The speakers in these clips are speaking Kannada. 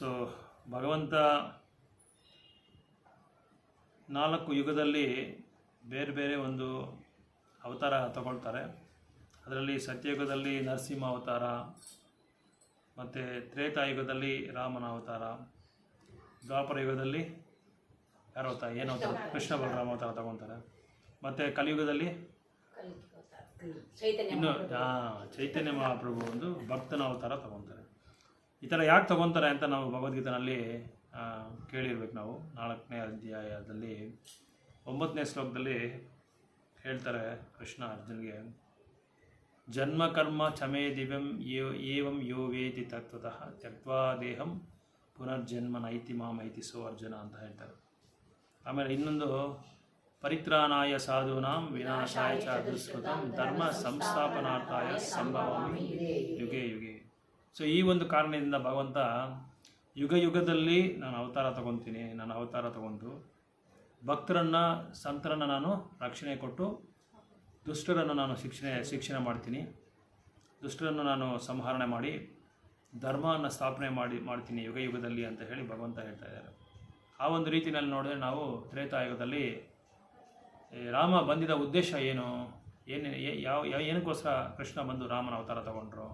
ಸೊ ಭಗವಂತ 4 ಯುಗದಲ್ಲಿ ಬೇರೆ ಬೇರೆ ಒಂದು ಅವತಾರ ತಗೊಳ್ತಾರೆ. ಅದರಲ್ಲಿ ಸತ್ಯಯುಗದಲ್ಲಿ ನರಸಿಂಹ ಅವತಾರ, ಮತ್ತು ತ್ರೇತಾಯುಗದಲ್ಲಿ ರಾಮನ ಅವತಾರ, ದ್ವಾಪರ ಯುಗದಲ್ಲಿ ಯಾರು ಅವತಾರ ಏನು ಅವತಾರ ಕೃಷ್ಣ ಬಲರಾಮ ಅವತಾರ ತಗೊತಾರೆ, ಮತ್ತು ಕಲಿಯುಗದಲ್ಲಿ ಇನ್ನು ಚೈತನ್ಯ ಮಹಾಪ್ರಭು ಒಂದು ಭಕ್ತನ ಅವತಾರ ತಗೊತಾರೆ. ಈ ಥರ ಯಾಕೆ ತಗೊತಾರೆ ಅಂತ ನಾವು ಭಗವದ್ಗೀತೆಯಲ್ಲಿ ಕೇಳಿರ್ಬೇಕು. ನಾವು 4ನೇ ಅಧ್ಯಾಯದಲ್ಲಿ 9ನೇ ಶ್ಲೋಕದಲ್ಲಿ ಹೇಳ್ತಾರೆ ಕೃಷ್ಣ ಅರ್ಜುನ್ಗೆ, ಜನ್ಮ ಕರ್ಮ ಚಮೇ ದಿವ್ಯಂ ಏವಂ ಯೋ ವೇತಿ ತತ್ವತಃ ತ್ಯಕ್ವಾ ದೇಹಂ ಪುನರ್ಜನ್ಮ ನೈತಿ ಮಾಮೈತಿ ಸೋ ಅರ್ಜುನ ಅಂತ ಹೇಳ್ತಾರೆ. ಆಮೇಲೆ ಇನ್ನೊಂದು, ಪರಿತ್ರಾಣಾಯ ಸಾಧೂನಾಂ ವಿನಾಶಾಯ ಚ ದುಷ್ಕೃತಂ ಧರ್ಮ ಸಂಸ್ಥಾಪನಾರ್ಥಾಯ ಸಂಭವಾಮಿ ಯುಗೆ ಯುಗೆ. ಸೊ ಈ ಒಂದು ಕಾರಣದಿಂದ ಭಗವಂತ ಯುಗ ಯುಗದಲ್ಲಿ ನಾನು ಅವತಾರ ತಗೊತೀನಿ. ನಾನು ಅವತಾರ ತಗೊಂಡು ಭಕ್ತರನ್ನು ಸಂತರನ್ನು ನಾನು ರಕ್ಷಣೆ ಕೊಟ್ಟು ದುಷ್ಟರನ್ನು ನಾನು ಶಿಕ್ಷಣೆ ಮಾಡ್ತೀನಿ, ದುಷ್ಟರನ್ನು ನಾನು ಸಂಹರಣೆ ಮಾಡಿ ಧರ್ಮವನ್ನು ಸ್ಥಾಪನೆ ಮಾಡ್ತೀನಿ ಯುಗ ಯುಗದಲ್ಲಿ ಅಂತ ಹೇಳಿ ಭಗವಂತ ಹೇಳ್ತಾ ಇದ್ದಾರೆ. ಆ ಒಂದು ರೀತಿಯಲ್ಲಿ ನೋಡಿದ್ರೆ ನಾವು ತ್ರೇತಾಯುಗದಲ್ಲಿ ರಾಮ ಬಂದಿದ್ದ ಉದ್ದೇಶ ಏನು, ಏನಕ್ಕೋಸ್ಕರ ಕೃಷ್ಣ ಬಂದು ರಾಮನ ಅವತಾರ ತಗೊಂಡ್ರು?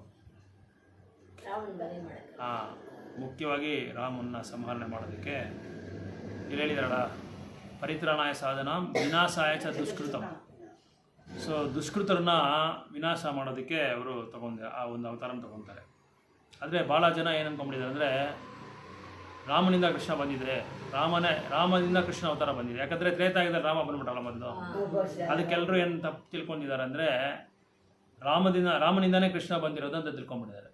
ಮುಖ್ಯವಾಗಿ ರಾಮನ್ನ ಸಂಹರಣೆ ಮಾಡೋದಕ್ಕೆ. ಇಲ್ಲಿ ಹೇಳಿದಾರಲ್ಲ, ಪರಿತ್ರಾಣಾಯ ಸಾಧನಾಂ ವಿನಾಶಾಯ ಚ ದುಷ್ಕೃತಂ. ಸೊ ದುಷ್ಕೃತರನ್ನ ವಿನಾಶ ಮಾಡೋದಕ್ಕೆ ಅವರು ಆ ಒಂದು ಅವತಾರನ ತಗೊತಾರೆ. ಆದರೆ ಭಾಳ ಜನ ಏನು ಅಂದ್ಕೊಂಡ್ಬಿಟ್ಟಿದ್ದಾರೆ ಅಂದರೆ, ರಾಮನಿಂದ ಕೃಷ್ಣ ಬಂದಿದೆ, ರಾಮನಿಂದ ಕೃಷ್ಣ ಅವತಾರ ಬಂದಿದೆ. ಯಾಕಂದರೆ ತ್ರೇತಾಯುಗದಲ್ಲಿ ರಾಮ ಬಂದ್ಬಿಟ್ಟಲ್ಲ ಮೊದಲು. ಅದಕ್ಕೆಲ್ಲರೂ ಏನು ತಪ್ಪು ತಿಳ್ಕೊಂಡಿದ್ದಾರೆ ಅಂದರೆ, ರಾಮನಿಂದನೇ ಕೃಷ್ಣ ಬಂದಿರೋದು ಅಂತ ತಿಳ್ಕೊಂಡ್ಬಿಟ್ಟಿದ್ದಾರೆ.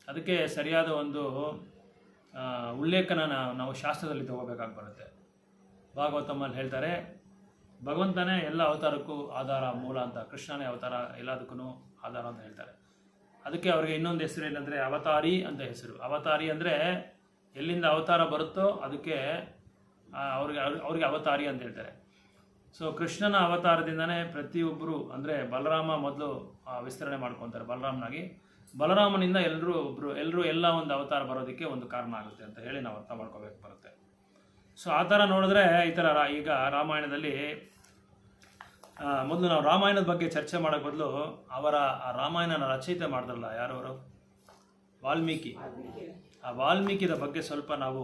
ಅದಕ್ಕೆ ಸರಿಯಾದ ಒಂದು ಉಲ್ಲೇಖನ ನಾವು ಶಾಸ್ತ್ರದಲ್ಲಿ ತಗೋಬೇಕಾಗಿ ಬರುತ್ತೆ. ಭಾಗವತಮಲ್ಲಿ ಹೇಳ್ತಾರೆ, ಭಗವಂತನೇ ಎಲ್ಲ ಅವತಾರಕ್ಕೂ ಆಧಾರ, ಮೂಲ ಅಂತ. ಕೃಷ್ಣನೇ ಅವತಾರ ಎಲ್ಲದಕ್ಕೂ ಆಧಾರ ಅಂತ ಹೇಳ್ತಾರೆ. ಅದಕ್ಕೆ ಅವ್ರಿಗೆ ಇನ್ನೊಂದು ಹೆಸರು ಏನಂದರೆ ಅವತಾರಿ ಅಂತ ಹೆಸರು. ಅವತಾರಿ ಅಂದರೆ ಎಲ್ಲಿಂದ ಅವತಾರ ಬರುತ್ತೋ ಅದಕ್ಕೆ ಅವ್ರಿಗೆ ಅವತಾರಿ ಅಂತ ಹೇಳ್ತಾರೆ. ಸೊ ಕೃಷ್ಣನ ಅವತಾರದಿಂದನೇ ಪ್ರತಿಯೊಬ್ಬರು, ಅಂದರೆ ಬಲರಾಮ ಮೊದಲು ವಿಸ್ತರಣೆ ಮಾಡ್ಕೊತಾರೆ ಬಲರಾಮನಾಗಿ. ಬಲರಾಮನಿಂದ ಎಲ್ಲರೂ ಎಲ್ಲ ಒಂದು ಅವತಾರ ಬರೋದಕ್ಕೆ ಒಂದು ಕಾರಣ ಆಗುತ್ತೆ ಅಂತ ಹೇಳಿ ನಾವು ಅರ್ಥ ಮಾಡ್ಕೋಬೇಕು ಬರುತ್ತೆ. ಸೊ ಆ ಥರ ನೋಡಿದ್ರೆ ಈ ಥರ ಈಗ ರಾಮಾಯಣದಲ್ಲಿ ಮೊದಲು ನಾವು ರಾಮಾಯಣದ ಬಗ್ಗೆ ಚರ್ಚೆ ಮಾಡೋಕ್ಕೆ ಬದಲು ಅವರ ಆ ರಾಮಾಯಣನ ರಚಯಿತೆ ಮಾಡಿದ್ರಲ್ಲ ಯಾರವರು, ವಾಲ್ಮೀಕಿ. ಆ ವಾಲ್ಮೀಕಿದ ಬಗ್ಗೆ ಸ್ವಲ್ಪ ನಾವು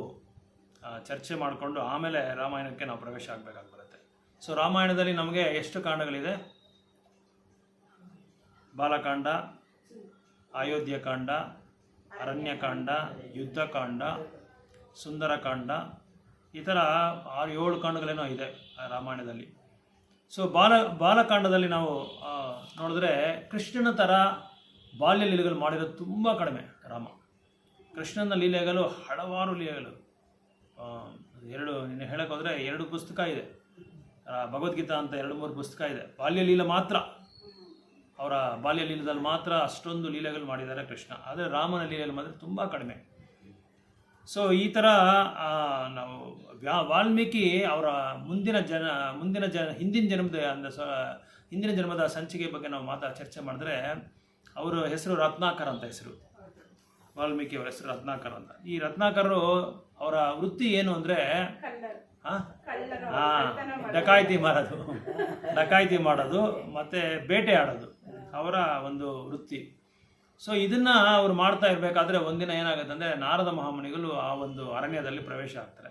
ಚರ್ಚೆ ಮಾಡಿಕೊಂಡು ಆಮೇಲೆ ರಾಮಾಯಣಕ್ಕೆ ನಾವು ಪ್ರವೇಶ ಆಗಬೇಕಾಗಿ ಬರುತ್ತೆ. ಸೊ ರಾಮಾಯಣದಲ್ಲಿ ನಮಗೆ ಎಷ್ಟು ಕಾಂಡಗಳಿದೆ? ಬಾಲಕಾಂಡ, ಅಯೋಧ್ಯಕಾಂಡ, ಅರಣ್ಯಕಾಂಡ, ಯುದ್ಧಕಾಂಡ, ಸುಂದರಕಾಂಡ, ಈ ಥರ 6-7 ಕಾಂಡಗಳೇನೋ ಇದೆ ರಾಮಾಯಣದಲ್ಲಿ. ಸೊ ಬಾಲಕಾಂಡದಲ್ಲಿ ನಾವು ನೋಡಿದ್ರೆ ಕೃಷ್ಣನ ಥರ ಬಾಲ್ಯ ಲೀಲೆಗಳು ಮಾಡಿರೋದು ತುಂಬ ಕಡಿಮೆ ರಾಮ. ಕೃಷ್ಣನ ಲೀಲೆಗಳು ಹಲವಾರು ಲೀಲೆಗಳು, ಹೇಳಕ್ಕೆ ಹೋದರೆ 2 ಪುಸ್ತಕ ಇದೆ, ಭಗವದ್ಗೀತಾ ಅಂತ 2-3 ಪುಸ್ತಕ ಇದೆ. ಬಾಲ್ಯ ಲೀಲೆ ಮಾತ್ರ, ಅವರ ಬಾಲ್ಯ ಲೀಲೆದಲ್ಲಿ ಮಾತ್ರ ಅಷ್ಟೊಂದು ಲೀಲೆಗಳು ಮಾಡಿದ್ದಾರೆ ಕೃಷ್ಣ. ಆದರೆ ರಾಮನ ಲೀಲೆಗಳು ಮಾತ್ರ ತುಂಬ ಕಡಿಮೆ. ಸೊ ಈ ಥರ ನಾವು ವಾಲ್ಮೀಕಿ ಅವರ ಹಿಂದಿನ ಜನ್ಮದ ಸಂಚಿಕೆ ಬಗ್ಗೆ ನಾವು ಚರ್ಚೆ ಮಾಡಿದ್ರೆ ಅವರ ಹೆಸರು ರತ್ನಾಕರ್ ಅಂತ ಹೆಸರು. ವಾಲ್ಮೀಕಿ ಅವರ ಹೆಸರು ರತ್ನಾಕರ್ ಅಂತ. ಈ ರತ್ನಾಕರು ಅವರ ವೃತ್ತಿ ಏನು ಅಂದರೆ ಡಕಾಯಿತಿ ಮಾಡೋದು ಮತ್ತು ಬೇಟೆ ಆಡೋದು ಅವರ ಒಂದು ವೃತ್ತಿ. ಸೊ ಇದನ್ನು ಅವ್ರು ಮಾಡ್ತಾ ಇರಬೇಕಾದ್ರೆ ಒಂದಿನ ಏನಾಗುತ್ತೆ ಅಂದರೆ, ನಾರದ ಮಹಾಮುನಿಗಳು ಆ ಒಂದು ಅರಣ್ಯದಲ್ಲಿ ಪ್ರವೇಶ ಆಗ್ತಾರೆ.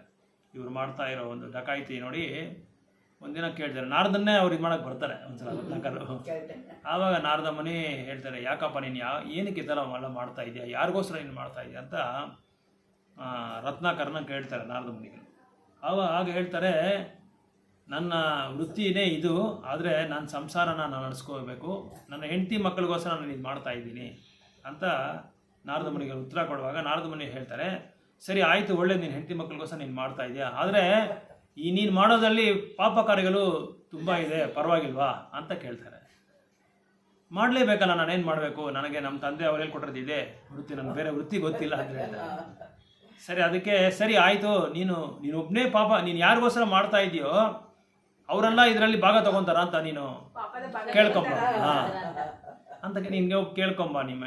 ಇವ್ರು ಮಾಡ್ತಾ ಇರೋ ಒಂದು ಡಕಾಯಿತಿ ನೋಡಿ ಒಂದಿನ ಕೇಳ್ತಾರೆ. ನಾರದನ್ನೇ ಅವ್ರು ಇದು ಮಾಡೋಕ್ಕೆ ಬರ್ತಾರೆ ಒಂದ್ಸಲ ರತ್ನಾಕರು. ಆವಾಗ ನಾರದ ಮುನಿ ಹೇಳ್ತಾರೆ, ಯಾಕಪ್ಪ ನೀನು ಏನಕ್ಕೆ ಈ ಥರ ಎಲ್ಲ ಮಾಡ್ತಾ ಇದೆಯಾ, ಯಾರಿಗೋಸ್ಕರ ನೀನು ಮಾಡ್ತಾ ಇದೆಯಾ ಅಂತ ರತ್ನಾಕರನ್ನ ಕೇಳ್ತಾರೆ ನಾರದ ಮುನಿಗಳು. ಆಗ ಹೇಳ್ತಾರೆ, ನನ್ನ ವೃತ್ತಿನೇ ಇದು, ಆದರೆ ನನ್ನ ಸಂಸಾರನ ನಾನು ನಡೆಸ್ಕೋಬೇಕು, ನನ್ನ ಹೆಂಡತಿ ಮಕ್ಕಳಿಗೋಸ್ಕರ ನಾನು ಇದು ಮಾಡ್ತಾ ಇದ್ದೀನಿ ಅಂತ ನಾರದ ಮುನಿಗಳು ಉತ್ತರ ಕೊಡುವಾಗ ನಾರದ ಮುನಿ ಹೇಳ್ತಾರೆ, ಸರಿ ಆಯಿತು, ಒಳ್ಳೇದು, ನೀನು ಹೆಂಡತಿ ಮಕ್ಕಳಿಗೋಸ್ಕರ ನೀನು ಮಾಡ್ತಾ ಇದೆಯಾ, ಆದರೆ ನೀನು ಮಾಡೋದ್ರಲ್ಲಿ ಪಾಪ ಕಾರ್ಯಗಳು ತುಂಬ ಇದೆ, ಪರವಾಗಿಲ್ವಾ ಅಂತ ಕೇಳ್ತಾರೆ. ಮಾಡಲೇಬೇಕಲ್ಲ, ನಾನೇನು ಮಾಡಬೇಕು, ನನಗೆ ನಮ್ಮ ತಂದೆ ಅವ್ರು ಹೇಳ್ಕೊಟ್ಟಿರೋದು ಇದೆ ವೃತ್ತಿ, ನನಗೆ ಬೇರೆ ವೃತ್ತಿ ಗೊತ್ತಿಲ್ಲ ಅಂತ ಹೇಳ್ತಾರೆ. ಸರಿ, ಅದಕ್ಕೆ ಸರಿ ಆಯಿತು, ನೀನು ಒಬ್ಬನೇ ಪಾಪ, ನೀನು ಯಾರಿಗೋಸ್ಕರ ಮಾಡ್ತಾ ಇದೆಯೋ ಅವರೆಲ್ಲ ಇದರಲ್ಲಿ ಭಾಗ ತಗೊತಾರ ಅಂತ ನೀನು ಕೇಳ್ಕೊಂಬ ಅಂತ ನಿನ್ಗೆ ಹೋಗಿ ಕೇಳ್ಕೊಂಬ. ನಿಮ್ಮ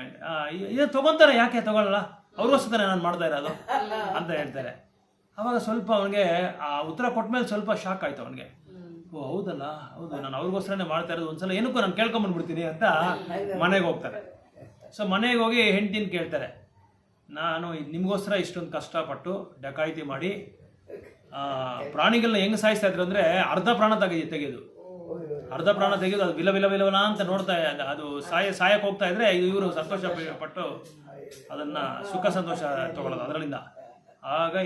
ಇದು ತೊಗೊತಾರೆ, ಯಾಕೆ ತೊಗೊಳ್ಳಲ್ಲ, ಅವ್ರಿಗೋಸ್ಕರ ನಾನು ಮಾಡ್ತಾ ಇರೋದು ಅಂತ ಹೇಳ್ತಾರೆ. ಆವಾಗ ಸ್ವಲ್ಪ ಅವನಿಗೆ ಆ ಉತ್ತರ ಕೊಟ್ಟ ಮೇಲೆ ಸ್ವಲ್ಪ ಶಾಕ್ ಆಯ್ತು ಅವನಿಗೆ. ಓ ಹೌದಲ್ಲ, ಹೌದು, ನಾನು ಅವ್ರಿಗೋಸ್ಕರನೇ ಮಾಡ್ತಾ ಇರೋದು, ಒಂದ್ಸಲ ಏನಕ್ಕೂ ನಾನು ಕೇಳ್ಕೊಂಬಂದ್ಬಿಡ್ತೀನಿ ಅಂತ ಮನೆಗೆ ಹೋಗ್ತಾರೆ. ಸೊ ಮನೆಗೆ ಹೋಗಿ ಹೆಂಡ್ತಿನ ಕೇಳ್ತಾರೆ, ನಾನು ನಿಮಗೋಸ್ಕರ ಇಷ್ಟೊಂದು ಕಷ್ಟಪಟ್ಟು ಡಕಾಯಿತಿ ಮಾಡಿ ಪ್ರಾಣಿಗಳನ್ನ ಹೆಂಗೆ ಸಾಯಿಸ್ತಾ ಇದ್ರು ಅಂದರೆ ಅರ್ಧ ಪ್ರಾಣ ತೆಗೆಯೋದು, ಅರ್ಧ ಪ್ರಾಣ ತೆಗೆಯೋದು, ಅದು ವಿಲ ಅಂತ ನೋಡ್ತಾ ಅದು ಸಾಯಕ್ಕೆ ಹೋಗ್ತಾ ಇದ್ರೆ ಇವರು ಸಂತೋಷ ಪಟ್ಟು ಅದನ್ನು ಸುಖ ಸಂತೋಷ ತಗೊಳ್ಳೋದು ಅದರಲ್ಲಿಂದ. ಆಗ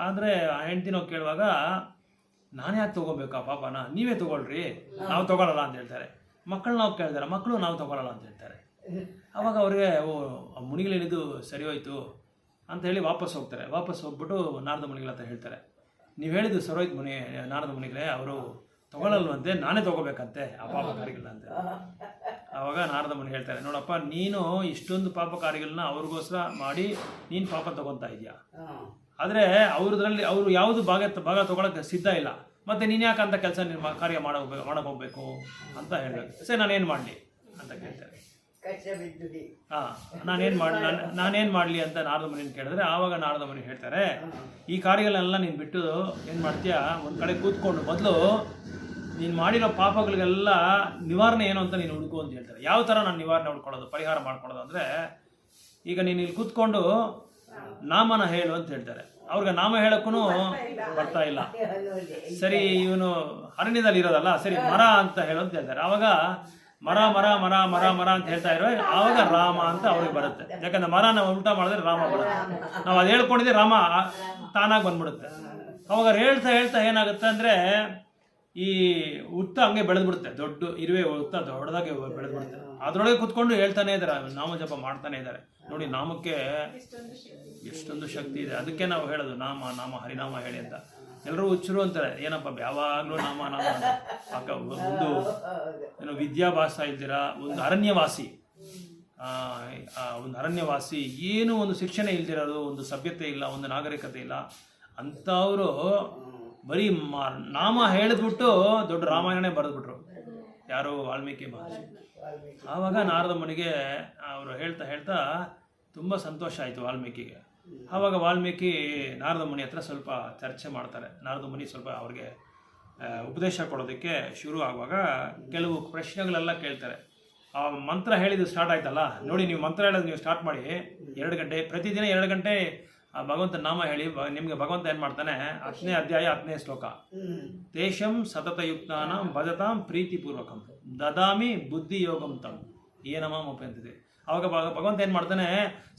ಆದರೆ ಆ ಹೆಂಡ್ತಿನ ಕೇಳುವಾಗ, ನಾನು ಯಾಕೆ ತೊಗೋಬೇಕಾ ಪಾಪನ, ನೀವೇ ತೊಗೊಳ್ರಿ, ನಾವು ತೊಗೊಳ್ಳಲ್ಲ ಅಂತ ಹೇಳ್ತಾರೆ. ಮಕ್ಕಳು ನಾವು ಕೇಳ್ತಾರೆ, ಮಕ್ಕಳು ನಾವು ತೊಗೊಳ್ಳಲ್ಲ ಅಂತ ಹೇಳ್ತಾರೆ. ಆವಾಗ ಅವ್ರಿಗೆ ಓ ಮುನಿಗಳೇನಿದು ಸರಿ ಹೋಯ್ತು ಅಂತ ಹೇಳಿ ವಾಪಸ್ ಹೋಗ್ತಾರೆ. ವಾಪಸ್ ಹೋಗ್ಬಿಟ್ಟು ನಾರದ ಮುನಿಗಳ ಹತ್ರ ಹೇಳ್ತಾರೆ, ನೀವು ಹೇಳಿದ್ದು ಸರೋಯ್ತು ಮುನಿ, ನಾರದ ಮುನಿಗಳೇ, ಅವರು ತೊಗೊಳ್ಳಲ್ವಂತೆ, ನಾನೇ ತೊಗೋಬೇಕಂತೆ ಆ ಪಾಪ ಕಾರ್ಯಗಳನ್ನ ಅಂತ. ಆವಾಗ ನಾರದ ಮುನಿ ಹೇಳ್ತಾರೆ, ನೋಡಪ್ಪ, ನೀನು ಇಷ್ಟೊಂದು ಪಾಪ ಕಾರ್ಯಗಳನ್ನ ಅವ್ರಿಗೋಸ್ಕರ ಮಾಡಿ ನೀನು ಪಾಪ ತೊಗೊತಾ ಇದೆಯಾ, ಆದರೆ ಅವರು ಯಾವುದು ಭಾಗ ತೊಗೊಳಕ್ಕೆ ಸಿದ್ಧ ಇಲ್ಲ, ಮತ್ತೆ ನೀನು ಯಾಕೆ ಅಂತ ಕೆಲಸ ಕಾರ್ಯ ಮಾಡಕ್ಕೆ ಹೋಗ್ಬೇಕು ಅಂತ ಹೇಳಬೇಕು. ಸರಿ, ನಾನೇನು ಮಾಡಲಿ ಅಂತ ಕೇಳ್ತಾರೆ. ನಾನೇನು ಮಾಡಲಿ ಅಂತ ನಾರದ ಮುನಿನ ಕೇಳಿದ್ರೆ, ಆವಾಗ ನಾರದ ಮುನಿ ಹೇಳ್ತಾರೆ, ಈ ಕಾರ್ಯಗಳನ್ನೆಲ್ಲ ನೀನು ಬಿಟ್ಟು ಏನು ಮಾಡ್ತೀಯಾ, ಒಂದು ಕಡೆ ಕೂತ್ಕೊಂಡು ಮೊದಲು ನೀನು ಮಾಡಿರೋ ಪಾಪಗಳಿಗೆಲ್ಲ ನಿವಾರಣೆ ಏನು ಅಂತ ನೀನು ಹುಡುಕು ಅಂತ ಹೇಳ್ತಾರೆ. ಯಾವ ಥರ ನಾನು ನಿವಾರಣೆ ಹುಡ್ಕೊಳ್ಳೋದು, ಪರಿಹಾರ ಮಾಡ್ಕೊಳ್ಳೋದು ಅಂದರೆ, ಈಗ ನೀನು ಇಲ್ಲಿ ಕೂತ್ಕೊಂಡು ನಾಮನ ಹೇಳು ಅಂತ ಹೇಳ್ತಾರೆ. ಅವ್ರಿಗೆ ನಾಮ ಹೇಳಕ್ಕೂ ಬರ್ತಾ ಇಲ್ಲ. ಸರಿ, ಇವನು ಅರಣ್ಯದಲ್ಲಿ ಇರೋದಲ್ಲ, ಸರಿ ಮರ ಅಂತ ಹೇಳು ಅಂತ ಹೇಳ್ತಾರೆ. ಆವಾಗ ಮರ ಮರ ಮರ ಮರ ಮರ ಅಂತ ಹೇಳ್ತಾ ಇರೋ, ಆವಾಗ ರಾಮ ಅಂತ ಅವ್ರಿಗೆ ಬರುತ್ತೆ. ಯಾಕಂದ್ರೆ ಮರ ನಾವು ಉಲ್ಟಾ ಮಾಡಿದ್ರೆ ರಾಮ ಬರುತ್ತೆ, ನಾವು ಅದು ಹೇಳ್ಕೊಂಡಿದ್ದೆ ರಾಮ ತಾನಾಗಿ ಬಂದ್ಬಿಡುತ್ತೆ. ಅವಾಗ ಹೇಳ್ತಾ ಹೇಳ್ತಾ ಏನಾಗುತ್ತೆ ಅಂದರೆ, ಈ ಹುತ್ತ ಹಂಗೆ ಬೆಳೆದ್ಬಿಡುತ್ತೆ, ದೊಡ್ಡ ಇರುವೆ ಹುತ್ತ ದೊಡ್ಡದಾಗಿ ಬೆಳೆದ್ಬಿಡುತ್ತೆ. ಅದರೊಳಗೆ ಕುತ್ಕೊಂಡು ಹೇಳ್ತಾನೆ ಇದ್ದಾರೆ, ನಾಮ ಜಪ ಮಾಡ್ತಾನೆ ಇದ್ದಾರೆ. ನೋಡಿ, ನಾಮಕ್ಕೆ ಎಷ್ಟೊಂದು ಶಕ್ತಿ ಇದೆ. ಅದಕ್ಕೆ ನಾವು ಹೇಳೋದು ನಾಮ ಹರಿನಾಮ ಹೇಳಿ ಅಂತ. ಎಲ್ಲರೂ ಹುಚ್ಚರು ಅಂತಾರೆ, ಏನಪ್ಪ ಯಾವಾಗಲೂ ನಾಮ ಅಂತ. ಒಂದು ಏನೋ ವಿದ್ಯಾಭ್ಯಾಸ ಇಲ್ದಿರ ಒಂದು ಅರಣ್ಯವಾಸಿ, ಏನು ಒಂದು ಶಿಕ್ಷಣ ಇಲ್ದಿರೋದು, ಒಂದು ಸಭ್ಯತೆ ಇಲ್ಲ, ಒಂದು ನಾಗರಿಕತೆ ಇಲ್ಲ ಅಂಥವರು ಬರೀ ನಾಮ ಹೇಳಿದ್ಬಿಟ್ಟು ದೊಡ್ಡ ರಾಮಾಯಣನೇ ಬರೆದ್ಬಿಟ್ರು. ಯಾರು? ವಾಲ್ಮೀಕಿ ಮಹರ್ಷಿ. ಆವಾಗ ನಾರದ ಮುನಿಗೆ ಅವರು ಹೇಳ್ತಾ ತುಂಬ ಸಂತೋಷ ಆಯಿತು ವಾಲ್ಮೀಕಿಗೆ. ಆವಾಗ ವಾಲ್ಮೀಕಿ ನಾರದ ಮುನಿ ಹತ್ರ ಸ್ವಲ್ಪ ಚರ್ಚೆ ಮಾಡ್ತಾರೆ. ನಾರದ ಮುನಿ ಸ್ವಲ್ಪ ಅವ್ರಿಗೆ ಉಪದೇಶ ಕೊಡೋದಕ್ಕೆ ಶುರು ಆಗುವಾಗ ಕೆಲವು ಪ್ರಶ್ನೆಗಳೆಲ್ಲ ಕೇಳ್ತಾರೆ. ಆ ಮಂತ್ರ ಹೇಳಿದ್ದು ಸ್ಟಾರ್ಟ್ ಆಯ್ತಲ್ಲ, ನೋಡಿ ನೀವು ಮಂತ್ರ ಹೇಳೋದು ನೀವು ಸ್ಟಾರ್ಟ್ ಮಾಡಿ 2 ಗಂಟೆ, ಪ್ರತಿದಿನ 2 ಗಂಟೆ ಭಗವಂತ ನಾಮ ಹೇಳಿ. ನಿಮಗೆ ಭಗವಂತ ಏನು ಮಾಡ್ತಾನೆ, 10ನೇ ಅಧ್ಯಾಯ 10ನೇ ಶ್ಲೋಕ, ತೇಷಂ ಸತತಯುಕ್ತಾನಾಂ ಭಜತಾಂ ಪ್ರೀತಿಪೂರ್ವಕಂ ದದಾಮಿ ಬುದ್ಧಿ ಯೋಗಂ ತಂ ಏನಮಾಮಪಿ ಅಂತಿದೆ. ಆವಾಗ ಭಗವಂತ ಏನು ಮಾಡ್ತಾನೆ,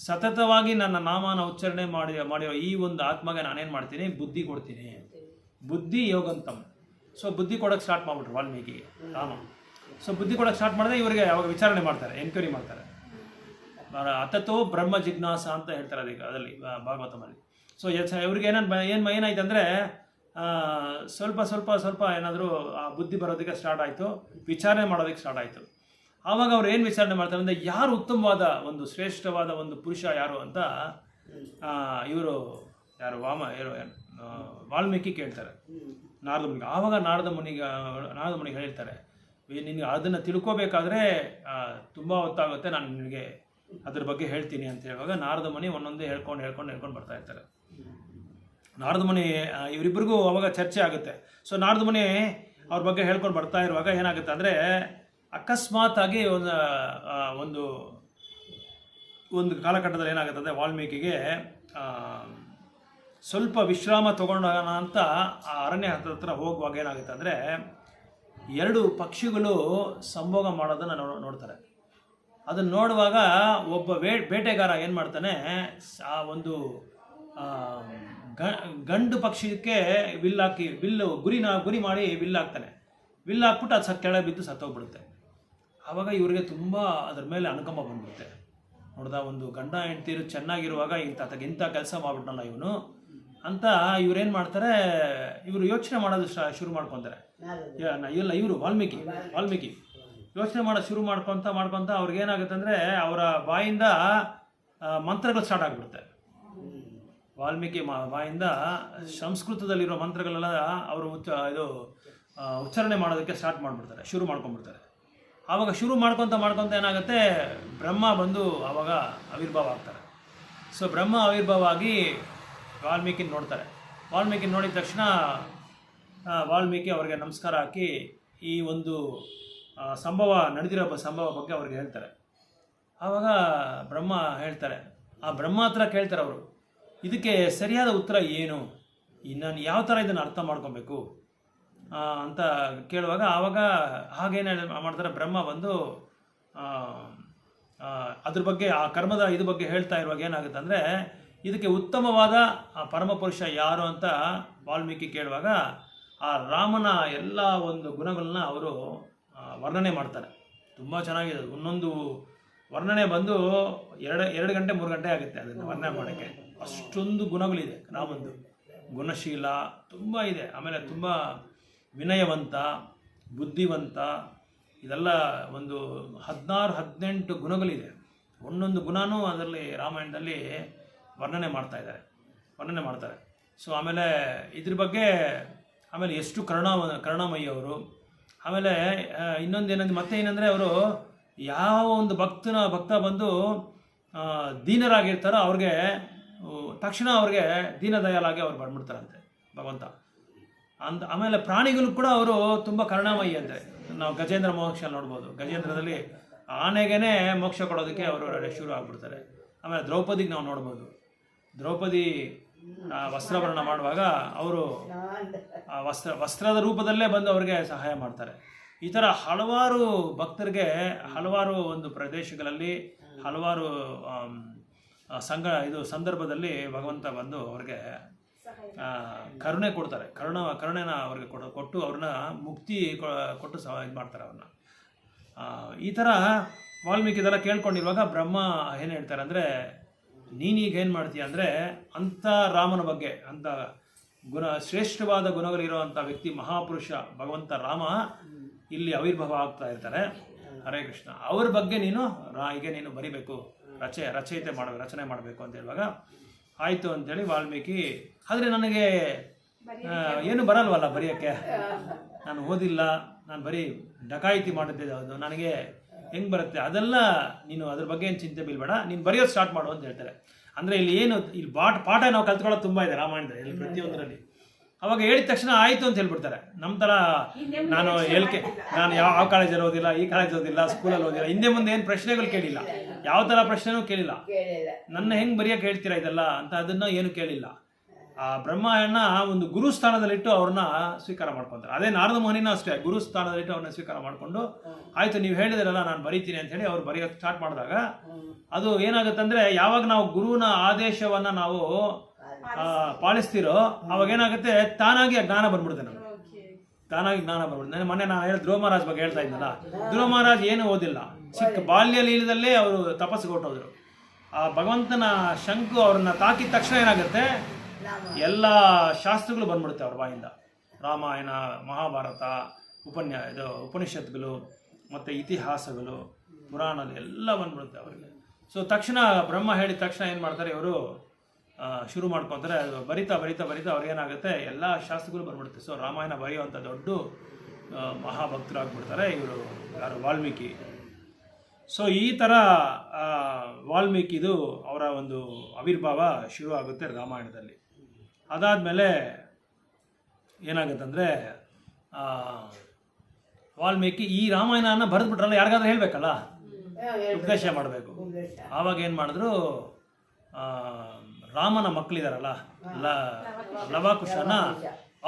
ಸತತವಾಗಿ ನನ್ನ ನಾಮನ ಉಚ್ಚಾರಣೆ ಮಾಡಿರೋ ಈ ಒಂದು ಆತ್ಮಗೆ ನಾನೇನು ಮಾಡ್ತೀನಿ, ಬುದ್ಧಿ ಕೊಡ್ತೀನಿ, ಬುದ್ಧಿ ಯೋಗಂತಂ. ಸೊ ಬುದ್ಧಿ ಕೊಡೋಕ್ಕೆ ಸ್ಟಾರ್ಟ್ ಮಾಡಿಬಿಟ್ರು ವಾಲ್ಮೀಕಿಗೆ ರಾಮ. ಸೊ ಬುದ್ಧಿ ಕೊಡೋಕ್ಕೆ ಸ್ಟಾರ್ಟ್ ಮಾಡಿದ್ರೆ ಇವರಿಗೆ ಅವಾಗ ವಿಚಾರಣೆ ಮಾಡ್ತಾರೆ, ಎನ್ಕ್ವೈರಿ ಮಾಡ್ತಾರೆ. ಅತತೋ ಬ್ರಹ್ಮ ಜಿಜ್ಞಾಸ ಅಂತ ಹೇಳ್ತಾರೆ ಅದರಲ್ಲಿ ಭಾಗವತಮಲ್ಲಿ. ಸೊ ಇವ್ರಿಗೆ ಏನಾಯ್ತು ಅಂದರೆ, ಸ್ವಲ್ಪ ಏನಾದರೂ ಆ ಬುದ್ಧಿ ಬರೋದಕ್ಕೆ ಸ್ಟಾರ್ಟ್ ಆಯಿತು, ವಿಚಾರಣೆ ಮಾಡೋದಕ್ಕೆ ಸ್ಟಾರ್ಟ್ ಆಯಿತು. ಆವಾಗ ಅವ್ರು ಏನು ವಿಚಾರಣೆ ಮಾಡ್ತಾರೆ ಅಂದರೆ, ಯಾರು ಉತ್ತಮವಾದ ಒಂದು ಶ್ರೇಷ್ಠವಾದ ಒಂದು ಪುರುಷ ಯಾರು ಅಂತ ಇವರು ಯಾರು ವಾಲ್ಮೀಕಿ ಕೇಳ್ತಾರೆ ನಾರದ ಮುನಿಗೆ. ಆವಾಗ ನಾರದ ಮುನಿಗೆ ಹೇಳ್ತಾರೆ, ನಿನಗೆ ಅದನ್ನು ತಿಳ್ಕೋಬೇಕಾದ್ರೆ ತುಂಬ ಹೊತ್ತಾಗುತ್ತೆ, ನಾನು ನಿನಗೆ ಅದ್ರ ಬಗ್ಗೆ ಹೇಳ್ತೀನಿ ಅಂತ ಹೇಳುವಾಗ ನಾರದ ಮುನಿ ಒಂದೊಂದೇ ಹೇಳ್ಕೊಂಡು ಬರ್ತಾ ಇರ್ತಾರೆ. ನಾರದ ಮುನಿ ಇವರಿಬ್ಬರಿಗೂ ಅವಾಗ ಚರ್ಚೆ ಆಗುತ್ತೆ. ಸೊ ನಾರದ ಮುನಿ ಅವ್ರ ಬಗ್ಗೆ ಹೇಳ್ಕೊಂಡು ಬರ್ತಾ ಇರುವಾಗ ಏನಾಗುತ್ತೆ ಅಂದರೆ, ಅಕಸ್ಮಾತ್ ಆಗಿ ಒಂದು ಕಾಲಘಟ್ಟದಲ್ಲಿ ಏನಾಗುತ್ತೆ ಅಂದರೆ, ವಾಲ್ಮೀಕಿಗೆ ಸ್ವಲ್ಪ ವಿಶ್ರಾಮ ತಗೊಂಡೋಣ ಅಂತ ಆ ಅರಣ್ಯ ಹತ್ರ ಹೋಗುವಾಗ ಏನಾಗುತ್ತೆ ಅಂದರೆ, 2 ಪಕ್ಷಿಗಳು ಸಂಭೋಗ ಮಾಡೋದನ್ನು ನೋಡ್ತಾರೆ. ಅದನ್ನು ನೋಡುವಾಗ ಒಬ್ಬ ಬೇಟೆಗಾರ ಏನು ಮಾಡ್ತಾನೆ, ಆ ಒಂದು ಗಂಡು ಪಕ್ಷಿಗೆ ಬಿಲ್ಲು ಗುರಿ ಮಾಡಿ ಬಿಲ್ಲು ಹಾಕ್ತಾನೆ. ಬಿಲ್ಲು ಹಾಕ್ಬಿಟ್ಟು ಅದು ಕೆಳಗೆ ಬಿದ್ದು ಸತ್ತೋಗ್ಬಿಡುತ್ತೆ. ಆವಾಗ ಇವರಿಗೆ ತುಂಬ ಅದ್ರ ಮೇಲೆ ಅನುಕಂಪ ಬಂದ್ಬಿಡುತ್ತೆ. ನೋಡ್ದ, ಒಂದು ಗಂಡ ಹೆಂಡ್ತೀರು ಚೆನ್ನಾಗಿರುವಾಗ ಇಂಥ ಕೆಲಸ ಮಾಡ್ಬಿಟ್ನಲ್ಲ ಇವನು ಅಂತ ಇವ್ರೇನು ಮಾಡ್ತಾರೆ, ಇವರು ಯೋಚನೆ ಮಾಡೋದು ಶುರು ಮಾಡ್ಕೊತಾರೆ. ಇಲ್ಲ, ಇವರು ವಾಲ್ಮೀಕಿ ಯೋಚನೆ ಮಾಡೋದು ಶುರು ಮಾಡ್ಕೊತ ಅವ್ರಿಗೇನಾಗುತ್ತೆ ಅಂದರೆ, ಅವರ ಬಾಯಿಂದ ಮಂತ್ರಗಳು ಸ್ಟಾರ್ಟ್ ಆಗಿಬಿಡುತ್ತೆ. ವಾಲ್ಮೀಕಿ ಬಾಯಿಂದ ಸಂಸ್ಕೃತದಲ್ಲಿರೋ ಮಂತ್ರಗಳೆಲ್ಲ ಅವರು ಉಚ್ಚಾರಣೆ ಮಾಡೋದಕ್ಕೆ ಶುರು ಮಾಡ್ಕೊಂಡ್ಬಿಡ್ತಾರೆ. ಆವಾಗ ಶುರು ಮಾಡ್ಕೊತ ಏನಾಗುತ್ತೆ, ಬ್ರಹ್ಮ ಬಂದು ಆವಾಗ ಆವಿರ್ಭಾವ ಆಗ್ತಾರೆ. ಸೊ ಬ್ರಹ್ಮ ಆವಿರ್ಭಾವ ಆಗಿ ವಾಲ್ಮೀಕಿ ನೋಡ್ತಾರೆ. ವಾಲ್ಮೀಕಿ ನೋಡಿದ ತಕ್ಷಣ ವಾಲ್ಮೀಕಿ ಅವ್ರಿಗೆ ನಮಸ್ಕಾರ ಹಾಕಿ ಈ ಒಂದು ನಡೆದಿರೋ ಸಂಭವ ಬಗ್ಗೆ ಅವ್ರಿಗೆ ಹೇಳ್ತಾರೆ. ಆವಾಗ ಬ್ರಹ್ಮ ಹೇಳ್ತಾರೆ, ಆ ಬ್ರಹ್ಮ ಹತ್ರ ಕೇಳ್ತಾರೆ ಅವರು, ಇದಕ್ಕೆ ಸರಿಯಾದ ಉತ್ತರ ಏನು, ನಾನು ಯಾವ ಥರ ಇದನ್ನು ಅರ್ಥ ಮಾಡ್ಕೊಬೇಕು ಅಂತ ಕೇಳುವಾಗ ಆವಾಗ ಹಾಗೇನು ಮಾಡ್ತಾರೆ, ಬ್ರಹ್ಮ ಬಂದು ಅದ್ರ ಬಗ್ಗೆ ಆ ಕರ್ಮದ ಬಗ್ಗೆ ಹೇಳ್ತಾ ಇರುವಾಗ ಏನಾಗುತ್ತೆ ಅಂದರೆ, ಇದಕ್ಕೆ ಉತ್ತಮವಾದ ಪರಮಪುರುಷ ಯಾರು ಅಂತ ವಾಲ್ಮೀಕಿ ಕೇಳುವಾಗ ಆ ರಾಮನ ಎಲ್ಲ ಒಂದು ಗುಣಗಳನ್ನ ಅವರು ವರ್ಣನೆ ಮಾಡ್ತಾರೆ. ತುಂಬ ಚೆನ್ನಾಗಿದೆ. ಒಂದೊಂದು ವರ್ಣನೆ ಬಂದು 2 ಗಂಟೆ 3 ಗಂಟೆ ಆಗುತ್ತೆ ಅದನ್ನು ವರ್ಣನೆ ಮಾಡೋಕ್ಕೆ. ಅಷ್ಟೊಂದು ಗುಣಗಳಿದೆ ರಾಮಂದು. ಗುಣಶೀಲ ತುಂಬ ಇದೆ. ಆಮೇಲೆ ತುಂಬ ವಿನಯವಂತ, ಬುದ್ಧಿವಂತ, ಇದೆಲ್ಲ ಒಂದು 16-18 ಗುಣಗಳಿದೆ. ಒಂದೊಂದು ಗುಣನೂ ಅದರಲ್ಲಿ ರಾಮಾಯಣದಲ್ಲಿ ವರ್ಣನೆ ಮಾಡ್ತಾರೆ. ಸೊ ಆಮೇಲೆ ಇದ್ರ ಬಗ್ಗೆ ಆಮೇಲೆ ಎಷ್ಟು ಕರುಣಾಮಯಿ ಅವರು. ಆಮೇಲೆ ಮತ್ತೆ ಏನಂದರೆ ಅವರು ಯಾವ ಒಂದು ಭಕ್ತ ಬಂದು ದೀನರಾಗಿರ್ತಾರೋ ಅವ್ರಿಗೆ ತಕ್ಷಣ ಅವ್ರಿಗೆ ದೀನದಯಾಲಾಗಿ ಅವ್ರು ಬಂದ್ಬಿಡ್ತಾರಂತೆ ಭಗವಂತ ಆಮೇಲೆ ಪ್ರಾಣಿಗಳು ಕೂಡ ಅವರು ತುಂಬ ಕರುಣಾಮಯಿ ಅಂತೆ. ನಾವು ಗಜೇಂದ್ರ ಮೋಕ್ಷ ನೋಡ್ಬೋದು. ಗಜೇಂದ್ರದಲ್ಲಿ ಆನೆಗೇ ಮೋಕ್ಷ ಕೊಡೋದಕ್ಕೆ ಅವರು ಶುರು ಆಗ್ಬಿಡ್ತಾರೆ. ಆಮೇಲೆ ದ್ರೌಪದಿಗೆ ನಾವು ನೋಡ್ಬೋದು. ದ್ರೌಪದಿ ವಸ್ತ್ರಾಭರಣ ಮಾಡುವಾಗ ಅವರು ವಸ್ತ್ರದ ರೂಪದಲ್ಲೇ ಬಂದು ಅವ್ರಿಗೆ ಸಹಾಯ ಮಾಡ್ತಾರೆ. ಈ ಥರ ಹಲವಾರು ಭಕ್ತರಿಗೆ ಹಲವಾರು ಒಂದು ಪ್ರದೇಶಗಳಲ್ಲಿ ಹಲವಾರು ಸಂದರ್ಭದಲ್ಲಿ ಭಗವಂತ ಬಂದು ಅವ್ರಿಗೆ ಕರುಣೆ ಕೊಡ್ತಾರೆ. ಕರುಣೆನ ಅವ್ರಿಗೆ ಕೊಟ್ಟು ಅವ್ರನ್ನ ಮುಕ್ತಿ ಕೊಟ್ಟು ಇದು ಮಾಡ್ತಾರೆ ಅವ್ರನ್ನ. ಈ ಥರ ವಾಲ್ಮೀಕಿ ಇದೆಲ್ಲ ಕೇಳ್ಕೊಂಡಿರುವಾಗ ಬ್ರಹ್ಮ ಏನು ಹೇಳ್ತಾರೆ ಅಂದರೆ, ನೀನೀಗ ಏನು ಮಾಡ್ತೀಯ ಅಂದರೆ, ಅಂಥ ರಾಮನ ಬಗ್ಗೆ, ಅಂಥ ಶ್ರೇಷ್ಠವಾದ ಗುಣಗಳಿರುವಂಥ ವ್ಯಕ್ತಿ, ಮಹಾಪುರುಷ ಭಗವಂತ ರಾಮ ಇಲ್ಲಿ ಆವಿರ್ಭಾವ ಆಗ್ತಾ ಇರ್ತಾರೆ. ಹರೇ ಕೃಷ್ಣ. ಅವ್ರ ಬಗ್ಗೆ ನೀನು ಹೀಗೆ ನೀನು ಬರಿಬೇಕು, ರಚನೆ ಮಾಡಬೇಕು ಅಂತ ಹೇಳುವಾಗ ಆಯಿತು ಅಂತೇಳಿ ವಾಲ್ಮೀಕಿ, ಆದರೆ ನನಗೆ ಏನು ಬರಲ್ವಲ್ಲ ಬರೆಯೋಕ್ಕೆ, ನಾನು ಓದಿಲ್ಲ, ನಾನು ಬರೀ ಡಕಾಯಿತಿ ಮಾಡಿದ್ದೆ, ಅದು ನನಗೆ ಹೆಂಗೆ ಬರುತ್ತೆ, ಅದೆಲ್ಲ ನೀನು ಅದ್ರ ಬಗ್ಗೆ ಏನು ಚಿಂತೆ ಬೀಳ್ಬೇಡ, ನೀನು ಬರೆಯೋದು ಸ್ಟಾರ್ಟ್ ಮಾಡು ಅಂತ ಹೇಳ್ತಾರೆ. ಅಂದರೆ ಇಲ್ಲಿ ಪಾಠ ನಾವು ಕಲ್ತ್ಕೊಳ್ಳೋದು ತುಂಬ ಇದೆ ರಾಮಾಯಣದಲ್ಲಿ, ಇಲ್ಲಿ ಪ್ರತಿಯೊಂದರಲ್ಲಿ. ಅವಾಗ ಹೇಳಿದ ತಕ್ಷಣ ಆಯಿತು ಅಂತ ಹೇಳ್ಬಿಡ್ತಾರೆ. ನಮ್ಮ ಥರ ನಾನು ಯಾವ ಕಾಲೇಜಲ್ಲಿ ಓದಿಲ್ಲ, ಈ ಕಾಲೇಜ್ ಓದಿಲ್ಲ, ಸ್ಕೂಲಲ್ಲಿ ಓದಿಲ್ಲ, ಹಿಂದೆ ಮುಂದೆ ಏನು ಪ್ರಶ್ನೆಗಳು ಕೇಳಿಲ್ಲ, ಯಾವ ಥರ ಪ್ರಶ್ನೆನೂ ಕೇಳಿಲ್ಲ, ನನ್ನ ಹೆಂಗೆ ಬರೆಯೋಕೆ ಹೇಳ್ತೀರಾ ಇದೆಲ್ಲ ಅಂತ ಅದನ್ನು ಏನು ಕೇಳಿಲ್ಲ. ಆ ಬ್ರಹ್ಮನ ಒಂದು ಗುರು ಸ್ಥಾನದಲ್ಲಿಟ್ಟು ಅವ್ರನ್ನ ಸ್ವೀಕಾರ ಮಾಡ್ಕೊತಾರೆ. ಅದೇ ನಾರದ ಮುನಿನೂ ಅಷ್ಟೇ, ಗುರು ಸ್ಥಾನದಲ್ಲಿಟ್ಟು ಅವ್ರನ್ನ ಸ್ವೀಕಾರ ಮಾಡಿಕೊಂಡು ಆಯಿತು ನೀವು ಹೇಳಿದ್ರಲ್ಲ ನಾನು ಬರೀತೀನಿ ಅಂತ ಹೇಳಿ ಅವ್ರು ಬರೆಯೋಕ್ಕೆ ಸ್ಟಾರ್ಟ್ ಮಾಡಿದಾಗ ಅದು ಏನಾಗುತ್ತೆ ಅಂದರೆ, ಯಾವಾಗ ನಾವು ಗುರುವಿನ ಆದೇಶವನ್ನು ನಾವು ಪಾಲಿಸ್ತಿರೋ ಅವಾಗ ಏನಾಗುತ್ತೆ, ತಾನಾಗಿ ಜ್ಞಾನ ಬಂದ್ಬಿಡುತ್ತೆ ನಮಗೆ. ಮೊನ್ನೆ ನಾನು ಧ್ರುವ ಮಹಾರಾಜ್ ಬಗ್ಗೆ ಹೇಳ್ತಾ ಇದ್ನಲ್ಲ, ಧ್ರುವ ಮಹಾರಾಜ್ ಏನು ಓದಿಲ್ಲ, ಚಿಕ್ಕ ಬಾಲ್ಯ ಲೀಲದಲ್ಲೇ ಅವರು ತಪಸ್ಸಿಗೆ ಹೊರಟೋದ್ರು. ಆ ಭಗವಂತನ ಶಂಕು ಅವ್ರನ್ನ ತಾಕಿದ ತಕ್ಷಣ ಏನಾಗುತ್ತೆ, ಎಲ್ಲ ಶಾಸ್ತ್ರಗಳು ಬಂದ್ಬಿಡುತ್ತೆ ಅವ್ರ ಬಾಯಿಂದ. ರಾಮಾಯಣ, ಮಹಾಭಾರತ, ಉಪನಿಷತ್ಗಳು ಮತ್ತು ಇತಿಹಾಸಗಳು, ಪುರಾಣಗಳು ಎಲ್ಲ ಬಂದ್ಬಿಡುತ್ತೆ ಅವರಿಗೆ. ಸೊ ತಕ್ಷಣ ಬ್ರಹ್ಮ ಹೇಳಿದ ತಕ್ಷಣ ಏನು ಮಾಡ್ತಾರೆ, ಇವರು ಶುರು ಮಾಡ್ಕೊತಾರೆ. ಅದು ಬರಿತಾ ಅವ್ರಿಗೇನಾಗುತ್ತೆ, ಎಲ್ಲ ಶಾಸ್ತ್ರಗಳು ಬಂದ್ಬಿಡುತ್ತೆ. ಸೊ ರಾಮಾಯಣ ಬರೆಯುವಂಥ ದೊಡ್ಡ ಮಹಾಭಕ್ತರಾಗ್ಬಿಡ್ತಾರೆ ಇವರು, ಯಾರು ವಾಲ್ಮೀಕಿ. ಸೊ ಈ ಥರ ವಾಲ್ಮೀಕಿದು ಅವರ ಒಂದು ಆವಿರ್ಭಾವ ಶುರು ಆಗುತ್ತೆ ರಾಮಾಯಣದಲ್ಲಿ. ಅದಾದಮೇಲೆ ಏನಾಗುತ್ತಂದರೆ, ವಾಲ್ಮೀಕಿ ಈ ರಾಮಾಯಣನ ಬರೆದ್ಬಿಟ್ರಲ್ಲ, ಯಾರಿಗಾದ್ರೂ ಹೇಳಬೇಕಲ್ಲ, ಉಪದೇಶ ಮಾಡಬೇಕು. ಆವಾಗ ಏನು ಮಾಡಿದ್ರು, ರಾಮನ ಮಕ್ಕಳಿದಾರಲ್ಲ ಲವಕುಶನ,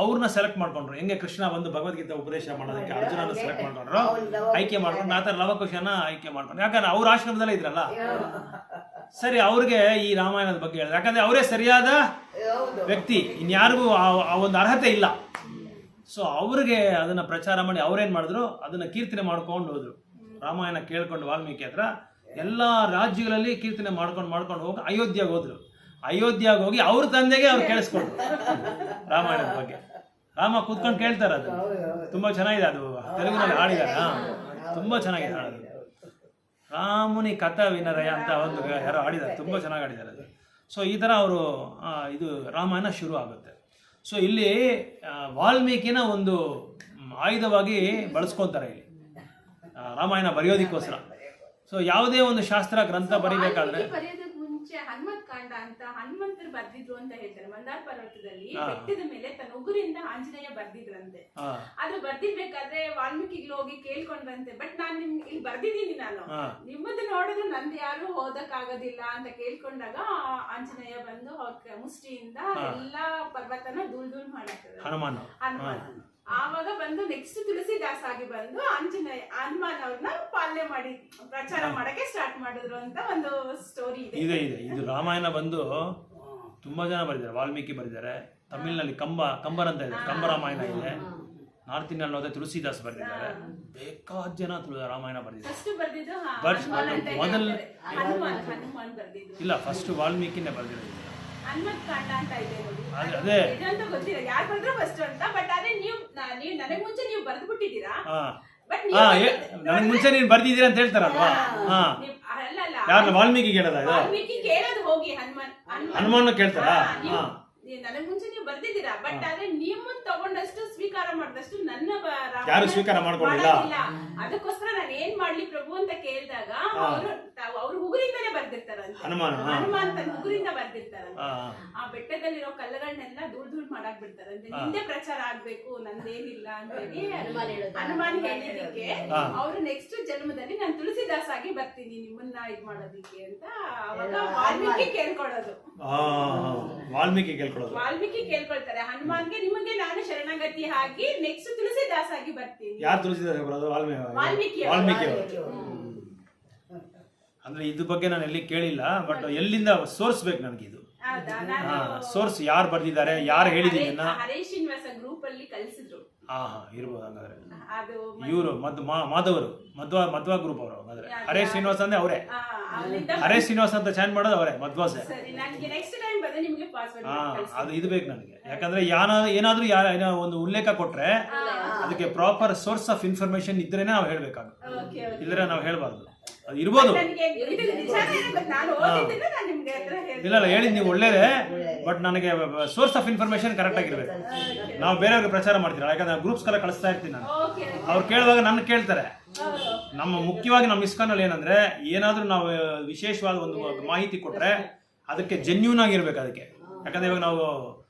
ಅವ್ರನ್ನ ಸೆಲೆಕ್ಟ್ ಮಾಡ್ಕೊಂಡ್ರು. ಹೆಂಗೆ ಕೃಷ್ಣ ಬಂದು ಭಗವದ್ಗೀತೆ ಉಪದೇಶ ಮಾಡೋದಕ್ಕೆ ಅರ್ಜುನನ ಸೆಲೆಕ್ಟ್ ಮಾಡ್ಕೊಂಡ್ರು, ಆಯ್ಕೆ ಮಾಡ್ಕೊಂಡು, ಆ ಥರ ಲವಕುಶನ ಆಯ್ಕೆ ಮಾಡ್ಕೊಂಡು. ಯಾಕಂದ್ರೆ ಅವ್ರ ಆಶ್ರಮದಲ್ಲೇ ಇದ್ರಲ್ಲ, ಸರಿ ಅವ್ರಿಗೆ ಈ ರಾಮಾಯಣದ ಬಗ್ಗೆ ಹೇಳಿದ್ರು. ಯಾಕಂದ್ರೆ ಅವರೇ ಸರಿಯಾದ ವ್ಯಕ್ತಿ, ಇನ್ಯಾರಿಗೂ ಆ ಒಂದು ಅರ್ಹತೆ ಇಲ್ಲ. ಸೊ ಅವ್ರಿಗೆ ಅದನ್ನು ಪ್ರಚಾರ ಮಾಡಿ ಅವ್ರೇನು ಮಾಡಿದ್ರು, ಅದನ್ನು ಕೀರ್ತನೆ ಮಾಡ್ಕೊಂಡು ಹೋದ್ರು. ರಾಮಾಯಣ ಕೇಳ್ಕೊಂಡು ವಾಲ್ಮೀಕಿ ಹತ್ರ ಎಲ್ಲ ರಾಜ್ಯಗಳಲ್ಲಿ ಕೀರ್ತನೆ ಮಾಡ್ಕೊಂಡು ಹೋಗಿ ಅಯೋಧ್ಯೆಗೆ ಹೋದ್ರು. ಅಯೋಧ್ಯೆಗೆ ಹೋಗಿ ಅವ್ರ ತಂದೆಗೆ ಅವ್ರು ಕೇಳಿಸ್ಕೊಂಡ್ರು ರಾಮಾಯಣದ ಬಗ್ಗೆ. ರಾಮ ಕೂತ್ಕೊಂಡು ಕೇಳ್ತಾರೆ. ಅದು ತುಂಬ ಚೆನ್ನಾಗಿದೆ, ಅದು ತೆಲುಗಿನಲ್ಲಿ ಹಾಡಿದ್ದಾರೆ, ತುಂಬ ಚೆನ್ನಾಗಿದೆ ಹಾಡೋದು. ರಾಮುನಿ ಕಥಾ ವಿನರಯ ಅಂತ ಒಂದು ಯಾರೋ ಹಾಡಿದ್ದಾರೆ, ತುಂಬ ಚೆನ್ನಾಗಿ ಹಾಡಿದ್ದಾರೆ ಅದು. ಸೊ ಈ ಥರ ಅವರು ಇದು ರಾಮಾಯಣ ಶುರು ಆಗುತ್ತೆ. ಸೊ ಇಲ್ಲಿ ವಾಲ್ಮೀಕಿನ ಒಂದು ಆಯುಧವಾಗಿ ಬಳಸ್ಕೊತಾರೆ ಇಲ್ಲಿ ರಾಮಾಯಣ ಬರೆಯೋದಕ್ಕೋಸ್ಕರ. ಸೊ ಯಾವುದೇ ಒಂದು ಶಾಸ್ತ್ರ ಗ್ರಂಥ ಬರೀಬೇಕಾದ್ರೆ ಮುಂಚೆ ಹನುಮತ್ ಕಾಂಡ ಅಂತ ಹನುಮಂತರು ಬರ್ದಿದ್ರು ಅಂತ ಹೇಳ್ತಾರೆ. ಮಂದಾರ ಪರ್ವತದಲ್ಲಿ ಬೆಟ್ಟದ ಮೇಲೆ ತನ್ನ ಉಗುರಿಂದ ಆಂಜನೇಯ ಬರ್ದಿದ್ರಂತೆ. ಅದು ಬರ್ದಿರ್ಬೇಕಾದ್ರೆ ವಾಲ್ಮೀಕಿಗಳು ಹೋಗಿ ಕೇಳ್ಕೊಂಡ್ರಂತೆ, ಬಟ್ ನಾನ್ ಇಲ್ಲಿ ಬರ್ದಿದ್ದೀನಿ, ನಾನು ನಿಮ್ಮದು ನೋಡಿದ್ರೆ ನಂದು ಯಾರು ಓದಕ್ಕಾಗೋದಿಲ್ಲ ಅಂತ ಕೇಳ್ಕೊಂಡಾಗ ಆಂಜನೇಯ ಬಂದು ಮುಷ್ಟಿಯಿಂದ ಎಲ್ಲಾ ಪರ್ವತನ ಧೂಳ್ ಧೂಳ್ ಮಾಡಾಕ್ತದೆ ಹನುಮಾನ್. ಆವಾಗ ಬಂದು ನೆಕ್ಸ್ಟ್ ತುಳಸಿದಾಸ್ ಆಗಿ ಬಂದು ಹನುಮಾನ್ ಅವ್ರನ್ನ ಪಾಲನೆ ಮಾಡಿ ಪ್ರಚಾರ ಮಾಡಕ್ಕೆ ಸ್ಟಾರ್ಟ್ ಮಾಡಿದ್ರು ಅಂತ ಒಂದು ಸ್ಟೋರಿ ಇದೆ. ಇದು ರಾಮಾಯಣ ಬಂದು ತುಂಬಾ ಜನ ಬರೆದಿದ್ದಾರೆ. ವಾಲ್ಮೀಕಿ ಬರೆದಿದ್ದಾರೆ, ತಮಿಳಿನಲ್ಲಿ ಕಂಬರ್ ಅಂತ ಇದೆ, ಕಂಬ ರಾಮಾಯಣ ಇದೆ. ನಾರ್ತ್ ಇಂಡಿಯನ್ ಹೋದ್ರೆ ತುಳಸಿದಾಸ್ ಬರೆದಿದ್ದಾರೆ. ಬೇಕಾದ ಜನ ರಾಮಾಯಣ ಬರೆದಿದ್ದಾರೆ. ಇಲ್ಲ, ಫಸ್ಟ್ ವಾಲ್ಮೀಕಿನೇ ಬರೆದಿರೋದು. ಅದೇ ಗೊತ್ತಿಲ್ಲ ಯಾರು ಬಂದ್ರು ಫಸ್ಟ್ ಅಂತ. ಬಟ್ ಅದೇ ನೀವು ನನಗೆ ಮುಂಚೆ ನೀವು ಬರೆದು ಬಿಟ್ಟಿದ್ದೀರಾ. ನನಗೆ ಮುಂಚೆ ನೀನು ಬರ್ದಿದ್ದೀರಾ ಅಂತ ಹೇಳ್ತಾರಲ್ವಾ? ಯಾರು ವಾಲ್ಮೀಕಿ ಕೇಳೋದ? ವಾಲ್ಮೀಕಿ ಕೇಳೋದು ಹೋಗಿ ಹನುಮಾನ್ ಕೇಳ್ತಾರಾ? ನನಗೆ ಮುಂಚೆ ನೀವು ಬರ್ದಿದ್ದೀರಾ, ಬಟ್ ಆದ್ರೆ ನಿಮ್ಮನ್ನ ತಗೊಂಡಷ್ಟು ಸ್ವೀಕಾರ ಮಾಡಿದಷ್ಟು ನನ್ನ ಯಾರು ಸ್ವೀಕಾರ ಮಾಡ್ಕೊಂಡಿಲ್ಲ. ಅದಕ್ಕೋಸ್ಕರ ನಾನು ಏನ್ ಮಾಡ್ಲಿ ಪ್ರಭು ಅಂತ ಕೇಳಿದಾಗ ಅವ್ರು ಉಗುರಿಂದಾನೇ ಬರ್ದಿರ್ತಾರಂತೆ. ಹನುಮಾನ್ ತನ್ನ ಉಗುರಿಂದ ಬರ್ದಿರ್ತಾರಂತೆ. ಆ ಬೆಟ್ಟದಲ್ಲಿರೋ ಕಲ್ಲುಗಳನ್ನೆಲ್ಲ ಧೂಳ್ ಧೂಳ್ ಮಾಡಾಕ್ ಬಿಡ್ತಾರಂತೆ. ನಿಂದೆ ಪ್ರಚಾರ ಆಗ್ಬೇಕು, ನಂದೇನಿಲ್ಲ ಅಂತ ಹೇಳಿ ಹನುಮಾನ್ ಹೇಳಿದಕ್ಕೆ ಅವ್ರು ನೆಕ್ಸ್ಟ್ ಜನ್ಮದಲ್ಲಿ ನಾನು ತುಳಸಿದಾಸ್ ಆಗಿ ಬರ್ತೀನಿ ನಿಮ್ಮನ್ನ ಇದ್ ಮಾಡೋದಿಕ್ಕೆ ಅಂತ ಅವಾಗ ವಾಲ್ಮೀಕಿ ಕೇಳ್ಕೊಡೋದು. ವಾಲ್ಮೀಕಿ ಕೇಳ್ಕೊಳ್ತಾರೆ ಹನುಮಾನ್ಗೆ, ನಿಮಗೆ ನಾನು ಶರಣಾಗತಿ ಆಗಿ ನೆಕ್ಸ್ಟ್ ತುಳಸಿದಾಸ್ ಆಗಿ ಬರ್ತೀನಿ. ಯಾರು ತುಳಸಿದಾಸ್ ಬರೋದು? ವಾಲ್ಮೀಕಿ. ಅಂದ್ರೆ ಇದ್ರ ಬಗ್ಗೆ ನಾನು ಎಲ್ಲಿ ಕೇಳಿಲ್ಲ, ಬಟ್ ಎಲ್ಲಿಂದ ಸೋರ್ಸ್ ಬೇಕು ನನಗೆ. ಇದು ಸೋರ್ಸ್ ಯಾರು ಬರ್ದಿದ್ದಾರೆ, ಯಾರು ಹೇಳಿದೀನಿ ಹರೇಶ್ ಶ್ರೀನಿವಾಸ ಗ್ರೂಪ್ ಅಲ್ಲಿ ಕಳಿಸಿದ್ರು. ಇರ್ಬೋದು ಹಂಗಾದ್ರೆ. ಇವರು ಮಾಧವರು ಮಧ್ವಾ ಗ್ರೂಪ್ ಅವರು. ಹಾಗಾದ್ರೆ ಹರೇಶ್ ಶ್ರೀನಿವಾಸ ಅಂದ್ರೆ ಅವರೇ. ಹರೇಶ್ ಶ್ರೀನಿವಾಸ ಅಂತ ಚಾನ್ ಮಾಡೋದು ಅವರೇ, ಮಧ್ವಾಸೆ. ಅದು ಇದು ಬೇಕು ನನಗೆ. ಯಾಕಂದ್ರೆ ಏನಾದ್ರೂ ಒಂದು ಉಲ್ಲೇಖ ಕೊಟ್ರೆ ಅದಕ್ಕೆ ಪ್ರಾಪರ್ ಸೋರ್ಸ್ ಆಫ್ ಇನ್ಫಾರ್ಮೇಶನ್ ಇದ್ರೇನೆ ನಾವು ಹೇಳ್ಬೇಕಾಗುತ್ತೆ, ಇದ್ರೆ ನಾವು ಹೇಳ್ಬಾರ್ದು. ಅದು ಇರ್ಬೋದು. ಇಲ್ಲ ಹೇಳಿದ್ ನೀವು ಒಳ್ಳೇದೇ, ಬಟ್ ನನಗೆ ಸೋರ್ಸ್ ಆಫ್ ಇನ್ಫಾರ್ಮೇಶನ್ ಕರೆಕ್ಟ್ ಆಗಿರ್ಬೇಕು. ನಾವು ಬೇರೆಯವ್ರಿಗೆ ಪ್ರಚಾರ ಮಾಡ್ತೀರಾ, ಯಾಕಂದ್ರೆ ಗ್ರೂಪ್ಸ್ಗೆಲ್ಲ ಕಳಿಸ್ತಾ ಇರ್ತೀನಿ ನಾನು. ಅವ್ರು ಕೇಳುವಾಗ ನನ್ನ ಕೇಳ್ತಾರೆ. ಮುಖ್ಯವಾಗಿ ನಮ್ಮ ಇಸ್ಕಾನಲ್ಲಿ ಏನಂದ್ರೆ, ಏನಾದ್ರೂ ನಾವು ವಿಶೇಷವಾದ ಒಂದು ಮಾಹಿತಿ ಕೊಟ್ರೆ ಅದಕ್ಕೆ ಜೆನ್ಯೂನ್ ಆಗಿರ್ಬೇಕು ಅದಕ್ಕೆ. ಯಾಕಂದ್ರೆ ಇವಾಗ ನಾವು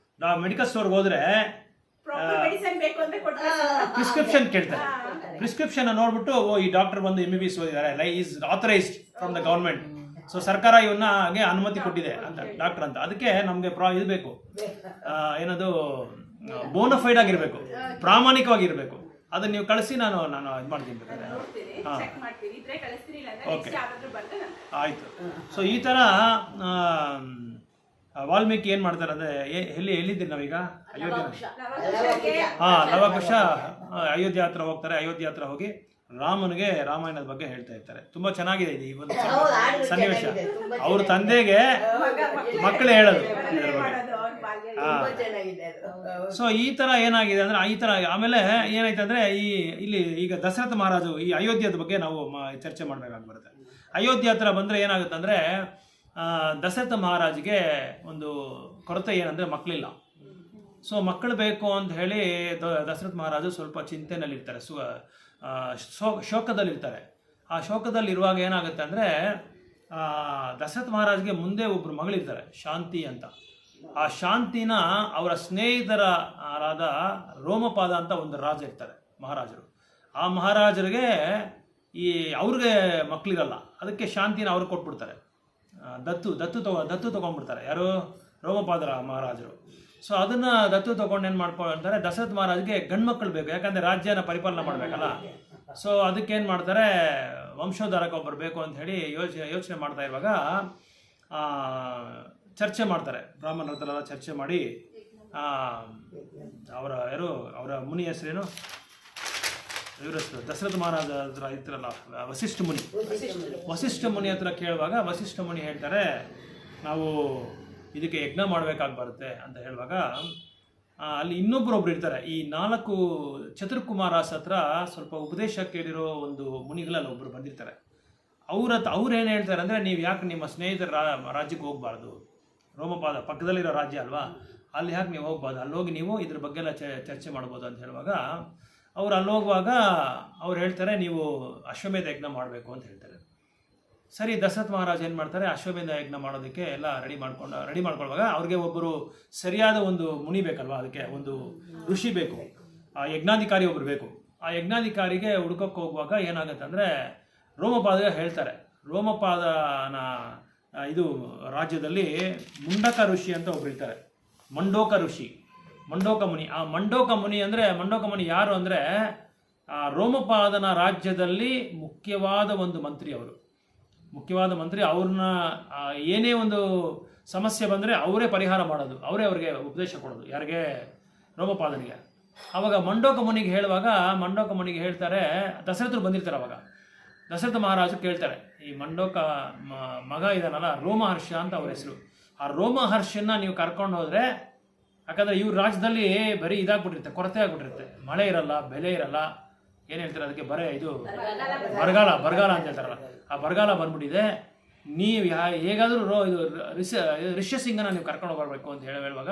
ಮೆಡಿಕಲ್ ಸ್ಟೋರ್ಗೆ ಹೋದ್ರೆ ಪ್ರಿಸ್ಕ್ರಿಪ್ಷನ್ ಕೇಳ್ತಾರೆ. ಪ್ರಿಸ್ಕ್ರಿಪ್ಷನ್ ನೋಡ್ಬಿಟ್ಟು ಈ ಡಾಕ್ಟರ್ ಬಂದು MBBS ಓದಿದ್ದಾರೆ, is authorised from the government, so ಸರ್ಕಾರ ಇವನ್ನಾಗೆ ಅನುಮತಿ ಕೊಟ್ಟಿದೆ ಅಂತ ಡಾಕ್ಟರ್ ಅಂತ. ಅದಕ್ಕೆ ನಮ್ಗೆ ಇದು ಬೇಕು, ಏನದು ಬೋನಫೈಡ್ ಆಗಿರ್ಬೇಕು, ಪ್ರಾಮಾಣಿಕವಾಗಿರ್ಬೇಕು. ಅದನ್ನ ನೀವು ಕಳಿಸಿ, ನಾನು ಇದು ಮಾಡ್ತೀನಿ. ಓಕೆ, ಆಯ್ತು. ಸೊ ಈ ತರ ವಾಲ್ಮೀಕಿ ಏನ್ ಮಾಡ್ತಾರೆ ಅಂದ್ರೆ, ಎಲ್ಲಿದ್ದೀರಿ ನಾವೀಗ? ಅಯೋಧ್ಯೆ. ಲವಕುಶ ಅಯೋಧ್ಯೆ ಹತ್ರ ಹೋಗ್ತಾರೆ. ಅಯೋಧ್ಯೆ ಹತ್ರ ಹೋಗಿ ರಾಮನಿಗೆ ರಾಮಾಯಣದ ಬಗ್ಗೆ ಹೇಳ್ತಾ ಇರ್ತಾರೆ. ತುಂಬಾ ಚೆನ್ನಾಗಿದೆ ಇದು, ಈ ಒಂದು ಸನ್ನಿವೇಶ. ಅವ್ರ ತಂದೆಗೆ ಮಕ್ಕಳು ಹೇಳೋದು ಇದರ ಬಗ್ಗೆ. ಸೊ ಈ ತರ ಏನಾಗಿದೆ ಅಂದ್ರೆ, ಈ ತರ ಆಮೇಲೆ ಏನಾಯ್ತು ಅಂದ್ರೆ, ಇಲ್ಲಿ ಈಗ ದಶರಥ ಮಹಾರಾಜು ಈ ಅಯೋಧ್ಯದ ಬಗ್ಗೆ ನಾವು ಚರ್ಚೆ ಮಾಡ್ಬೇಕಾಗಿ ಬರುತ್ತೆ. ಅಯೋಧ್ಯೆ ಹತ್ರ ಬಂದ್ರೆ ಏನಾಗುತ್ತೆ ಅಂದ್ರೆ, ದಶರಥ ಮಹಾರಾಜಿಗೆ ಒಂದು ಕೊರತೆ ಏನಂದ್ರೆ ಮಕ್ಕಳಿಲ್ಲ. ಸೊ ಮಕ್ಕಳು ಬೇಕು ಅಂತ ಹೇಳಿ ದಶರಥ ಮಹಾರಾಜು ಸ್ವಲ್ಪ ಚಿಂತೆನಲ್ಲಿರ್ತಾರೆ, ಶೋಕದಲ್ಲಿರ್ತಾರೆ. ಆ ಶೋಕದಲ್ಲಿರುವಾಗ ಏನಾಗುತ್ತೆ ಅಂದರೆ, ದಶರಥ ಮಹಾರಾಜ್ಗೆ ಮುಂದೆ ಒಬ್ಬರು ಮಗಳಿರ್ತಾರೆ, ಶಾಂತಿ ಅಂತ. ಆ ಶಾಂತಿನ ಅವರ ಸ್ನೇಹಿತರಾದ ರೋಮಪಾದ ಅಂತ ಒಂದು ರಾಜ ಇರ್ತಾರೆ, ಮಹಾರಾಜರು. ಆ ಮಹಾರಾಜರಿಗೆ ಅವ್ರಿಗೆ ಮಕ್ಕಳಿಗಲ್ಲ, ಅದಕ್ಕೆ ಶಾಂತಿನ ಅವ್ರಿಗೆ ಕೊಟ್ಬಿಡ್ತಾರೆ. ದತ್ತು ತಗೊಂಡ್ಬಿಡ್ತಾರೆ. ಯಾರು? ರೋಮಪಾದರ ಮಹಾರಾಜರು. ಸೊ ಅದನ್ನು ದತ್ತು ತಗೊಂಡು ಏನು ಮಾಡ್ಕೊಳ್ತಾರೆ, ದಶರಥ ಮಹಾರಾಜ್ಗೆ ಗಂಡು ಮಕ್ಕಳು ಬೇಕು, ಯಾಕಂದರೆ ರಾಜ್ಯನ ಪರಿಪಾಲನೆ ಮಾಡಬೇಕಲ್ಲ. ಸೊ ಅದಕ್ಕೇನು ಮಾಡ್ತಾರೆ, ವಂಶೋದ್ಧಾರಕ ಒಬ್ಬರು ಬೇಕು ಅಂತ ಹೇಳಿ ಯೋಚನೆ ಮಾಡ್ತಾ ಇರುವಾಗ ಚರ್ಚೆ ಮಾಡ್ತಾರೆ. ಬ್ರಾಹ್ಮಣರ ಹತ್ರ ಚರ್ಚೆ ಮಾಡಿ ಅವರ ಮುನಿ ಹೆಸರೇನು, ಇವ್ರ ಹೆಸರು ದಶರಥ ಮಹಾರಾಜ ಹತ್ರ ಇರ್ತಾರಲ್ಲ, ವಸಿಷ್ಠ ಮುನಿ ಹತ್ರ ಕೇಳುವಾಗ ವಸಿಷ್ಠ ಮುನಿ ಹೇಳ್ತಾರೆ, ನಾವು ಇದಕ್ಕೆ ಯಜ್ಞ ಮಾಡಬೇಕಾಗಿ ಬರುತ್ತೆ ಅಂತ ಹೇಳುವಾಗ, ಅಲ್ಲಿ ಇನ್ನೊಬ್ಬರೊಬ್ರು ಇರ್ತಾರೆ. ಈ 4 ಚತುರ್ಕುಮಾರಾಸ್ ಹತ್ರ ಸ್ವಲ್ಪ ಉಪದೇಶ ಕೇಳಿರೋ ಒಂದು ಮುನಿಗಳಲ್ಲಿ ಒಬ್ಬರು ಬಂದಿರ್ತಾರೆ. ಅವ್ರು ಏನು ಹೇಳ್ತಾರೆ ಅಂದರೆ, ನೀವು ಯಾಕೆ ನಿಮ್ಮ ಸ್ನೇಹಿತರ ರಾಜ್ಯಕ್ಕೆ ಹೋಗಬಾರ್ದು, ರೋಮಪಾದ ಪಕ್ಕದಲ್ಲಿರೋ ರಾಜ್ಯ ಅಲ್ವಾ, ಅಲ್ಲಿ ಯಾಕೆ ನೀವು ಹೋಗ್ಬಾರ್ದು, ಅಲ್ಲಿ ಹೋಗಿ ನೀವು ಇದ್ರ ಬಗ್ಗೆ ಎಲ್ಲ ಚರ್ಚೆ ಮಾಡ್ಬೋದು ಅಂತ ಹೇಳುವಾಗ, ಅವ್ರು ಅಲ್ಲಿ ಹೋಗುವಾಗ ಅವ್ರು ಹೇಳ್ತಾರೆ, ನೀವು ಅಶ್ವಮೇಧ ಯಜ್ಞ ಮಾಡಬೇಕು ಅಂತ ಹೇಳ್ತಾರೆ. ಸರಿ ದಶರಥ ಮಹಾರಾಜ ಏನು ಮಾಡ್ತಾರೆ, ಅಶ್ವಮೇಧ ಯಜ್ಞ ಮಾಡೋದಕ್ಕೆ ಎಲ್ಲ ರೆಡಿ ಮಾಡ್ಕೊಳ್ಳುವಾಗ ಅವ್ರಿಗೆ ಒಬ್ಬರು ಸರಿಯಾದ ಒಂದು ಮುನಿ ಬೇಕಲ್ವಾ, ಅದಕ್ಕೆ ಒಂದು ಋಷಿ ಬೇಕು, ಆ ಯಜ್ಞಾಧಿಕಾರಿ ಒಬ್ರು ಬೇಕು. ಆ ಯಜ್ಞಾಧಿಕಾರಿಗೆ ಹುಡ್ಕೋಕ್ಕೆ ಹೋಗುವಾಗ ಏನಾಗುತ್ತೆ ಅಂದರೆ ರೋಮಪಾದ ಹೇಳ್ತಾರೆ, ರೋಮಪಾದನ ಇದು ರಾಜ್ಯದಲ್ಲಿ ಮುಂಡಕ ಋಷಿ ಅಂತ ಒಬ್ರು ಇರ್ತಾರೆ, ಮಂಡೋಕ ಋಷಿ, ಮಂಡೋಕ ಮುನಿ. ಆ ಮಂಡೋಕ ಮುನಿ ಅಂದರೆ, ಮಂಡೋಕ ಮುನಿ ಯಾರು ಅಂದರೆ ರೋಮಪಾದನ ರಾಜ್ಯದಲ್ಲಿ ಮುಖ್ಯವಾದ ಒಂದು ಮಂತ್ರಿ, ಅವರು ಮುಖ್ಯವಾದ ಮಂತ್ರಿ. ಅವ್ರನ್ನ ಏನೇ ಒಂದು ಸಮಸ್ಯೆ ಬಂದರೆ ಅವರೇ ಪರಿಹಾರ ಮಾಡೋದು, ಅವರೇ ಅವ್ರಿಗೆ ಉಪದೇಶ ಕೊಡೋದು, ಯಾರಿಗೆ, ರೋಮಪಾದನಿಗೆ. ಆವಾಗ ಮಂಡೋಕ ಮುನಿಗೆ ಹೇಳುವಾಗ ಮಂಡೋಕ ಮುನಿಗೆ ಹೇಳ್ತಾರೆ, ದಶರಥರು ಬಂದಿರ್ತಾರೆ. ಅವಾಗ ದಶರಥ ಮಹಾರಾಜು ಕೇಳ್ತಾರೆ, ಈ ಮಂಡೋಕ ಮಗ ಇದಾನಲ್ಲ ರೋಮಹರ್ಷ ಅಂತ ಅವ್ರ ಹೆಸರು, ಆ ರೋಮಹರ್ಷನ್ನ ನೀವು ಕರ್ಕೊಂಡು ಹೋದರೆ, ಯಾಕಂದರೆ ಇವ್ರ ರಾಜ್ಯದಲ್ಲಿ ಬರೀ ಇದಾಗ್ಬಿಟ್ಟಿರುತ್ತೆ, ಕೊರತೆ ಆಗ್ಬಿಟ್ಟಿರುತ್ತೆ, ಮಳೆ ಇರಲ್ಲ, ಬೆಲೆ ಇರಲ್ಲ, ಏನು ಹೇಳ್ತಾರೆ ಅದಕ್ಕೆ, ಇದು ಬರಗಾಲ ಅಂತ ಹೇಳ್ತಾರಲ್ಲ, ಆ ಬರಗಾಲ ಬಂದ್ಬಿಟ್ಟಿದೆ, ನೀವು ಹೇಗಾದರೂ ಇದು ಋಷ್ಯಸಿಂಗನ ನೀವು ಕರ್ಕೊಂಡು ಬರಬೇಕು ಅಂತ ಹೇಳುವಾಗ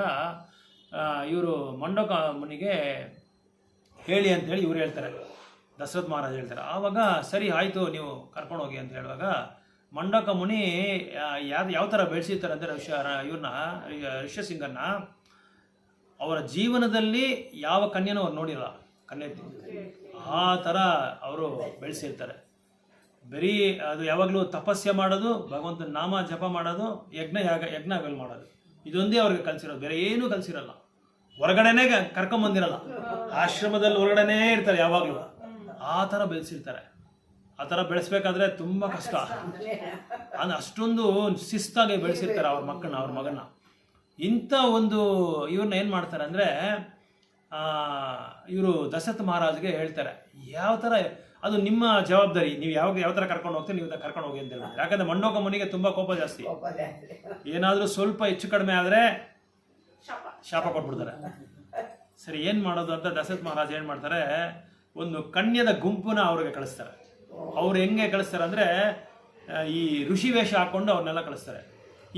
ಇವರು ಮಂಡೋಕ ಮುನಿಗೆ ಹೇಳಿ ಅಂತೇಳಿ ಇವ್ರು ಹೇಳ್ತಾರೆ, ದಶರಥ ಮಹಾರಾಜ ಹೇಳ್ತಾರೆ. ಆವಾಗ ಸರಿ ಆಯಿತು ನೀವು ಕರ್ಕೊಂಡು ಹೋಗಿ ಅಂತ ಹೇಳುವಾಗ ಮಂಡೋಕ ಮುನಿ ಯಾವ ಥರ ಬೆಳೆಸಿರ್ತಾರೆ ಅಂದರೆ ಇವ್ರನ್ನ ಋಷ್ಯಸಿಂಗನ್ನ ಅವರ ಜೀವನದಲ್ಲಿ ಯಾವ ಕನ್ಯೆನೂ ಅವ್ರು ನೋಡಿಲ್ಲ, ಕನ್ಯೆ ಆ ಥರ ಅವರು ಬೆಳೆಸಿರ್ತಾರೆ. ಬರೀ ಅದು ಯಾವಾಗಲೂ ತಪಸ್ಯ ಮಾಡೋದು, ಭಗವಂತನ ನಾಮ ಜಪ ಮಾಡೋದು, ಯಜ್ಞಗಳು ಮಾಡೋದು, ಇದೊಂದೇ ಅವ್ರಿಗೆ ಕಲಿಸಿರೋದು, ಬೇರೆ ಏನೂ ಕಲಿಸಿರಲ್ಲ. ಹೊರಗಡೆನೇ ಕರ್ಕೊಂಬಂದಿರಲ್ಲ, ಆಶ್ರಮದಲ್ಲಿ ಹೊರಗಡೆನೇ ಇರ್ತಾರೆ ಯಾವಾಗಲೂ. ಆ ಥರ ಬೆಳೆಸಿರ್ತಾರೆ. ಆ ಥರ ಬೆಳೆಸ್ಬೇಕಾದ್ರೆ ತುಂಬ ಕಷ್ಟ, ಅಂದರೆ ಅಷ್ಟೊಂದು ಶಿಸ್ತಾಗಿ ಬೆಳೆಸಿರ್ತಾರೆ ಅವ್ರ ಮಗನ. ಇಂಥ ಒಂದು ಇವ್ರನ್ನ ಏನು ಮಾಡ್ತಾರೆ ಅಂದರೆ ಇವರು ದಶರಥ ಮಹಾರಾಜ್ಗೆ ಹೇಳ್ತಾರೆ, ಯಾವ ಥರ ಅದು ನಿಮ್ಮ ಜವಾಬ್ದಾರಿ, ನೀವು ಯಾವ ಥರ ಕರ್ಕೊಂಡು ಹೋಗ್ತೀವಿ, ನೀವು ಕರ್ಕೊಂಡು ಹೋಗಿ ಅಂತ ಹೇಳ್ತಾರೆ. ಯಾಕಂದರೆ ಮಂಡೋಕ ಮುನಿಗೆ ತುಂಬ ಕೋಪ ಜಾಸ್ತಿ, ಏನಾದರೂ ಸ್ವಲ್ಪ ಹೆಚ್ಚು ಕಡಿಮೆ ಆದರೆ ಶಾಪ ಕೊಟ್ಬಿಡ್ತಾರೆ. ಸರಿ ಏನು ಮಾಡೋದು ಅಂತ ದಶರಥ ಮಹಾರಾಜ ಏನು ಮಾಡ್ತಾರೆ, ಒಂದು ಕನ್ಯದ ಗುಂಪನ್ನ ಅವ್ರಿಗೆ ಕಳಿಸ್ತಾರೆ. ಅವ್ರು ಹೆಂಗೆ ಕಳಿಸ್ತಾರೆ ಅಂದರೆ ಈ ಋಷಿ ವೇಷ ಹಾಕ್ಕೊಂಡು ಅವ್ರನ್ನೆಲ್ಲ ಕಳಿಸ್ತಾರೆ.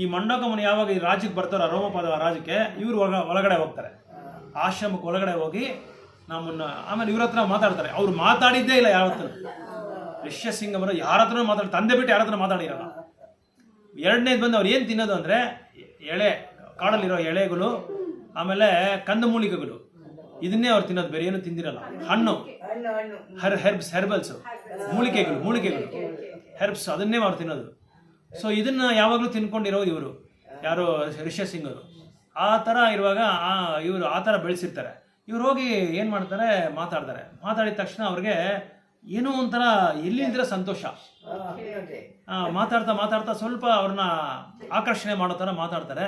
ಈ ಮಂಡೋಕ ಮುನಿ ಯಾವಾಗ ಈ ರಾಜ್ಯಕ್ಕೆ ಬರ್ತಾರೋ, ರೋಮಪಾದ ರಾಜ್ಯಕ್ಕೆ, ಇವರು ಒಳಗಡೆ ಹೋಗ್ತಾರೆ, ಆಶ್ರಮಕ್ಕೆ ಒಳಗಡೆ ಹೋಗಿ ನಮ್ಮನ್ನು ಆಮೇಲೆ ಇವ್ರ ಹತ್ರ ಮಾತಾಡ್ತಾರೆ. ಅವ್ರು ಮಾತಾಡಿದ್ದೇ ಇಲ್ಲ ಯಾವತ್ತೂ, ಋಷ್ಯಸಿಂಗವರು ಯಾರ ಹತ್ರ ಮಾತಾಡಿ, ತಂದೆ ಬಿಟ್ಟು ಯಾರ ಹತ್ರ ಮಾತಾಡಿರಲ್ಲ. ಎರಡನೇದು ಬಂದು ಅವ್ರು ಏನು ತಿನ್ನೋದು ಅಂದರೆ ಕಾಡಲ್ಲಿರೋ ಎಳೆಗಳು, ಆಮೇಲೆ ಕಂದಮೂಲಿಕೆಗಳು, ಇದನ್ನೇ ಅವ್ರು ತಿನ್ನೋದು, ಬೇರೆ ಏನು ತಿಂದಿರಲ್ಲ. ಹಣ್ಣು, ಹೆರ್ಬಲ್ಸು, ಮೂಲಿಕೆಗಳು ಹೆರ್ಬ್ಸ್, ಅದನ್ನೇ ಅವ್ರು ತಿನ್ನೋದು. ಸೊ ಇದನ್ನು ಯಾವಾಗಲೂ ತಿನ್ಕೊಂಡಿರೋದು ಇವರು, ಯಾರು ಋಷ್ಯಸಿಂಗರು. ಆ ಥರ ಇರುವಾಗ ಇವರು ಆ ಥರ ಬೆಳೆಸಿರ್ತಾರೆ. ಇವ್ರು ಹೋಗಿ ಏನು ಮಾಡ್ತಾರೆ, ಮಾತಾಡಿದ ತಕ್ಷಣ ಅವ್ರಿಗೆ ಏನೋ ಒಂಥರ ಎಲ್ಲಿಂದಿರೋ ಸಂತೋಷ. ಮಾತಾಡ್ತಾ ಸ್ವಲ್ಪ ಅವ್ರನ್ನ ಆಕರ್ಷಣೆ ಮಾಡೋ ಥರ ಮಾತಾಡ್ತಾರೆ.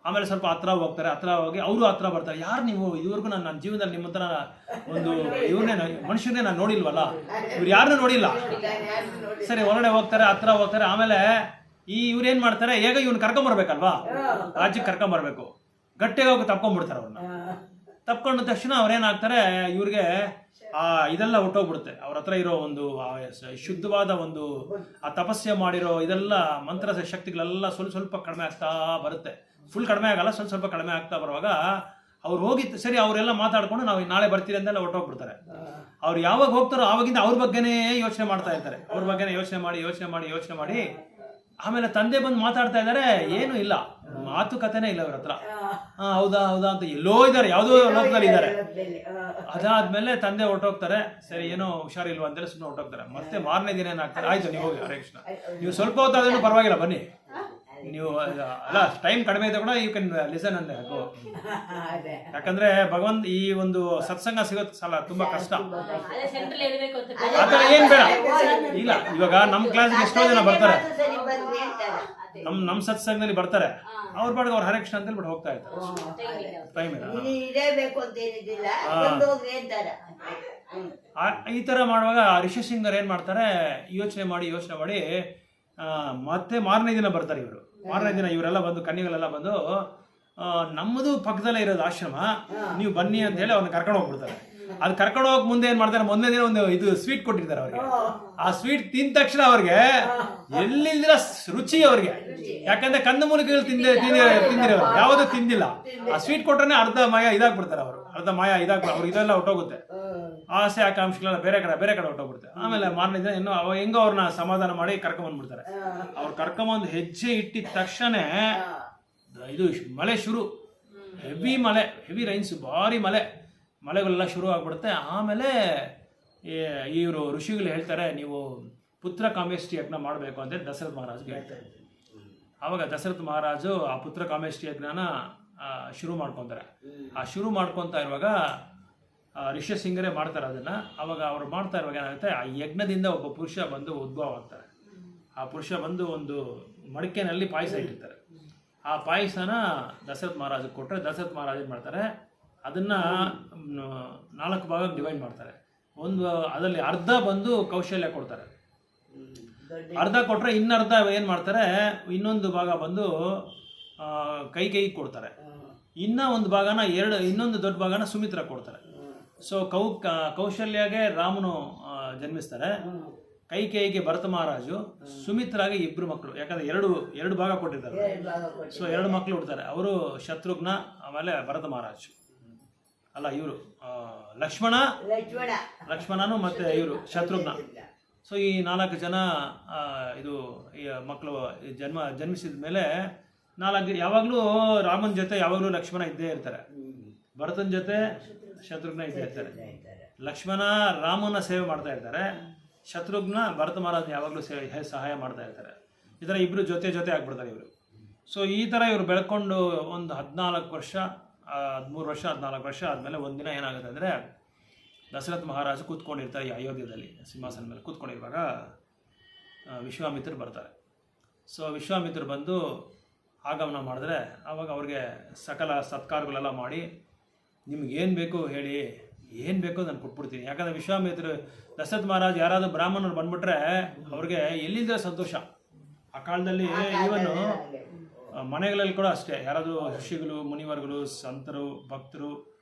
ಆಮೇಲೆ ಸ್ವಲ್ಪ ಹತ್ರ ಹೋಗಿ ಅವರು ಹತ್ರ ಬರ್ತಾರೆ. ಯಾರು ನೀವು, ಇದುವರೆಗೂ ನನ್ನ ಜೀವನದಲ್ಲಿ ನಿಮ್ಮ ಹತ್ರ ಒಂದು ಮನುಷ್ಯನೇ ನಾನು ನೋಡಿಲ್ವಲ್ಲ, ಇವ್ರು ಯಾರನ್ನೂ ನೋಡಿಲ್ಲ. ಸರಿ ಒಳಗಡೆ ಹತ್ರ ಹೋಗ್ತಾರೆ. ಆಮೇಲೆ ಇವ್ರೇನು ಮಾಡ್ತಾರೆ, ಹೇಗ ಇವ್ನು ಕರ್ಕೊಂಬರ್ಬೇಕಲ್ವಾ, ರಾಜ್ಯಕ್ಕೆ ಕರ್ಕೊಂಬರ್ಬೇಕು, ಗಟ್ಟಿಯಾಗಿ ಹೋಗಿ ತಪ್ಕೊಂಡ್ಬಿಡ್ತಾರೆ. ಅವ್ರನ್ನ ತಪ್ಕೊಂಡ ತಕ್ಷಣ ಅವ್ರೇನಾಗ್ತಾರೆ, ಇವ್ರಿಗೆ ಇದೆಲ್ಲ ಹೊಟ್ಟೋಗ್ಬಿಡುತ್ತೆ. ಅವ್ರ ಹತ್ರ ಇರೋ ಒಂದು ಶುದ್ಧವಾದ ಒಂದು ಆ ತಪಸ್ಸೆ ಮಾಡಿರೋ ಇದೆಲ್ಲ ಮಂತ್ರ ಶಕ್ತಿಗಳೆಲ್ಲ ಸ್ವಲ್ಪ ಕಡಿಮೆ ಆಗ್ತಾ ಬರುತ್ತೆ. ಫುಲ್ ಕಡಿಮೆ ಆಗಲ್ಲ, ಸ್ವಲ್ಪ ಕಡಿಮೆ ಆಗ್ತಾ ಬರುವಾಗ ಅವ್ರು ಹೋಗಿ ಸರಿ ಅವರೆಲ್ಲ ಮಾತಾಡ್ಕೊಂಡು ನಾವು ನಾಳೆ ಬರ್ತೀರಿ ಅಂತೆಲ್ಲ ಹೊಟ್ಟೋಗ್ಬಿಡ್ತಾರೆ. ಅವ್ರು ಯಾವಾಗ ಹೋಗ್ತಾರೋ ಆವಾಗಿಂದ ಅವ್ರ ಬಗ್ಗೆನೇ ಯೋಚನೆ ಮಾಡ್ತಾ ಇರ್ತಾರೆ. ಅವ್ರ ಬಗ್ಗೆನೇ ಯೋಚನೆ ಮಾಡಿ ಆಮೇಲೆ ತಂದೆ ಬಂದು ಮಾತಾಡ್ತಾ ಇದ್ದಾರೆ, ಏನೂ ಇಲ್ಲ, ಮಾತುಕತೆನೇ ಇಲ್ಲ ಅವ್ರ ಹತ್ರ. ಹೌದಾ ಅಂತ ಎಲ್ಲೋ ಇದ್ದಾರೆ, ಯಾವುದೋ ಲೋಕದಲ್ಲಿ ಇದ್ದಾರೆ. ಅದಾದ್ಮೇಲೆ ತಂದೆ ಹೊರಟೋಗ್ತಾರೆ. ಸರಿ ಏನೋ ಹುಷಾರಿಲ್ವಾ ಅಂತೇಳಿ ಸುಮ್ಮನೆ ಹೊರಟೋಗ್ತಾರೆ. ಮತ್ತೆ ಮಾರನೇ ದಿನ ಏನಾಗ್ತಾರೆ, ಆಯ್ತು ನೀವು ಹೋಗಿ, ಹರೇ ಕೃಷ್ಣ, ನೀವು ಸ್ವಲ್ಪ ಹೊತ್ತಾದ್ರೂ ಪರವಾಗಿಲ್ಲ ಬನ್ನಿ, ನೀವು ಅಲ್ಲ ಟೈಮ್ ಕಡಿಮೆ ಇದೆ ಕೂಡ ಯು ಕ್ಯಾನ್ ಲಿಸನ್ ಅಂದ್ರೆ ಅದು. ಯಾಕಂದ್ರೆ ಭಗವಂತ ಈ ಒಂದು ಸತ್ಸಂಗ ಸಿಗೋದ್ ಸಲ ತುಂಬಾ ಕಷ್ಟ. ಆತರ ಏನ್ ಬೇಡ ಇಲ್ಲ. ಇವಾಗ ನಮ್ ಕ್ಲಾಸ್ಗೆ ಎಷ್ಟೋ ಜನ ಬರ್ತಾರೆ, ನಮ್ ಸತ್ಸಂಗದಲ್ಲಿ ಬರ್ತಾರೆ, ಅವ್ರ ಪಾಡಿಗೆ ಅವ್ರು ಹರೇ ಕೃಷ್ಣ ಅಂತ ಹೇಳ್ಬಿಟ್ಟು ಹೋಗ್ತಾ ಇರ್ತಾರೆ. ಟೈಮ್ ಈ ತರ ಮಾಡುವಾಗ ಋಷಿಸಿಂಗರ್ ಏನ್ ಮಾಡ್ತಾರೆ, ಯೋಚನೆ ಮಾಡಿ ಮತ್ತೆ ಮಾರನೇ ದಿನ ಬರ್ತಾರೆ ಇವರು. ಮಾರನೇ ದಿನ ಇವರೆಲ್ಲ ಬಂದು, ಕನ್ಯೆಗಳೆಲ್ಲ ಬಂದು, ನಮ್ಮದು ಪಕ್ಕದಲ್ಲೇ ಇರೋದು ಆಶ್ರಮ, ನೀವು ಬನ್ನಿ ಅಂತ ಹೇಳಿ ಅವ್ರನ್ನ ಕರ್ಕೊಂಡು ಹೋಗ್ಬಿಡ್ತಾರೆ. ಅದು ಕರ್ಕೊಂಡು ಹೋಗಕ್ ಮುಂದೆ ಏನ್ ಮಾಡ್ತಾರೆ, ಮೊದಲನೇ ದಿನ ಒಂದು ಸ್ವೀಟ್ ಕೊಟ್ಟಿರ್ತಾರೆ ಅವ್ರಿಗೆ. ಆ ಸ್ವೀಟ್ ತಿಂದ ತಕ್ಷಣ ಅವ್ರಿಗೆ ಎಲ್ಲಿಲ್ದಿರ ರುಚಿ ಅವ್ರಿಗೆ. ಯಾಕಂದ್ರೆ ಕಂದಮೂಲಿಕೆಗಳು ತಿಂದಿರೋರು ಯಾವುದು ತಿಂದಿಲ್ಲ. ಆ ಸ್ವೀಟ್ ಕೊಟ್ರೆ ಅರ್ಧ ಮಾಯ ಇದಾಗ್ಬಿಡ್ತಾರೆ ಅವರು, ಅವ್ರಿಗೆ ಇದೆಲ್ಲ ಹೊಟ್ಟೋಗುತ್ತೆ. ಆಸೆ ಆಕಾಂಕ್ಷೆಗಳೆಲ್ಲ ಬೇರೆ ಕಡೆ ಹೊಟ್ಟೋಗ್ಬಿಡುತ್ತೆ. ಆಮೇಲೆ ಮಾರನೇ ದಿನ ಇನ್ನೂ ಹೆಂಗೋ ಅವ್ರನ್ನ ಸಮಾಧಾನ ಮಾಡಿ ಕರ್ಕೊಂಬಂದ್ಬಿಡ್ತಾರೆ. ಅವ್ರು ಕರ್ಕೊಂಬಂದು ಹೆಜ್ಜೆ ಇಟ್ಟಿದ ತಕ್ಷಣ ಇದು ಮಳೆ ಶುರು, ಹೆವಿ ರೈನ್ಸ್, ಭಾರಿ ಮಳೆಗಳೆಲ್ಲ ಶುರು ಆಗ್ಬಿಡುತ್ತೆ. ಆಮೇಲೆ ಇವರು ಋಷಿಗಳು ಹೇಳ್ತಾರೆ, ನೀವು ಪುತ್ರ ಕಾಮೇಷ್ಟಿ ಯಜ್ಞ ಮಾಡಬೇಕು ಅಂತೇಳಿ ದಶರಥ ಮಹಾರಾಜ್ಗೆ ಹೇಳ್ತಾರೆ. ಆವಾಗ ದಶರಥ ಮಹಾರಾಜು ಆ ಪುತ್ರ ಕಾಮೇಷ್ಟಿ ಯಜ್ಞನ ಶುರು ಮಾಡ್ಕೊತಾರೆ. ಆ ಶುರು ಮಾಡ್ಕೊತಾ ಇರುವಾಗ ಋಷ್ಯಸಿಂಗರೇ ಮಾಡ್ತಾರೆ ಅದನ್ನು. ಆವಾಗ ಅವ್ರು ಮಾಡ್ತಾ ಇರುವಾಗ ಏನಾಗುತ್ತೆ, ಆ ಯಜ್ಞದಿಂದ ಒಬ್ಬ ಪುರುಷ ಬಂದು ಉದ್ಭವ ಆಗ್ತಾರೆ. ಆ ಪುರುಷ ಬಂದು ಒಂದು ಮಡಿಕೆನಲ್ಲಿ ಪಾಯಸ ಇಟ್ಟಿರ್ತಾರೆ. ಆ ಪಾಯಸನ ದಶರಥ ಮಹಾರಾಜಕ್ಕೆ ಕೊಟ್ಟರೆ ದಶರಥ ಮಹಾರಾಜ ಏನು ಮಾಡ್ತಾರೆ, ಅದನ್ನು 4 ಭಾಗಕ್ಕೆ ಡಿವೈಡ್ ಮಾಡ್ತಾರೆ. ಅದರಲ್ಲಿ ಅರ್ಧ ಬಂದು ಕೌಶಲ್ಯ ಕೊಡ್ತಾರೆ, ಅರ್ಧ ಕೊಟ್ಟರೆ ಇನ್ನರ್ಧ ಏನು ಮಾಡ್ತಾರೆ, ಇನ್ನೊಂದು ಭಾಗ ಬಂದು ಕೈ ಕೊಡ್ತಾರೆ. ಒಂದು ಭಾಗನ ಇನ್ನೊಂದು ದೊಡ್ಡ ಭಾಗನ ಸುಮಿತ್ರ ಕೊಡ್ತಾರೆ. ಸೊ ಕೌಶಲ್ಯಗೆ ರಾಮನು ಜನ್ಮಿಸ್ತಾರೆ, ಕೈಕೇಯಿಗೆ ಭರತ ಮಹಾರಾಜು, ಸುಮಿತ್ರಾಗೆ 2 ಮಕ್ಕಳು. ಯಾಕಂದ್ರೆ ಎರಡು ಭಾಗ ಕೊಟ್ಟಿದ್ದಾರೆ. ಸೊ 2 ಮಕ್ಕಳು ಹುಡ್ತಾರೆ. ಅವರು ಶತ್ರುಘ್ನ, ಆಮೇಲೆ ಭರತ ಮಹಾರಾಜು ಅಲ್ಲ, ಇವರು ಲಕ್ಷ್ಮಣನು ಮತ್ತೆ ಇವರು ಶತ್ರುಘ್ನ. ಸೊ ಈ 4 ಜನ ಇದು ಈ ಮಕ್ಕಳು ಜನ್ಮಿಸಿದ ಮೇಲೆ ಯಾವಾಗಲೂ ರಾಮನ ಜೊತೆ ಯಾವಾಗಲೂ ಲಕ್ಷ್ಮಣ ಇದ್ದೇ ಇರ್ತಾರೆ, ಭರತನ ಜೊತೆ ಶತ್ರುಘ್ನ ಇದ್ದೇ ಇರ್ತಾರೆ. ಲಕ್ಷ್ಮಣ ರಾಮನ ಸೇವೆ ಮಾಡ್ತಾ ಇರ್ತಾರೆ, ಶತ್ರುಘ್ನ ಭರತ ಮಹಾರಾಜ ಯಾವಾಗಲೂ ಸಹಾಯ ಮಾಡ್ತಾ ಇರ್ತಾರೆ. ಈ ಥರ ಇಬ್ಬರು ಜೊತೆ ಆಗ್ಬಿಡ್ತಾರೆ ಇವರು. ಸೊ ಈ ಥರ ಇವರು ಬೆಳ್ಕೊಂಡು ಒಂದು 13 ವರ್ಷ ಆದಮೇಲೆ ಒಂದಿನ ಏನಾಗುತ್ತೆ ಅಂದರೆ, ದಶರಥ ಮಹಾರಾಜ ಕೂತ್ಕೊಂಡಿರ್ತಾರೆ ಈ ಅಯೋಧ್ಯದಲ್ಲಿ ಸಿಂಹಾಸನ ಮೇಲೆ ಕೂತ್ಕೊಂಡಿರುವಾಗ ವಿಶ್ವಾಮಿತ್ರರು ಬರ್ತಾರೆ. ಸೊ ವಿಶ್ವಾಮಿತ್ರರು ಬಂದು ಆಗಮನ ಮಾಡಿದ್ರೆ ಆವಾಗ ಅವ್ರಿಗೆ ಸಕಲ ಸತ್ಕಾರಗಳೆಲ್ಲ ಮಾಡಿ, ನಿಮ್ಗೇನು ಬೇಕು ಹೇಳಿ, ಏನು ಬೇಕೋ ನಾನು ಕೊಟ್ಬಿಡ್ತೀನಿ. ಯಾಕಂದರೆ ವಿಶ್ವಾಮಿತ್ರರು ದಶರಥ ಮಹಾರಾಜ್ ಯಾರಾದರೂ ಬ್ರಾಹ್ಮಣರು ಬಂದ್ಬಿಟ್ರೆ ಅವ್ರಿಗೆ ಎಲ್ಲಿಂದ ಸಂತೋಷ. ಆ ಕಾಲದಲ್ಲಿ ಇವನು ಮನೆಗಳಲ್ಲಿ ಕೂಡ ಅಷ್ಟೇ, ಯಾರಾದರೂ ಋಷಿಗಳು, ಮುನಿವರ್ಗಳು, ಸಂತರು, ಭಕ್ತರು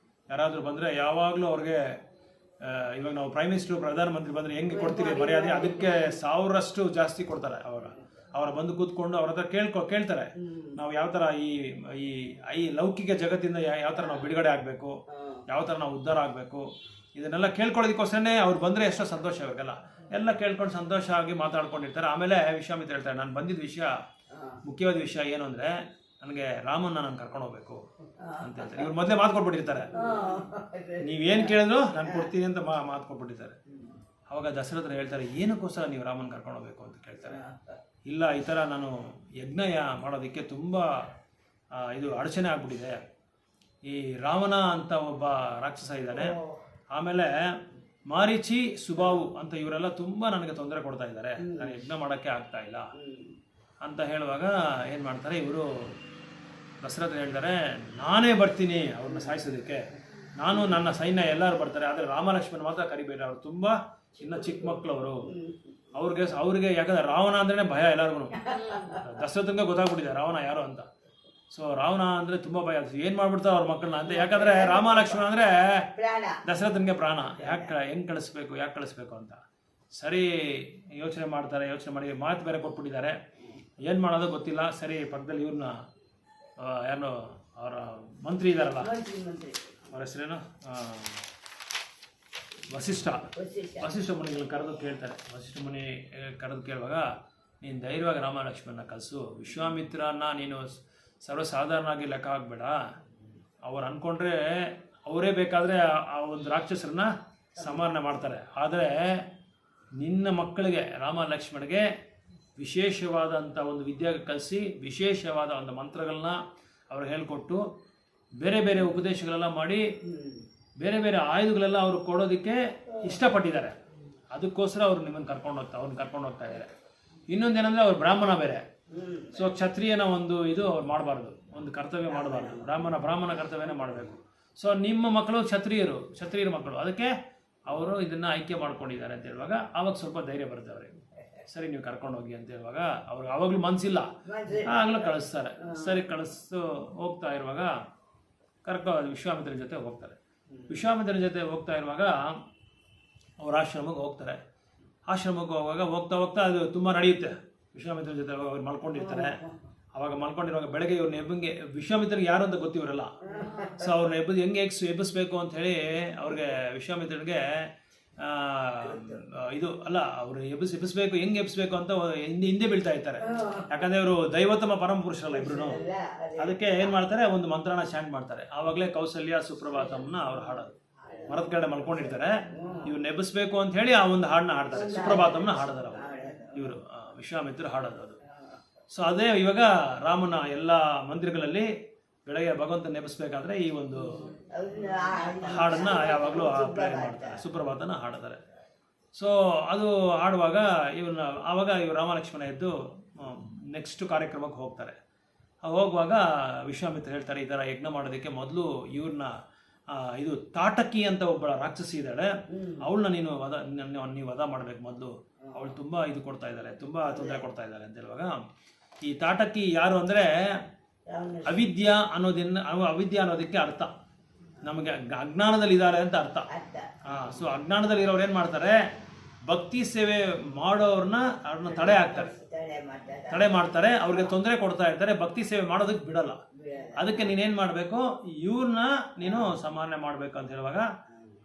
ಯಾರಾದರೂ ಬಂದರೆ ಯಾವಾಗಲೂ ಅವ್ರಿಗೆ ಇವಾಗ ನಾವು ಪ್ರೈಮ್ ಮಿನಿಸ್ಟ್ರು, ಪ್ರಧಾನಮಂತ್ರಿ ಬಂದರೆ ಹೆಂಗೆ ಕೊಡ್ತೀರಿ ಮರ್ಯಾದೆ, ಅದಕ್ಕೆ 1000ರಷ್ಟು ಜಾಸ್ತಿ ಕೊಡ್ತಾರೆ. ಅವಾಗ ಅವರ ಬಂದು ಕೂತ್ಕೊಂಡು ಅವ್ರ ಹತ್ರ ಕೇಳ್ತಾರೆ, ನಾವು ಯಾವ ಥರ ಈ ಲೌಕಿಕ ಜಗತ್ತಿಂದ ಯಾವ ಥರ ನಾವು ಬಿಡುಗಡೆ ಆಗಬೇಕು, ಯಾವ ಥರ ನಾವು ಉದ್ಧಾರ ಆಗಬೇಕು, ಇದನ್ನೆಲ್ಲ ಕೇಳ್ಕೊಳ್ಳೋದಕ್ಕೋಸ್ಕರನೇ ಅವ್ರು ಬಂದರೆ ಎಷ್ಟೋ ಸಂತೋಷ ಇವಾಗೆಲ್ಲ ಎಲ್ಲ ಕೇಳ್ಕೊಂಡು ಸಂತೋಷ ಆಗಿ ಮಾತಾಡ್ಕೊಂಡಿರ್ತಾರೆ. ಆಮೇಲೆ ವಿಶ್ವಾಮಿತ್ರ ಹೇಳ್ತಾರೆ, ನಾನು ಬಂದಿದ್ದ ವಿಷಯ, ಮುಖ್ಯವಾದ ವಿಷಯ ಏನು ಅಂದರೆ, ನನಗೆ ರಾಮನ್ನ ನಾನು ಕರ್ಕೊಂಡು ಹೋಗ್ಬೇಕು ಅಂತ ಹೇಳ್ತಾರೆ. ಇವ್ರು ಮೊದಲೇ ಮಾತು ಕೊಟ್ಬಿಟ್ಟಿರ್ತಾರೆ, ನೀವೇನು ಕೇಳಿದ್ರು ನಾನು ಕೊಡ್ತೀನಿ ಅಂತ ಮಾತು ಕೊಟ್ಬಿಟ್ಟಿರ್ತಾರೆ. ಅವಾಗ ದಶರಥರು ಹೇಳ್ತಾರೆ, ಏನಕ್ಕೋಸ್ಕರ ನೀವು ರಾಮನ ಕರ್ಕೊಂಡು ಹೋಗ್ಬೇಕು ಅಂತ ಕೇಳ್ತಾರೆ. ಇಲ್ಲ, ಈ ಥರ ನಾನು ಯಜ್ಞ ಮಾಡೋದಕ್ಕೆ ತುಂಬ ಇದು ಅಡಚಣೆ ಆಗ್ಬಿಟ್ಟಿದೆ. ಈ ರಾವಣ ಅಂತ ಒಬ್ಬ ರಾಕ್ಷಸ ಇದ್ದಾನೆ, ಆಮೇಲೆ ಮಾರೀಚಿ, ಸುಬಾವು ಅಂತ ಇವರೆಲ್ಲ ತುಂಬ ನನಗೆ ತೊಂದರೆ ಕೊಡ್ತಾ ಇದ್ದಾರೆ, ನಾನು ಯಜ್ಞ ಮಾಡೋಕ್ಕೆ ಆಗ್ತಾ ಇಲ್ಲ ಅಂತ ಹೇಳುವಾಗ ಏನು ಮಾಡ್ತಾರೆ ಇವರು, ದಶರಥ ಹೇಳ್ತಾರೆ, ನಾನೇ ಬರ್ತೀನಿ ಅವ್ರನ್ನ ಸಾಯಿಸೋದಕ್ಕೆ, ನಾನು ನನ್ನ ಸೈನ್ಯ ಎಲ್ಲರೂ ಬರ್ತಾರೆ, ಆದರೆ ರಾಮಲಕ್ಷ್ಮಣ ಮಾತ್ರ ಕರಿಬೇಡ, ಅವ್ರು ತುಂಬ ಇನ್ನು ಚಿಕ್ಕ ಮಕ್ಕಳು ಅವರು, ಅವ್ರಿಗೆ ಯಾಕಂದ್ರೆ ರಾವಣ ಅಂದ್ರೆ ಭಯ ಎಲ್ಲರಿಗೂ. ದಶರಥಂಗೆ ಗೊತ್ತಾಗ್ಬಿಟ್ಟಿದೆ ರಾವಣ ಯಾರು ಅಂತ. ಸೊ ರಾವಣ ಅಂದ್ರೆ ತುಂಬಾ ಭಯ, ಏನ್ ಮಾಡ್ಬಿಡ್ತಾವ ಅವ್ರ ಮಕ್ಕಳನ್ನ ಅಂತ. ಯಾಕಂದ್ರೆ ರಾಮ ಲಕ್ಷ್ಮಣ ಅಂದ್ರೆ ದಶರಥನ್ಗೆ ಪ್ರಾಣ, ಹೆಂಗ್ ಕಳಿಸ್ಬೇಕು ಅಂತ. ಸರಿ ಯೋಚನೆ ಮಾಡಿ ಮಾತು ಬೇರೆ ಕೊಟ್ಬಿಟ್ಟಿದ್ದಾರೆ, ಏನ್ ಮಾಡೋದು ಗೊತ್ತಿಲ್ಲ. ಸರಿ ಪಕ್ಕದಲ್ಲಿ ಇವ್ರನ್ನ ಯಾರು ಅವರ ಮಂತ್ರಿ ಇದಾರಲ್ಲ, ಅವ್ರ ಹೆಸರೇನು, ವಸಿಷ್ಠ ಮುನಿಗಳು ಕರೆದು ಕೇಳ್ತಾರೆ. ವಸಿಷ್ಠ ಮುನಿ ಕರೆದು ಕೇಳುವಾಗ, ನೀನು ಧೈರ್ಯವಾಗಿ ರಾಮ ಲಕ್ಷ್ಮಣನ ಕಲಿಸು, ವಿಶ್ವಾಮಿತ್ರನ ನೀನು ಸರ್ವಸಾಧಾರಣವಾಗಿ ಲೆಕ್ಕ ಹಾಕಬೇಡ, ಅವ್ರು ಅಂದ್ಕೊಂಡ್ರೆ ಅವರೇ ಬೇಕಾದರೆ ಆ ಒಂದು ರಾಕ್ಷಸರನ್ನ ಸಂಹಾರ ಮಾಡ್ತಾರೆ, ಆದರೆ ನಿನ್ನ ಮಕ್ಕಳಿಗೆ ರಾಮ ಲಕ್ಷ್ಮಣಗೆ ವಿಶೇಷವಾದಂಥ ಒಂದು ವಿದ್ಯೆ ಕಲಿಸಿ, ವಿಶೇಷವಾದ ಒಂದು ಮಂತ್ರಗಳನ್ನ ಅವ್ರಿಗೆ ಹೇಳ್ಕೊಟ್ಟು, ಬೇರೆ ಬೇರೆ ಉಪದೇಶಗಳೆಲ್ಲ ಮಾಡಿ, ಬೇರೆ ಬೇರೆ ಆಯುಧಗಳೆಲ್ಲ ಅವರು ಕೊಡೋದಕ್ಕೆ ಇಷ್ಟಪಟ್ಟಿದ್ದಾರೆ. ಅದಕ್ಕೋಸ್ಕರ ಅವ್ರು ನಿಮ್ಮನ್ನು ಕರ್ಕೊಂಡು ಹೋಗ್ತಾ ಇದ್ದಾರೆ. ಇನ್ನೊಂದೇನೆಂದರೆ ಅವ್ರು ಬ್ರಾಹ್ಮಣ ಬೇರೆ. ಸೊ ಕ್ಷತ್ರಿಯನ ಒಂದು ಇದು ಅವ್ರು ಮಾಡಬಾರ್ದು, ಒಂದು ಕರ್ತವ್ಯ ಮಾಡಬಾರ್ದು, ಬ್ರಾಹ್ಮಣ ಕರ್ತವ್ಯನೇ ಮಾಡಬೇಕು. ಸೊ ನಿಮ್ಮ ಮಕ್ಕಳು ಕ್ಷತ್ರಿಯರ ಮಕ್ಕಳು, ಅದಕ್ಕೆ ಅವರು ಇದನ್ನು ಆಯ್ಕೆ ಮಾಡ್ಕೊಂಡಿದ್ದಾರೆ ಅಂತ ಹೇಳುವಾಗ ಆವಾಗ ಸ್ವಲ್ಪ ಧೈರ್ಯ ಬರುತ್ತೆ ಅವರಿಗೆ. ಸರಿ ನೀವು ಕರ್ಕೊಂಡು ಹೋಗಿ ಅಂತ ಹೇಳುವಾಗ ಅವ್ರಿಗೆ ಆವಾಗಲೂ ಮನಸ್ಸಿಲ್ಲ, ಆಗಲೂ ಕಳಿಸ್ತಾರೆ. ಸರಿ ಕಳಿಸ್ತು ಹೋಗ್ತಾ ಇರುವಾಗ ವಿಶ್ವಾಮಿತ್ರನ ಜೊತೆ ಹೋಗ್ತಾರೆ. ವಿಶ್ವಾಮಿತ್ರನ ಜೊತೆ ಹೋಗ್ತಾ ಇರುವಾಗ ಅವ್ರ ಆಶ್ರಮಕ್ಕೆ ಹೋಗ್ತಾರೆ. ಆಶ್ರಮಕ್ಕೆ ಹೋಗುವಾಗ ಹೋಗ್ತಾ ಅದು ತುಂಬ ನಡೆಯುತ್ತೆ. ವಿಶ್ವಾಮಿತ್ರನ ಜೊತೆ ಅವ್ರು ಮಲ್ಕೊಂಡಿರ್ತಾರೆ, ಅವಾಗ ಮಲ್ಕೊಂಡಿರುವಾಗ ಬೆಳಗ್ಗೆ ಇವ್ರನ್ನ ಎಬ್ಬಂಗೆ ವಿಶ್ವಾಮಿತ್ರನಿಗೆ ಯಾರು ಅಂತ ಗೊತ್ತಿವರಲ್ಲ. ಸೊ ಅವ್ರನ್ನ ಹೆಂಗೆ ಎಬ್ಬಿಸ್ಬೇಕು ಅಂತ ಹೇಳಿ ಅವ್ರಿಗೆ ವಿಶ್ವಾಮಿತ್ರನಿಗೆ ಇದು ಅಲ್ಲ, ಅವ್ರು ಎಬ್ಬಿಸ್ಬೇಕು ಹೆಂಗೆ ಎಬ್ಬಿಸ್ಬೇಕು ಅಂತ ಹಿಂದೆ ಬೀಳ್ತಾ ಇರ್ತಾರೆ. ಯಾಕಂದ್ರೆ ಇವರು ದೈವೋತ್ತಮ ಪರಮ ಪುರುಷರಲ್ಲ ಇಬ್ರು. ಅದಕ್ಕೆ ಏನ್ ಮಾಡ್ತಾರೆ, ಒಂದು ಮಂತ್ರನ ಸ್ಟ್ಯಾಂಡ್ ಮಾಡ್ತಾರೆ. ಆವಾಗಲೇ ಕೌಸಲ್ಯ ಸುಪ್ರಭಾತಮ್ನ ಅವ್ರು ಹಾಡೋದು. ಮರದ ಕೆಳಗಡೆ ಮಲ್ಕೊಂಡಿರ್ತಾರೆ, ಇವ್ರು ಎಬ್ಬಿಸ್ಬೇಕು ಅಂತ ಹೇಳಿ ಆ ಒಂದು ಹಾಡನ್ನ ಹಾಡ್ತಾರೆ, ಸುಪ್ರಭಾತಮ್ನ ಹಾಡಿದಾರೆ ಅವರು, ಇವರು ವಿಶ್ವಾಮಿತ್ರ ಹಾಡೋದು ಅದು. ಸೊ ಅದೇ ಇವಾಗ ರಾಮನ ಎಲ್ಲ ಮಂದಿರಗಳಲ್ಲಿ ಬೆಳಗ್ಗೆ ಭಗವಂತ ನೆನೆಸ್ಬೇಕಾದ್ರೆ ಈ ಒಂದು ಹಾಡನ್ನ ಯಾವಾಗಲೂ ಪ್ಲೇ ಮಾಡ್ತಾರೆ, ಸುಪ್ರಭಾತನ ಹಾಡ್ತಾರೆ. ಸೊ ಅದು ಹಾಡುವಾಗ ಆವಾಗ ಇವ್ರು ರಾಮ ಲಕ್ಷ್ಮಣ ಎದ್ದು ನೆಕ್ಸ್ಟ್ ಕಾರ್ಯಕ್ರಮಕ್ಕೆ ಹೋಗ್ತಾರೆ. ಹೋಗುವಾಗ ವಿಶ್ವಾಮಿತ್ರ ಹೇಳ್ತಾರೆ, ಈ ಥರ ಯಜ್ಞ ಮಾಡೋದಕ್ಕೆ ಮೊದಲು ಇವ್ರನ್ನ ಇದು ತಾಟಕಿ ಅಂತ ಒಬ್ಬ ರಾಕ್ಷಸಿ ಇದ್ದಾಳೆ, ಅವಳನ್ನ ನೀವು ವಧ ಮಾಡ್ಬೇಕು ಮೊದಲು, ಅವಳು ತುಂಬಾ ಇದು ಕೊಡ್ತಾ ಇದ್ದಾರೆ, ತುಂಬಾ ತೊಂದರೆ ಕೊಡ್ತಾ ಇದ್ದಾರೆ ಅಂತ ಹೇಳುವಾಗ, ಈ ತಾಟಕಿ ಯಾರು ಅಂದ್ರೆ ಅವಿದ್ಯಾ ಅನ್ನೋದಕ್ಕೆ ಅರ್ಥ ನಮಗೆ ಅಜ್ಞಾನದಲ್ಲಿ ಇದ್ದಾರೆ ಅಂತ ಅರ್ಥ. ಸೊ ಅಜ್ಞಾನದಲ್ಲಿ ಇರೋರು ಏನ್ ಮಾಡ್ತಾರೆ, ಭಕ್ತಿ ಸೇವೆ ಮಾಡೋರ್ನ ಅವ್ರನ್ನ ತಡೆ ಮಾಡ್ತಾರೆ, ಅವ್ರಿಗೆ ತೊಂದರೆ ಕೊಡ್ತಾ ಇರ್ತಾರೆ, ಭಕ್ತಿ ಸೇವೆ ಮಾಡೋದಕ್ಕೆ ಬಿಡಲ್ಲ. ಅದಕ್ಕೆ ನೀನೇನ್ ಮಾಡ್ಬೇಕು, ಇವ್ರನ್ನ ನೀನು ಸಮಾನ ಮಾಡ್ಬೇಕು ಅಂತ ಹೇಳುವಾಗ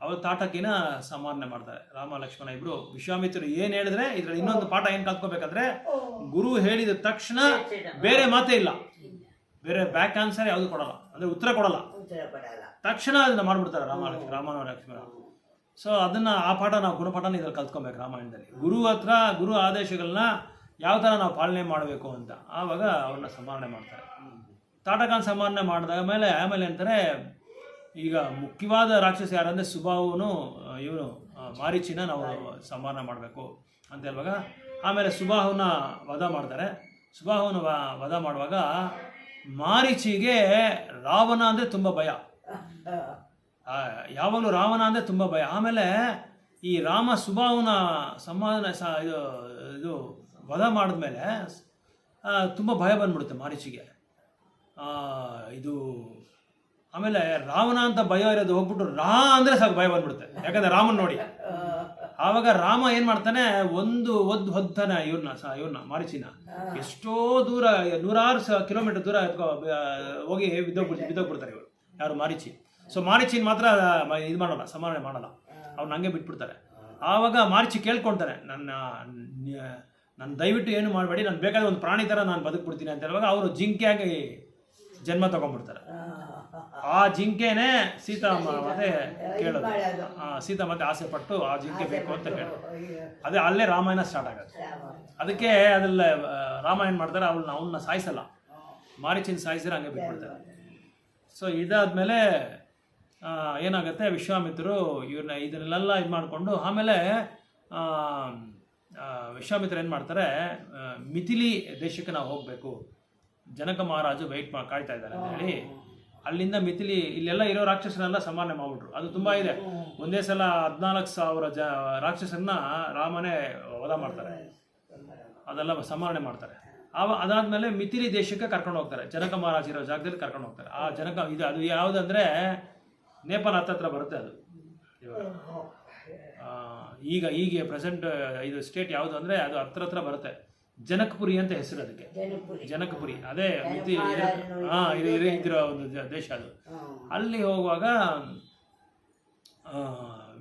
ಅವ್ರು ತಾಟಕಿನ ಸಮಾನ ಮಾಡ್ತಾರೆ. ರಾಮ ಲಕ್ಷ್ಮಣ ಇಬ್ರು. ವಿಶ್ವಾಮಿತ್ರರು ಏನ್ ಹೇಳಿದ್ರೆ ಇದ್ರಲ್ಲಿ ಇನ್ನೊಂದು ಪಾಠ ಏನ್ ಕಲ್ತ್ಕೋಬೇಕಂದ್ರೆ, ಗುರು ಹೇಳಿದ ತಕ್ಷಣ ಬೇರೆ ಮಾತೇ ಇಲ್ಲ, ಬೇರೆ ಬ್ಯಾಕ್ ಆನ್ಸರ್ ಯಾವ್ದು ಕೊಡಲ್ಲ, ಅಂದ್ರೆ ಉತ್ತರ ಕೊಡಲ್ಲ, ತಕ್ಷಣ ಅದನ್ನ ಮಾಡ್ಬಿಡ್ತಾರೆ ರಾಮ ಲಕ್ಷ್ಮಣ. ಸೊ ಅದನ್ನ ಆ ಪಾಠ ನಾವು ಗುಣಪಾಠನ ಇದ್ರಲ್ಲಿ ಕಲ್ತ್ಕೊಬೇಕು ರಾಮಾಯಣದಲ್ಲಿ. ಗುರು ಆದೇಶಗಳನ್ನ ಯಾವ ತರ ನಾವು ಪಾಲನೆ ಮಾಡಬೇಕು ಅಂತ. ಆವಾಗ ಅವ್ರನ್ನ ಸಂಹರಣೆ ಮಾಡ್ತಾರೆ. ತಾಟಕನ ಸಂಹರಣೆ ಮಾಡಿದ ಆಮೇಲೆ ಅಂತಾರೆ, ಈಗ ಮುಖ್ಯವಾದ ರಾಕ್ಷಸ ಯಾರಂದ್ರೆ ಸುಬಾಹುನು ಇವನು ಮಾರೀಚಿನ ನಾವು ಸಂಹಾರ ಮಾಡಬೇಕು ಅಂತ ಹೇಳುವಾಗ, ಆಮೇಲೆ ಸುಬಾಹುನ ವಧ ಮಾಡ್ತಾರೆ. ಸುಬಾಹುನ ವಧ ಮಾಡುವಾಗ ಮಾರೀಚಿಗೆ ರಾವಣ ಅಂದ್ರೆ ತುಂಬಾ ಭಯ, ಯಾವಾಗಲೂ ರಾವಣ ಅಂದ್ರೆ ತುಂಬಾ ಭಯ. ಆಮೇಲೆ ಈ ರಾಮ ಸುಬಾಹುನ ಇದು ವಧ ಮಾಡಿದ್ಮೇಲೆ ತುಂಬ ಭಯ ಬಂದ್ಬಿಡುತ್ತೆ ಮಾರೀಚಿಗೆ. ಇದು ಆಮೇಲೆ ರಾವಣ ಅಂತ ಭಯ ಇರೋದು ಹೋಗ್ಬಿಟ್ಟು ಅಂದ್ರೆ ಸಾಕು ಭಯ ಬಂದ್ಬಿಡುತ್ತೆ, ಯಾಕಂದ್ರೆ ರಾಮನ್ ನೋಡಿ. ಆವಾಗ ರಾಮ ಏನ್ ಮಾಡ್ತಾನೆ, ಹೊದ್ದಾನೆ ಇವ್ರನ್ನ ಮಾರೀಚಿನ ಎಷ್ಟೋ ದೂರ, 100 ಕಿಲೋಮೀಟರ್ ದೂರ ಹೋಗಿ ಬಿದ್ದೋಗ್ಬಿಡ್ತಾರೆ ಇವರು, ಯಾರು ಮಾರೀಚಿ. ಸೊ ಮಾರೀಚಿನ ಮಾತ್ರ ಇದು ಮಾಡಲ್ಲ, ಸಂಹರಣೆ ಮಾಡಲ್ಲ, ಅವ್ರನ್ನ ಹಂಗೆ ಬಿಟ್ಬಿಡ್ತಾರೆ. ಆವಾಗ ಮಾರೀಚಿ ಕೇಳ್ಕೊಳ್ತಾನೆ, ನನ್ನ ದಯವಿಟ್ಟು ಏನು ಮಾಡಬೇಡಿ, ನಾನು ಬೇಕಾದ್ರೆ ಒಂದು ಪ್ರಾಣಿ ಥರ ನಾನು ಬದುಕ್ಬಿಡ್ತೀನಿ ಅಂತ ಹೇಳುವಾಗ ಅವರು ಜಿಂಕೆಯಾಗಿ ಜನ್ಮ ತಗೊಂಡ್ಬಿಡ್ತಾರೆ. ಆ ಜಿಂಕೆನೇ ಸೀತಾ ಮತ್ತೆ ಕೇಳೋದು, ಸೀತಾ ಮತ್ತೆ ಆಸೆ ಪಟ್ಟು ಆ ಜಿಂಕೆ ಬೇಕು ಅಂತ ಕೇಳೋದು. ಅದೇ ಅಲ್ಲೇ ರಾಮಾಯಣ ಸ್ಟಾರ್ಟ್ ಆಗುತ್ತೆ. ಅದಕ್ಕೆ ಅದೆಲ್ಲ ರಾಮ ಏನು ಮಾಡ್ತಾರೆ, ಅವನ್ನ ಸಾಯಿಸಲ್ಲ, ಮಾರೀಚಿನ ಸಾಯಿಸಿದ್ರೆ ಹಂಗೆ ಬಿಟ್ಬಿಡ್ತಾರೆ. ಸೊ ಇದಾದ್ಮೇಲೆ ಏನಾಗುತ್ತೆ, ವಿಶ್ವಾಮಿತ್ರರು ಇದನ್ನೆಲ್ಲ ಇದು ಮಾಡಿಕೊಂಡು ಆಮೇಲೆ ವಿಶ್ವಾಮಿತ್ರ ಏನು ಮಾಡ್ತಾರೆ, ಮಿಥಿಲಿ ದೇಶಕ್ಕೆ ನಾವು ಹೋಗಬೇಕು, ಜನಕ ಮಹಾರಾಜು ಕಾಯ್ತಾ ಇದ್ದಾರೆ ಅಂತ ಹೇಳಿ ಅಲ್ಲಿಂದ ಮಿಥಿಲಿ, ಇಲ್ಲೆಲ್ಲ ಇರೋ ರಾಕ್ಷಸರೆಲ್ಲ ಸಂಹಾರಣೆ ಮಾಡ್ಬಿಟ್ರು. ಅದು ತುಂಬ ಇದೆ, ಒಂದೇ ಸಲ 14,000 ರಾಕ್ಷಸರನ್ನ ರಾಮನೇ ವಧ ಮಾಡ್ತಾರೆ, ಅದೆಲ್ಲ ಸಂಹಾರಣೆ ಮಾಡ್ತಾರೆ. ಅದಾದ್ಮೇಲೆ ಮಿಥಿಲಿ ದೇಶಕ್ಕೆ ಕರ್ಕೊಂಡು ಹೋಗ್ತಾರೆ, ಜನಕ ಮಹಾರಾಜ ಇರೋ ಜಾಗದಲ್ಲಿ ಕರ್ಕೊಂಡು ಹೋಗ್ತಾರೆ. ಆ ಅದು ಯಾವುದಂದ್ರೆ ನೇಪಾಳ ಹತ್ರ ಬರುತ್ತೆ ಅದು. ಈಗ ಪ್ರೆಸೆಂಟ್ ಇದು ಸ್ಟೇಟ್ ಯಾವುದು ಅಂದ್ರೆ ಅದು ಹತ್ರ ಬರುತ್ತೆ, ಜನಕಪುರಿ ಅಂತ ಹೆಸರು ಅದಕ್ಕೆ, ಜನಕಪುರಿ. ಅದೇ ಇದಿರೋ ಒಂದು ದೇಶ ಅದು. ಅಲ್ಲಿ ಹೋಗುವಾಗ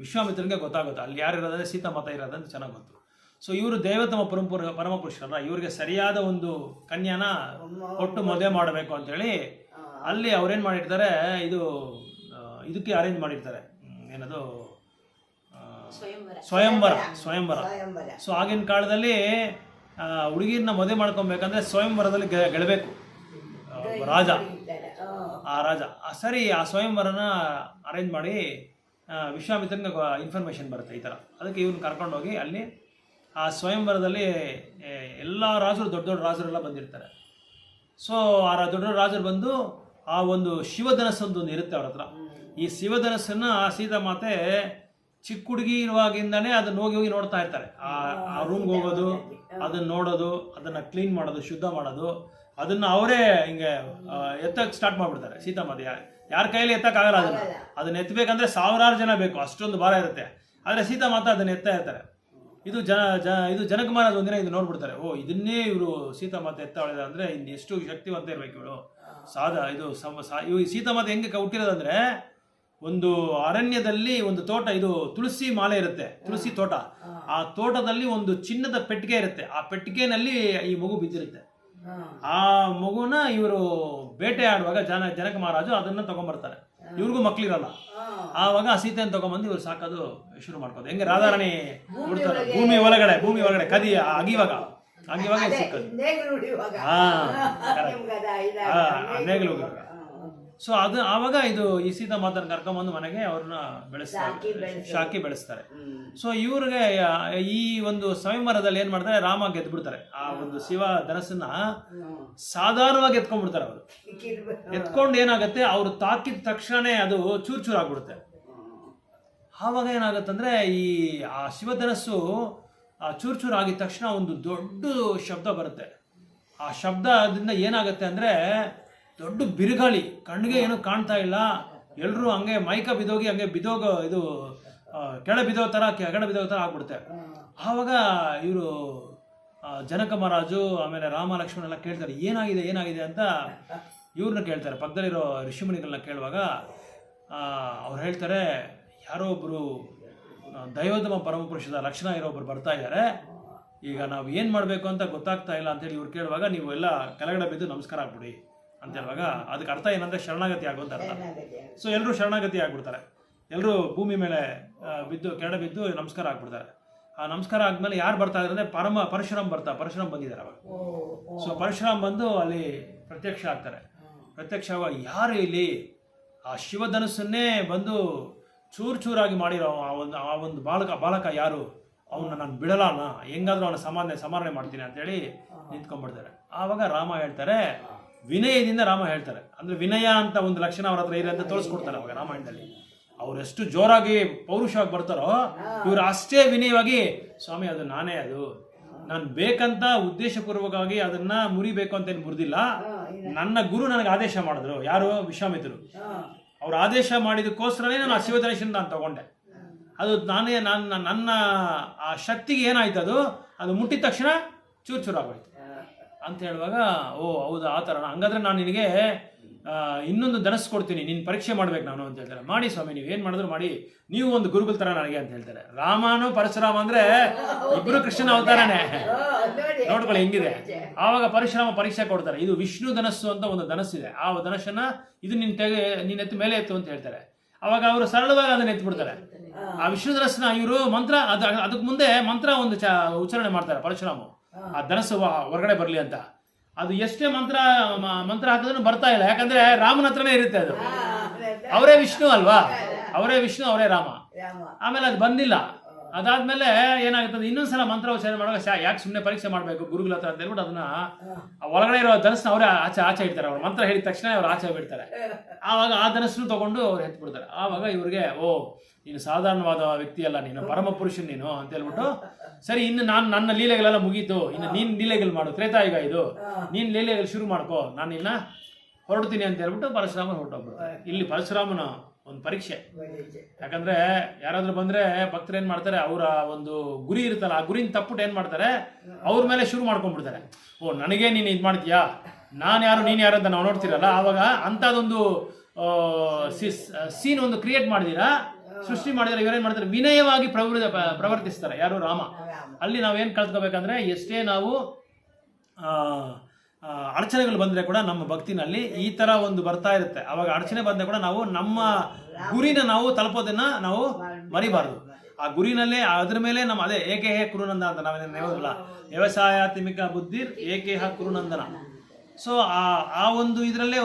ವಿಶ್ವಾಮಿತ್ರನಿಗೆ ಗೊತ್ತಾಗುತ್ತೆ ಅಲ್ಲಿ ಯಾರು ಇರೋದಂದ್ರೆ ಸೀತಾಮಾತ ಇರೋದಂತ ಚೆನ್ನಾಗಿ ಗೊತ್ತು. ಸೊ ಇವರು ದೈವತಮ ಪರಮಪುರುಷರಲ್ಲ, ಇವರಿಗೆ ಸರಿಯಾದ ಒಂದು ಕನ್ಯಾನ ಕೊಟ್ಟು ಮದುವೆ ಮಾಡಬೇಕು ಅಂತೇಳಿ ಅಲ್ಲಿ ಅವ್ರೇನು ಮಾಡಿರ್ತಾರೆ, ಇದಕ್ಕೆ ಅರೇಂಜ್ ಮಾಡಿರ್ತಾರೆ, ಏನದು ಸ್ವಯಂವರ. ಸೊ ಆಗಿನ ಕಾಲದಲ್ಲಿ ಹುಡುಗಿನ ಮದುವೆ ಮಾಡ್ಕೊಬೇಕಂದ್ರೆ ಸ್ವಯಂವರದಲ್ಲಿ ಗೆಲ್ಲಬೇಕು ರಾಜ. ಆ ರಾಜ ಸರಿ ಆ ಸ್ವಯಂವರನ ಅರೇಂಜ್ ಮಾಡಿ ವಿಶ್ವಾಮಿತ್ರನಿಗೆ ಇನ್ಫಾರ್ಮೇಶನ್ ಬರುತ್ತೆ ಈ ಥರ. ಅದಕ್ಕೆ ಇವ್ನ ಕರ್ಕೊಂಡೋಗಿ ಅಲ್ಲಿ ಆ ಸ್ವಯಂವರದಲ್ಲಿ ಎಲ್ಲ ರಾಜರು, ದೊಡ್ಡ ದೊಡ್ಡ ರಾಜರೆಲ್ಲ ಬಂದಿರ್ತಾರೆ. ಸೊ ಆ ದೊಡ್ಡ ರಾಜರು ಬಂದು ಆ ಒಂದು ಶಿವಧನಸ್ಸು ಒಂದು ಇರುತ್ತೆ ಅವ್ರ ಹತ್ರ. ಈ ಶಿವಧನಸ್ಸನ್ನು ಸೀತಾಮಾತೆ ಚಿಕ್ಕ ಹುಡುಗಿ ಇರುವಾಗಿಂದಾನೇ ಅದನ್ನ ಹೋಗಿ ನೋಡ್ತಾ ಇರ್ತಾರೆ. ಆ ರೂಮ್ಗೆ ಹೋಗೋದು, ಅದನ್ನ ನೋಡೋದು, ಅದನ್ನ ಕ್ಲೀನ್ ಮಾಡೋದು, ಶುದ್ಧ ಮಾಡೋದು, ಅದನ್ನ ಅವರೇ ಹಿಂಗೆ ಎತ್ತಕ್ಕೆ ಸ್ಟಾರ್ಟ್ ಮಾಡ್ಬಿಡ್ತಾರೆ. ಸೀತಾಮಾತೆ ಯಾರ ಕೈಯಲ್ಲಿ ಎತ್ತಕ್ಕಾಗಲ್ಲ, ಅದನ್ನ ಎತ್ತಬೇಕಂದ್ರೆ 1000 ಜನ ಬೇಕು, ಅಷ್ಟೊಂದು ಭಾರ ಇರುತ್ತೆ. ಆದರೆ ಸೀತಾಮಾತೆ ಅದನ್ನ ಎತ್ತಾ ಇರ್ತಾರೆ. ಇದು ಇದು ಜನಕ ಮಹಾರಾಜ ಒಂದಿನ ಇದು ನೋಡ್ಬಿಡ್ತಾರೆ. ಓ, ಇದನ್ನೇ ಇವರು ಸೀತಾಮಾತೆ ಎತ್ತಾಳಿದ ಅಂದರೆ ಇನ್ನು ಎಷ್ಟು ಶಕ್ತಿವಂತ ಇರಬೇಕು ಇವಳು. ಇವು ಸೀತಾಮಾತೆ ಹೆಂಗೆ ಹುಟ್ಟಿರೋದಂದ್ರೆ ಒಂದು ಅರಣ್ಯದಲ್ಲಿ ಒಂದು ತೋಟ, ಇದು ತುಳಸಿ ಮಾಲೆ ಇರುತ್ತೆ, ತುಳಸಿ ತೋಟ. ಆ ತೋಟದಲ್ಲಿ ಒಂದು ಚಿನ್ನದ ಪೆಟ್ಟಿಗೆ ಇರುತ್ತೆ. ಆ ಪೆಟ್ಟಿಗೆನಲ್ಲಿ ಈ ಮಗು ಬಿದ್ದಿರುತ್ತೆ. ಆ ಮಗುನ ಇವರು ಬೇಟೆ ಆಡುವಾಗ ಜನಕ ಮಹಾರಾಜು ಅದನ್ನ ತಗೊಂಡ್ಬರ್ತಾರೆ. ಇವ್ರಿಗೂ ಮಕ್ಳಿರಲ್ಲ. ಆವಾಗ ಆ ಸೀತೆಯನ್ನು ತಗೊಂಡ್ಬಂದು ಇವ್ರು ಸಾಕೋದು ಶುರು ಮಾಡ್ಕೋದು. ಹೆಂಗೆ ರಾಧಾರಾಣಿ ಬಿಡ್ತಾರೆ ಭೂಮಿ ಒಳಗಡೆ ಕದಿ ಅಗಿವಾಗ ಸಿಕ್ಕದು. ನೇಗಿಲು. ಸೊ ಅದು ಆವಾಗ ಇದು ಈ ಸೀತಾ ಮಾತನ್ನು ಕರ್ಕೊಂಬಂದು ಮನೆಗೆ ಅವ್ರನ್ನ ಶಾಕಿ ಬೆಳೆಸ್ತಾರೆ. ಸೊ ಇವ್ರಿಗೆ ಈ ಒಂದು ಸ್ವಯಂವರದಲ್ಲಿ ಏನ್ ಮಾಡ್ತಾರೆ, ರಾಮ ಗೆದ್ಬಿಡ್ತಾರೆ. ಆ ಒಂದು ಶಿವ ಧನಸ್ಸನ್ನ ಸಾಧಾರಣವಾಗಿ ಎತ್ಕೊಂಡ್ಬಿಡ್ತಾರೆ. ಅವರು ಎತ್ಕೊಂಡು ಏನಾಗುತ್ತೆ, ಅವ್ರು ತಾಕಿದ ತಕ್ಷಣನೇ ಅದು ಚೂರ್ ಆಗ್ಬಿಡುತ್ತೆ. ಆವಾಗ ಏನಾಗುತ್ತಂದ್ರೆ ಆ ಶಿವಧನಸ್ಸು ಚೂರ್ ಆಗಿದ ತಕ್ಷಣ ಒಂದು ದೊಡ್ಡ ಶಬ್ದ ಬರುತ್ತೆ. ಆ ಶಬ್ದದಿಂದ ಏನಾಗುತ್ತೆ ಅಂದ್ರೆ ದೊಡ್ಡ ಬಿರುಗಾಳಿ, ಕಣ್ಣಿಗೆ ಏನು ಕಾಣ್ತಾ ಇಲ್ಲ. ಎಲ್ಲರೂ ಹಂಗೆ ಮೈಕ ಬಿದೋಗಿ ಹಂಗೆ ಇದು ಕೆಳ ಬಿದೋ ತರ ಆಗ್ಬಿಡುತ್ತೆ. ಆವಾಗ ಇವರು ಜನಕ ಮಹಾರಾಜು ಆಮೇಲೆ ರಾಮ ಲಕ್ಷ್ಮಣ ಎಲ್ಲ ಕೇಳ್ತಾರೆ, ಏನಾಗಿದೆ ಅಂತ ಇವ್ರನ್ನ ಕೇಳ್ತಾರೆ. ಪಕ್ಕದಲ್ಲಿರೋ ಋಷಿಮುನಿಗಳನ್ನ ಕೇಳುವಾಗ ಅವ್ರು ಹೇಳ್ತಾರೆ, ಯಾರೋ ಒಬ್ರು ದೈವೋತ್ತಮ ಪರಮಪುರುಷದ ಲಕ್ಷಣ ಇರೋಬ್ರು ಬರ್ತಾ ಇದ್ದಾರೆ. ಈಗ ನಾವು ಏನು ಮಾಡಬೇಕು ಅಂತ ಗೊತ್ತಾಗ್ತಾ ಇಲ್ಲ ಅಂತೇಳಿ ಇವ್ರು ಕೇಳುವಾಗ, ನೀವು ಎಲ್ಲ ಕೆಳಗಡೆ ಬಿದ್ದು ನಮಸ್ಕಾರ ಆಗ್ಬಿಡಿ ಅಂತ ಹೇಳುವಾಗ ಅದಕ್ಕೆ ಅರ್ಥ ಏನಂದ್ರೆ ಶರಣಾಗತಿ ಆಗುವಂತ ಅರ್ಥ. ಸೊ ಎಲ್ಲರೂ ಶರಣಾಗತಿ ಆಗ್ಬಿಡ್ತಾರೆ. ಎಲ್ಲರೂ ಭೂಮಿ ಮೇಲೆ ಕೆಳಗಡೆ ಬಿದ್ದು ನಮಸ್ಕಾರ ಆಗ್ಬಿಡ್ತಾರೆ. ಆ ನಮಸ್ಕಾರ ಆದ್ಮೇಲೆ ಯಾರು ಬರ್ತಾ ಇದ್ದಾರೆ ಅಂದ್ರೆ ಪರಶುರಾಮ್ ಬಂದಿದ್ದಾರೆ ಅವಾಗ. ಸೊ ಪರಶುರಾಮ್ ಬಂದು ಅಲ್ಲಿ ಪ್ರತ್ಯಕ್ಷ ಆಗ್ತಾರೆ. ಪ್ರತ್ಯಕ್ಷವಾಗಿ ಯಾರು ಇಲ್ಲಿ ಆ ಶಿವಧನಸ್ಸನ್ನೇ ಬಂದು ಚೂರಾಗಿ ಮಾಡಿರೋ ಆ ಒಂದು ಬಾಲಕ ಯಾರು, ಅವನ್ನ ನಾನು ಬಿಡಲಾನ, ಹೆಂಗಾದ್ರೂ ಅವನ ಸಮಾಧಾನ ಮಾಡ್ತೀನಿ ಅಂತೇಳಿ ನಿಂತ್ಕೊಂಡ್ಬಿಡ್ತಾರೆ. ಆವಾಗ ರಾಮ ಹೇಳ್ತಾರೆ, ವಿನಯದಿಂದ ರಾಮ ಹೇಳ್ತಾರೆ. ಅಂದ್ರೆ ವಿನಯ ಅಂತ ಒಂದು ಲಕ್ಷಣ ಅವ್ರ ಹತ್ರ ಇದೆ ಅಂತ ತೋರಿಸ್ಕೊಡ್ತಾರೆ ಅವಾಗ ರಾಮಾಯಣದಲ್ಲಿ. ಅವ್ರು ಎಷ್ಟು ಜೋರಾಗಿ ಪೌರುಷವಾಗಿ ಬರ್ತಾರೋ ಇವ್ರು ಅಷ್ಟೇ ವಿನಯವಾಗಿ, ಸ್ವಾಮಿ ಅದು ನಾನೇ, ನಾನು ಬೇಕಂತ ಉದ್ದೇಶಪೂರ್ವಕವಾಗಿ ಅದನ್ನ ಮುರಿಬೇಕು ಅಂತ ಏನು ಮುರಿದಿಲ್ಲ. ನನ್ನ ಗುರು ನನಗೆ ಆದೇಶ ಮಾಡಿದ್ರು, ಯಾರು ವಿಶ್ವಾಮಿತ್ರರು. ಅವ್ರು ಆದೇಶ ಮಾಡಿದಕ್ಕೋಸ್ಕರನೇ ನಾನು ಆ ಶಿವಧನುಷನ್ ನಾನು ತಗೊಂಡೆ. ಅದು ನನ್ನ ಆ ಶಕ್ತಿಗೆ ಏನಾಯ್ತು, ಅದು ಮುಟ್ಟಿದ ತಕ್ಷಣ ಚೂರಾಗೋಯ್ತು ಅಂತ ಹೇಳುವಾಗ, ಓ ಹೌದಾ ಆ ಥರ, ಹಂಗಾದ್ರೆ ನಾನು ನಿನಗೆ ಇನ್ನೊಂದು ಧನಸ್ಸು ಕೊಡ್ತೀನಿ, ನೀನು ಪರೀಕ್ಷೆ ಮಾಡ್ಬೇಕು ನಾನು ಅಂತ ಹೇಳ್ತಾರೆ. ಮಾಡಿ ಸ್ವಾಮಿ, ನೀವು ಏನು ಮಾಡಿದ್ರು ಮಾಡಿ, ನೀವು ಒಂದು ಗುರುಗಳ ಥರ ನನಗೆ ಅಂತ ಹೇಳ್ತಾರೆ. ರಾಮನು ಪರಶುರಾಮ ಅಂದ್ರೆ ಇಬ್ರು ಕೃಷ್ಣನ ಅವತಾರನೇ, ನೋಡ್ಕೊಳ್ಳಿ ಹೆಂಗಿದೆ. ಆವಾಗ ಪರಶುರಾಮ ಪರೀಕ್ಷೆ ಕೊಡ್ತಾರೆ. ಇದು ವಿಷ್ಣು ಧನಸ್ಸು ಅಂತ ಒಂದು ಧನಸ್ಸಿದೆ, ಆ ಧನಸ್ಸನ್ನ ಇದು ನೀನು ಎತ್ತು ಮೇಲೆ ಎತ್ತು ಅಂತ ಹೇಳ್ತಾರೆ. ಅವಾಗ ಅವರು ಸರಳವಾಗಿ ಅದನ್ನ ಎತ್ಬಿಡ್ತಾರೆ. ಆ ವಿಷ್ಣು ಧನಸ್ಸನ್ನ ಇವರು ಮಂತ್ರ ಅದಕ್ಕೆ ಮುಂದೆ ಮಂತ್ರ ಒಂದು ಉಚ್ಚಾರಣೆ ಮಾಡ್ತಾರೆ ಪರಶುರಾಮ, ಆ ಧನಸ್ಸು ಹೊರಗಡೆ ಬರಲಿ ಅಂತ. ಅದು ಎಷ್ಟೇ ಮಂತ್ರ ಹಾಕಿದ್ರು ಬರ್ತಾ ಇಲ್ಲ, ಯಾಕಂದ್ರೆ ರಾಮನ ಹತ್ರನೇ ಇರುತ್ತೆ. ಅದು ಅವರೇ ವಿಷ್ಣು ಅಲ್ವಾ, ಅವರೇ ರಾಮ. ಆಮೇಲೆ ಅದು ಬಂದಿಲ್ಲ. ಅದಾದ್ಮೇಲೆ ಏನಾಗುತ್ತದೆ, ಇನ್ನೊಂದ್ಸಲ ಮಂತ್ರ ಉಚ್ಚಾರಣೆ ಮಾಡುವಾಗ ಯಾಕೆ ಸುಮ್ಮನೆ ಪರೀಕ್ಷೆ ಮಾಡಬೇಕು ಗುರುಗಳ ಹತ್ರ ಅಂತ ಹೇಳ್ಬಿಟ್ಟು ಅದನ್ನ ಒಳಗಡೆ ಇರೋ ಧನಸ್ಸನ್ನ ಅವರೇ ಆಚೆ ಇಡ್ತಾರೆ. ಅವ್ರು ಮಂತ್ರ ಹೇಳಿದ ತಕ್ಷಣ ಅವ್ರು ಆಚೆ ಬಿಡ್ತಾರೆ. ಆವಾಗ ಆ ಧನಸ್ಸನ್ನು ತಗೊಂಡು ಅವ್ರು ಎತ್ಬಿಡ್ತಾರೆ. ಆವಾಗ ಇವ್ರಿಗೆ, ಓ ನೀನು ಸಾಧಾರಣವಾದ ವ್ಯಕ್ತಿ ಅಲ್ಲ, ನೀನು ಪರಮ ಪುರುಷನ್ ನೀನು ಅಂತ ಹೇಳ್ಬಿಟ್ಟು, ಸರಿ ಇನ್ನು ನನ್ನ ಲೀಲೆಗಳೆಲ್ಲ ಮುಗೀತು, ಇನ್ನು ನೀನ್ ಲೀಲೆಗಳು ಮಾಡು, ತ್ರೇತಾಯುಗ ಇದು, ನೀನ್ ಲೀಲೆಗಳು ಶುರು ಮಾಡ್ಕೋ, ನಾನು ನಿನ್ನ ಹೊರಡ್ತೀನಿ ಅಂತ ಹೇಳ್ಬಿಟ್ಟು ಪರಶುರಾಮನ ಹೊರಟೋಗ್ಬಿಡ್ತಾರೆ. ಇಲ್ಲಿ ಪರಶುರಾಮನ ಒಂದು ಪರೀಕ್ಷೆ. ಯಾಕಂದ್ರೆ ಯಾರಾದ್ರೂ ಬಂದ್ರೆ ಭಕ್ತರು ಏನ್ ಮಾಡ್ತಾರೆ, ಅವರ ಒಂದು ಗುರಿ ಇರುತ್ತಲ್ಲ, ಆ ಗುರಿನ ತಪ್ಪುಟ್ಟು ಏನ್ ಮಾಡ್ತಾರೆ, ಅವ್ರ ಮೇಲೆ ಶುರು ಮಾಡ್ಕೊಂಡ್ಬಿಡ್ತಾರೆ. ಓ ನನಗೆ ನೀನು ಇದು ಮಾಡ್ತೀಯಾ, ನಾನು ಯಾರು ನೀನು ಯಾರು ಅಂತ ನಾವು ನೋಡ್ತಿರಲ್ಲ, ಆವಾಗ ಅಂಥದ್ದೊಂದು ಸೀನ್ ಒಂದು ಕ್ರಿಯೇಟ್ ಮಾಡಿದೀರಾ, ಸೃಷ್ಟಿ ಮಾಡಿದ್ರೆ ಇವರೇನ್ ಮಾಡ್ತಾರೆ, ವಿನಯವಾಗಿ ಪ್ರವರ್ತಿಸ್ತಾರೆ. ಯಾರು ರಾಮ. ಅಲ್ಲಿ ನಾವೇನ್ ಕಲ್ತ್ಕೋಬೇಕಂದ್ರೆ, ಎಷ್ಟೇ ನಾವು ಅಡಚಣೆಗಳು ಬಂದ್ರೆ ಕೂಡ ನಮ್ಮ ಭಕ್ತಿನಲ್ಲಿ ಈ ತರ ಒಂದು ಬರ್ತಾ ಇರುತ್ತೆ. ಅವಾಗ ಅಡಚಣೆ ಬಂದ್ರೆ ಕೂಡ ನಾವು ನಮ್ಮ ಗುರಿನ ನಾವು ತಲುಪೋದನ್ನ ನಾವು ಮರಿಬಾರ್ದು. ಆ ಗುರಿನಲ್ಲೇ ಅದ್ರ ಮೇಲೆ ನಮ್ಮ ಅದೇ ಏಕೇಹ ಕುರುನಂದನ ಅಂತ ನಾವೇನು ಹೇಳೋದಿಲ್ಲ, ವ್ಯವಸಾಯಾತ್ಮಿಕ ಬುದ್ಧಿ ಏಕೇಹ ಕುರುನಂದನ. ಸೊ ಆ ಒಂದು ಇದರಲ್ಲೇ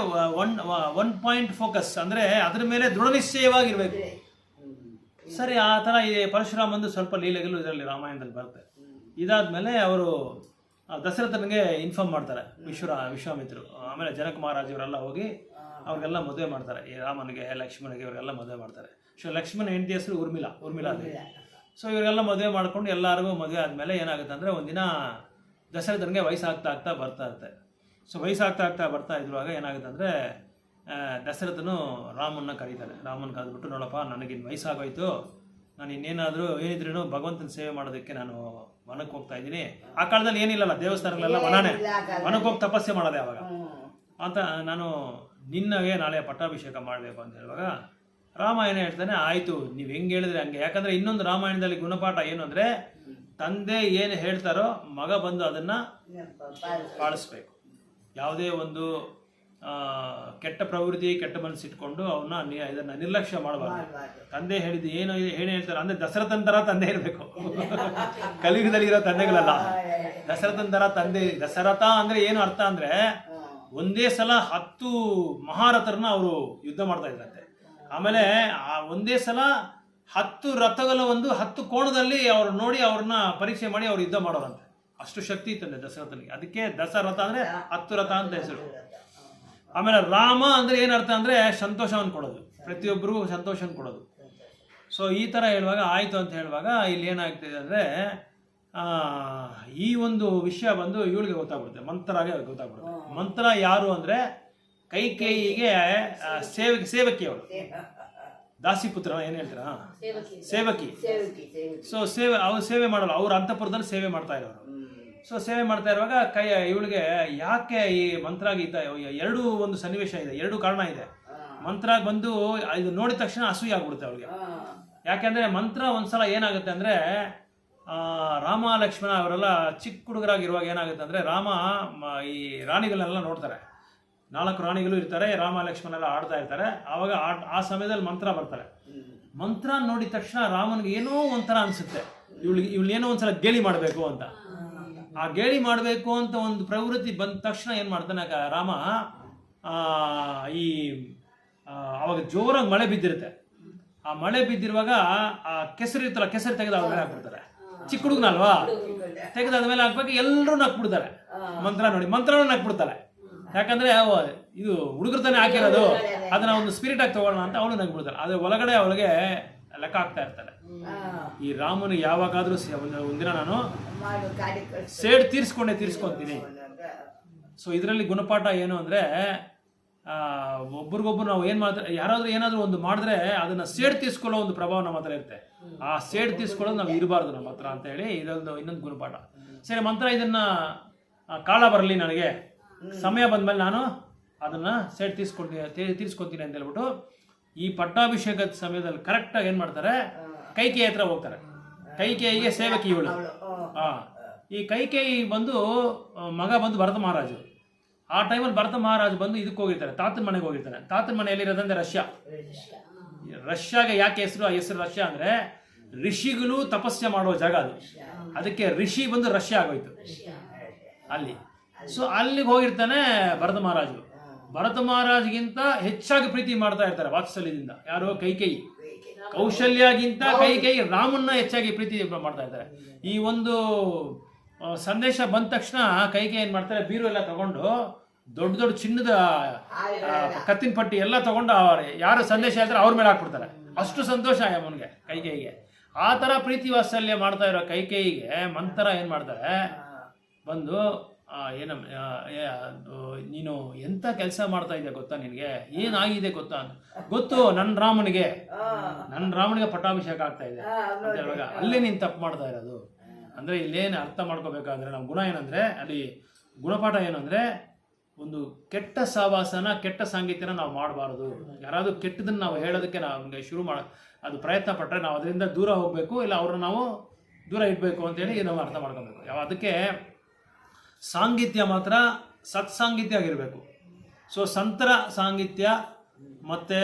ಒನ್ ಪಾಯಿಂಟ್ ಫೋಕಸ್ ಅಂದ್ರೆ ಅದ್ರ ಮೇಲೆ ದೃಢ ನಿಶ್ಚಯವಾಗಿರ್ಬೇಕು. ಸರಿ, ಆ ತರ ಈ ಪರಶುರಾಮ ಒಂದು ಸ್ವಲ್ಪ ಲೀಲೆಗಳು ಇದರಲ್ಲಿ ರಾಮಾಯಣದಲ್ಲಿ ಬರುತ್ತೆ. ಇದಾದ್ಮೇಲೆ ಅವರು ದಶರಥನಿಗೆ ಇನ್ಫಾರ್ಮ್ ಮಾಡ್ತಾರೆ ವಿಶ್ವಾಮಿತ್ರರು. ಆಮೇಲೆ ಜನಕ ಮಹಾರಾಜ್ ಇವರೆಲ್ಲ ಹೋಗಿ ಅವ್ರಿಗೆಲ್ಲ ಮದುವೆ ಮಾಡ್ತಾರೆ. ಈ ರಾಮನಿಗೆ ಲಕ್ಷ್ಮಣಿಗೆ ಇವರೆಲ್ಲ ಮದುವೆ ಮಾಡ್ತಾರೆ. ಸೊ ಲಕ್ಷ್ಮಣ ಹೆಂಡತಿ ಹೆಸರು ಉರ್ಮಿಲಾ ದೇವಿ. ಸೊ ಇವರೆಲ್ಲ ಮದುವೆ ಮಾಡ್ಕೊಂಡು ಎಲ್ಲರಿಗೂ ಮದುವೆ ಆದಮೇಲೆ ಏನಾಗುತ್ತೆ ಅಂದರೆ, ಒಂದಿನ ದಶರಥನಿಗೆ ವಯಸ್ಸಾಗ್ತಾ ಬರ್ತಾ ಇರುತ್ತೆ. ಸೊ ವಯಸ್ಸಾಗ್ತಾ ಬರ್ತಾ ಇದ್ರುವಾಗ ಏನಾಗುತ್ತೆ ಅಂದರೆ, ದಶರಥನು ರಾಮನ್ನ ಕರೀತಾರೆ. ರಾಮನ ಕರೆದ್ಬಿಟ್ಟು, ನೋಡಪ್ಪ ನನಗಿನ್ನು ವಯಸ್ಸಾಗೋಯ್ತು, ನಾನು ಇನ್ನೇನಾದರೂ ಏನಿದ್ರೂ ಭಗವಂತನ ಸೇವೆ ಮಾಡೋದಕ್ಕೆ ನಾನು ವನಕ್ಕೆ ಹೋಗ್ತಾ ಇದ್ದೀನಿ. ಆ ಕಾಲದಲ್ಲಿ ಏನಿಲ್ಲಲ್ಲ, ದೇವಸ್ಥಾನಗಳೆಲ್ಲ ವನನೇ, ವನಕ್ಕೆ ಹೋಗಿ ತಪಸ್ಸೆ ಮಾಡೋದೆ ಅವಾಗ ಅಂತ. ನಾನು ನಿನ್ನಗೆ ನಾಳೆ ಪಟ್ಟಾಭಿಷೇಕ ಮಾಡಬೇಕು ಅಂತ ಹೇಳುವಾಗ ರಾಮ ಏನು ಹೇಳ್ತಾನೆ, ಆಯಿತು ನೀವು ಹೆಂಗೆ ಹೇಳಿದ್ರೆ ಹಂಗೆ. ಯಾಕಂದರೆ ಇನ್ನೊಂದು ರಾಮಾಯಣದಲ್ಲಿ ಗುಣಪಾಠ ಏನು ಅಂದರೆ, ತಂದೆ ಏನು ಹೇಳ್ತಾರೋ ಮಗ ಬಂದು ಅದನ್ನು ಪಾಲಿಸ್ಬೇಕು. ಯಾವುದೇ ಒಂದು ಕೆಟ್ಟ ಪ್ರವೃತ್ತಿ, ಕೆಟ್ಟ ಮನಸ್ಸಿಟ್ಕೊಂಡು ಇದನ್ನು ನಿರ್ಲಕ್ಷ್ಯ ಮಾಡಬಾರ್ದು. ತಂದೆ ಹೇಳಿದ್ದು ಏನು ಹೇಳ್ತಾರೆ ಅಂದರೆ ದಶರಥನ ಥರ ತಂದೆ ಇರಬೇಕು. ಕಲಿಯುಗದಲ್ಲಿ ಇರೋ ತಂದೆಗಳಲ್ಲ, ದಶರಥನ ಥರ ತಂದೆ. ದಶರಥ ಅಂದರೆ ಏನು ಅರ್ಥ ಅಂದರೆ, ಒಂದೇ ಸಲ 10 ಮಹಾರಥರನ್ನ ಅವರು ಯುದ್ಧ ಮಾಡ್ತಾ ಇದ್ರಂತೆ. ಆಮೇಲೆ ಒಂದೇ ಸಲ 10 ರಥಗಳ 10 ಕೋಣದಲ್ಲಿ ಅವ್ರು ನೋಡಿ ಅವ್ರನ್ನ ಪರೀಕ್ಷೆ ಮಾಡಿ ಅವ್ರು ಯುದ್ಧ ಮಾಡೋರಂತೆ. ಅಷ್ಟು ಶಕ್ತಿ ಇತ್ತಂತೆ ದಶರಥನಿಗೆ. ಅದಕ್ಕೆ ದಶರಥ ಅಂದರೆ 10 ರಥ ಅಂತ ಹೆಸರು. ಆಮೇಲೆ ರಾಮ ಅಂದರೆ ಏನರ್ಥ ಅಂದರೆ ಸಂತೋಷವನ್ನು ಕೊಡೋದು, ಪ್ರತಿಯೊಬ್ಬರಿಗೂ ಸಂತೋಷವನ್ನು ಕೊಡೋದು. ಸೊ ಈ ಥರ ಹೇಳುವಾಗ ಆಯಿತು ಅಂತ ಹೇಳುವಾಗ ಇಲ್ಲಿ ಏನಾಗ್ತಿದೆ ಅಂದರೆ, ಈ ಒಂದು ವಿಷಯ ಬಂದು ಇವಳಿಗೆ ಗೊತ್ತಾಗ್ಬಿಡುತ್ತೆ, ಮಂತ್ರಾಗೆ ಗೊತ್ತಾಗ್ಬಿಡುತ್ತೆ. ಮಂತ್ರ ಯಾರು ಅಂದರೆ ಕೈಕೇಯಿಗೆ ಸೇವಕಿ ಅವಳು, ದಾಸಿಪುತ್ರ ಏನು ಹೇಳ್ತೀರಾ, ಸೇವಕಿ. ಸೊ ಅವ್ರು ಸೇವೆ ಮಾಡಲ್ಲ, ಅವ್ರ ಅಂತಃಪುರದಲ್ಲಿ ಸೇವೆ ಮಾಡ್ತಾ ಇರೋರು. ಸೊ ಸೇವೆ ಮಾಡ್ತಾ ಇರುವಾಗ ಇವಳಿಗೆ ಯಾಕೆ ಈ ಮಂತ್ರಾಗಿ ಎರಡು ಒಂದು ಸನ್ನಿವೇಶ ಇದೆ, ಎರಡು ಕಾರಣ ಇದೆ. ಮಂತ್ರಾಗಿ ಬಂದು ಇದು ನೋಡಿದ ತಕ್ಷಣ ಅಸೂಯೆ ಆಗ್ಬಿಡುತ್ತೆ ಅವಳಿಗೆ. ಯಾಕೆಂದರೆ ಮಂತ್ರ ಒಂದ್ಸಲ ಏನಾಗುತ್ತೆ ಅಂದರೆ, ರಾಮ ಲಕ್ಷ್ಮಣ ಅವರೆಲ್ಲ ಚಿಕ್ಕ ಹುಡುಗರಾಗಿರುವಾಗ ಏನಾಗುತ್ತೆ ಅಂದರೆ, ರಾಮ ಈ ರಾಣಿಗಳನ್ನೆಲ್ಲ ನೋಡ್ತಾರೆ. 4 ರಾಣಿಗಳು ಇರ್ತಾರೆ, ರಾಮ ಲಕ್ಷ್ಮಣ ಎಲ್ಲ ಆಡ್ತಾ ಇರ್ತಾರೆ. ಆವಾಗ ಆ ಸಮಯದಲ್ಲಿ ಮಂತ್ರ ಬರ್ತಾರೆ. ಮಂತ್ರ ನೋಡಿದ ತಕ್ಷಣ ರಾಮನಿಗೆ ಏನೋ ಒಂಥರ ಅನಿಸುತ್ತೆ, ಇವಳೇನೋ ಒಂದ್ಸಲ ಗೇಲಿ ಮಾಡಬೇಕು ಅಂತ. ಆ ಗೇಲಿ ಮಾಡಬೇಕು ಅಂತ ಒಂದು ಪ್ರವೃತ್ತಿ ಬಂದ ತಕ್ಷಣ ಏನು ಮಾಡ್ತಾನೆ ರಾಮ, ಅವಾಗ ಜೋರಾಗಿ ಮಳೆ ಬಿದ್ದಿರುತ್ತೆ. ಆ ಮಳೆ ಬಿದ್ದಿರುವಾಗ ಆ ಕೆಸರು ಇರ್ತಲ್ಲ, ಕೆಸರು ತೆಗೆದು ಅವ್ರ ಮೇಲೆ ಹಾಕ್ಬಿಡ್ತಾರೆ. ಚಿಕ್ಕ ಹುಡುಗನಲ್ವಾ, ತೆಗೆದಾದ ಮೇಲೆ ಹಾಕ್ಬೇಕು, ಎಲ್ಲರೂ ನಕ್ಬಿಡ್ತಾರೆ. ಮಂತ್ರ ನೋಡಿ ಮಂತ್ರನೂ ನಕ್ಬಿಡ್ತಾರೆ. ಯಾಕಂದ್ರೆ ಇದು ಹುಡುಗರು ತಾನೇ ಹಾಕಿರೋದು, ಅದನ್ನ ಒಂದು ಸ್ಪಿರಿಟ್ ಆಗಿ ತಗೊಳ್ಳೋಣ ಅಂತ ಅವಳು ನಗ್ಬಿಡ್ತಾರೆ. ಆದರೆ ಒಳಗಡೆ ಅವಳಿಗೆ ಲೆಕ್ಕ ಆಗ್ತಾ ಇರ್ತಾರೆ, ಈ ರಾಮನು ಯಾವಾಗಾದ್ರೂ ಒಂದಿನ ನಾನು ಸೇಡ್ ತೀರ್ಸ್ಕೊಂತೀನಿ. ಸೊ ಇದರಲ್ಲಿ ಗುಣಪಾಠ ಏನು ಅಂದರೆ, ಒಬ್ರಿಗೊಬ್ರು ನಾವು ಏನು ಮಾಡ್ತಾರೆ, ಯಾರಾದ್ರೂ ಏನಾದರೂ ಒಂದು ಮಾಡಿದ್ರೆ ಅದನ್ನು ಸೇಡ್ ತೀರ್ಸ್ಕೊಳ್ಳೋ ಒಂದು ಪ್ರಭಾವ ನಮ್ಮ ಹತ್ರ ಇರುತ್ತೆ. ಆ ಸೇಡ್ ತೀರ್ಸ್ಕೊಳ್ಳೋದು ನಾವು ಇರಬಾರ್ದು ನಮ್ಮ ಹತ್ರ ಅಂತ ಹೇಳಿ ಇನ್ನೊಂದು ಗುಣಪಾಠ. ಸರಿ, ಮಂತ್ರ ಇದನ್ನು ಕಾಲ ಬರಲಿ, ನನಗೆ ಸಮಯ ಬಂದಮೇಲೆ ನಾನು ಅದನ್ನು ಸೇಡ್ ತೀರ್ಸ್ಕೊತೀನಿ ಅಂತ ಹೇಳ್ಬಿಟ್ಟು ಈ ಪಟ್ಟಾಭಿಷೇಕದ ಸಮಯದಲ್ಲಿ ಕರೆಕ್ಟಾಗಿ ಏನು ಮಾಡ್ತಾರೆ, ಕೈಕೇಯಿ ಹತ್ರ ಹೋಗ್ತಾರೆ. ಕೈಕೇಯಿಗೆ ಸೇವಕಿ ಇವಳು. ಈ ಕೈಕೇಯಿ ಬಂದು ಮಗ ಬಂದು ಭರತ ಮಹಾರಾಜು. ಆ ಟೈಮಲ್ಲಿ ಭರತ ಮಹಾರಾಜ್ ಬಂದು ಇದಕ್ಕೆ ಹೋಗಿರ್ತಾರೆ, ತಾತನ ಮನೆಗೆ ಹೋಗಿರ್ತಾನೆ. ತಾತನ ಮನೆಯಲ್ಲಿರೋದಂದ್ರೆ ರಷ್ಯಾಗೆ ಯಾಕೆ ಹೆಸರು, ಆ ಹೆಸರು ರಷ್ಯಾ ಅಂದರೆ ಋಷಿಗಳು ತಪಸ್ಸೆ ಮಾಡುವ ಜಾಗ ಅದು. ಅದಕ್ಕೆ ಋಷಿ ಬಂದು ರಷ್ಯಾ ಆಗೋಯ್ತು ಅಲ್ಲಿ. ಸೊ ಅಲ್ಲಿಗೆ ಹೋಗಿರ್ತಾನೆ ಭರತ ಮಹಾರಾಜು. ಭರತ ಮಹಾರಾಜ್ಗಿಂತ ಹೆಚ್ಚಾಗಿ ಪ್ರೀತಿ ಮಾಡ್ತಾ ಇರ್ತಾರೆ ವಾತ್ಸಲ್ಯದಿಂದ. ಯಾರು, ಕೈಕೇಯಿ. ಕೌಶಲ್ಯಗಿಂತ ಕೈಕೇಯಿ ರಾಮನ್ನ ಹೆಚ್ಚಾಗಿ ಪ್ರೀತಿ ಮಾಡ್ತಾ ಇರ್ತಾರೆ. ಈ ಒಂದು ಸಂದೇಶ ಬಂದ ತಕ್ಷಣ ಕೈಕೇಯಿ ಏನು ಮಾಡ್ತಾರೆ, ಬೀರು ಎಲ್ಲ ತಗೊಂಡು ದೊಡ್ಡ ದೊಡ್ಡ ಚಿನ್ನದ ಕತ್ತಿನ ಪಟ್ಟಿ ಎಲ್ಲ ತಗೊಂಡು ಯಾರು ಸಂದೇಶ ಹೇಳ್ತಾರೆ ಅವ್ರ ಮೇಲೆ ಹಾಕ್ಬಿಡ್ತಾರೆ. ಅಷ್ಟು ಸಂತೋಷ ಅವನಿಗೆ, ಕೈಕೇಯಿಗೆ. ಆ ಥರ ಪ್ರೀತಿ ವಾತ್ಸಲ್ಯ ಮಾಡ್ತಾ ಇರೋ ಕೈಕೇಯಿಗೆ ಮಂತ್ರ ಏನು ಮಾಡ್ತಾರೆ, ಬಂದು ನೀನು ಎಂಥ ಕೆಲಸ ಮಾಡ್ತಾ ಇದೆಯಾ ಗೊತ್ತಾ, ನಿನಗೆ ಏನಾಗಿದೆ ಗೊತ್ತಾ ಅಂತ. ಗೊತ್ತು, ನನ್ನ ರಾಮನಿಗೆ ಪಟ್ಟಾಭಿಷೇಕ ಆಗ್ತಾ ಇದೆ ಅಂತ ಹೇಳುವಾಗ ಅಲ್ಲೇ ನೀನು ತಪ್ಪು ಮಾಡ್ತಾ ಇರೋದು. ಅಂದರೆ ಇಲ್ಲೇನು ಅರ್ಥ ಮಾಡ್ಕೋಬೇಕಾದ್ರೆ ನಮ್ಮ ಗುಣ ಏನಂದರೆ, ಅಲ್ಲಿ ಗುಣಪಾಠ ಏನಂದರೆ, ಒಂದು ಕೆಟ್ಟ ಸಹವಾಸನ, ಕೆಟ್ಟ ಸಾಂಗತ್ಯನ ನಾವು ಮಾಡಬಾರ್ದು. ಯಾರಾದರೂ ಕೆಟ್ಟದನ್ನು ನಾವು ಹೇಳೋದಕ್ಕೆ ನಾವು ಅದು ಪ್ರಯತ್ನ ಪಟ್ಟರೆ ನಾವು ಅದರಿಂದ ದೂರ ಹೋಗಬೇಕು, ಇಲ್ಲ ಅವ್ರನ್ನ ನಾವು ದೂರ ಇಡಬೇಕು ಅಂತೇಳಿ ನಾವು ಅರ್ಥ ಮಾಡ್ಕೋಬೇಕು. ಅದಕ್ಕೆ ಸಾಂಗಿತ್ಯ ಮಾತ್ರ ಸತ್ಸಾಂಗಿತ್ಯ ಆಗಿರಬೇಕು. ಸೊ ಸಂತರ ಸಾಂಗಿತ್ಯ ಮತ್ತು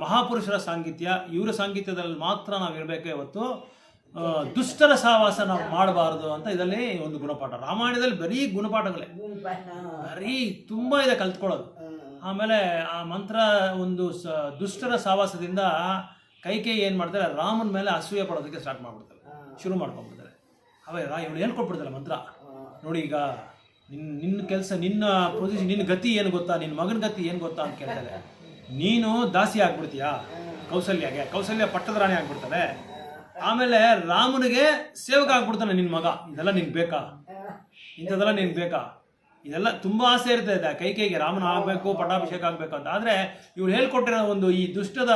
ಮಹಾಪುರುಷರ ಸಾಂಗಿತ್ಯ, ಇವರ ಸಾಂಗಿತ್ಯದಲ್ಲಿ ಮಾತ್ರ ನಾವು ಇರಬೇಕೇ ಹೊತ್ತು ದುಷ್ಟರ ಸಹವಾಸ ನಾವು ಮಾಡಬಾರ್ದು ಅಂತ ಇದರಲ್ಲಿ ಒಂದು ಗುಣಪಾಠ. ರಾಮಾಯಣದಲ್ಲಿ ಬರೀ ಗುಣಪಾಠಗಳೇ, ಬರೀ ತುಂಬ ಇದೆ ಕಲ್ತ್ಕೊಳ್ಳೋದು. ಆಮೇಲೆ ಆ ಮಂತ್ರ ಒಂದು ದುಷ್ಟರ ಸಹವಾಸದಿಂದ ಕೈಕೇಯಿ ಏನು ಮಾಡ್ತಾರೆ, ರಾಮನ ಮೇಲೆ ಅಸೂಯೆ ಪಡೋದಕ್ಕೆ ಶುರು ಮಾಡ್ಕೊಂಡ್ಬಿಡ್ತಾರೆ. ಅವಾಗ ಇವಳು ಹೇಳ್ಕೊಟ್ಬಿಡ್ತಾರೆ ಮಂತ್ರ, ನೋಡಿ ಈಗ ನಿನ್ನ ಕೆಲಸ, ನಿನ್ನ ಪೊಸಿಷನ್, ನಿನ್ನ ಗತಿ ಏನು ಗೊತ್ತಾ, ನಿನ್ನ ಮಗನ ಗತಿ ಏನು ಗೊತ್ತಾ ಅಂತ ಕೇಳ್ತಾರೆ. ನೀನು ದಾಸಿ ಆಗ್ಬಿಡ್ತೀಯಾ ಕೌಸಲ್ಯ ಪಟ್ಟದ ರಾಣಿ ಆಗ್ಬಿಡ್ತಾರೆ. ಆಮೇಲೆ ರಾಮನಿಗೆ ಸೇವಕ ಆಗ್ಬಿಡ್ತಾನೆ ನಿನ್ನ ಮಗ. ಇದೆಲ್ಲ ನಿನ್ಗೆ ಬೇಕಾ, ಇಂಥದ್ದೆಲ್ಲ ನಿನ್ಗೆ ಬೇಕಾ, ಇದೆಲ್ಲ ತುಂಬ ಆಸೆ ಇರ್ತದೆ ಕೈಕೇಯಿಗೆ, ರಾಮನ ಆಗಬೇಕು, ಪಟ್ಟಾಭಿಷೇಕ ಆಗಬೇಕು ಅಂತ. ಆದರೆ ಇವಳು ಹೇಳ್ಕೊಟ್ಟಿರೋ ಒಂದು ಈ ದುಷ್ಟದ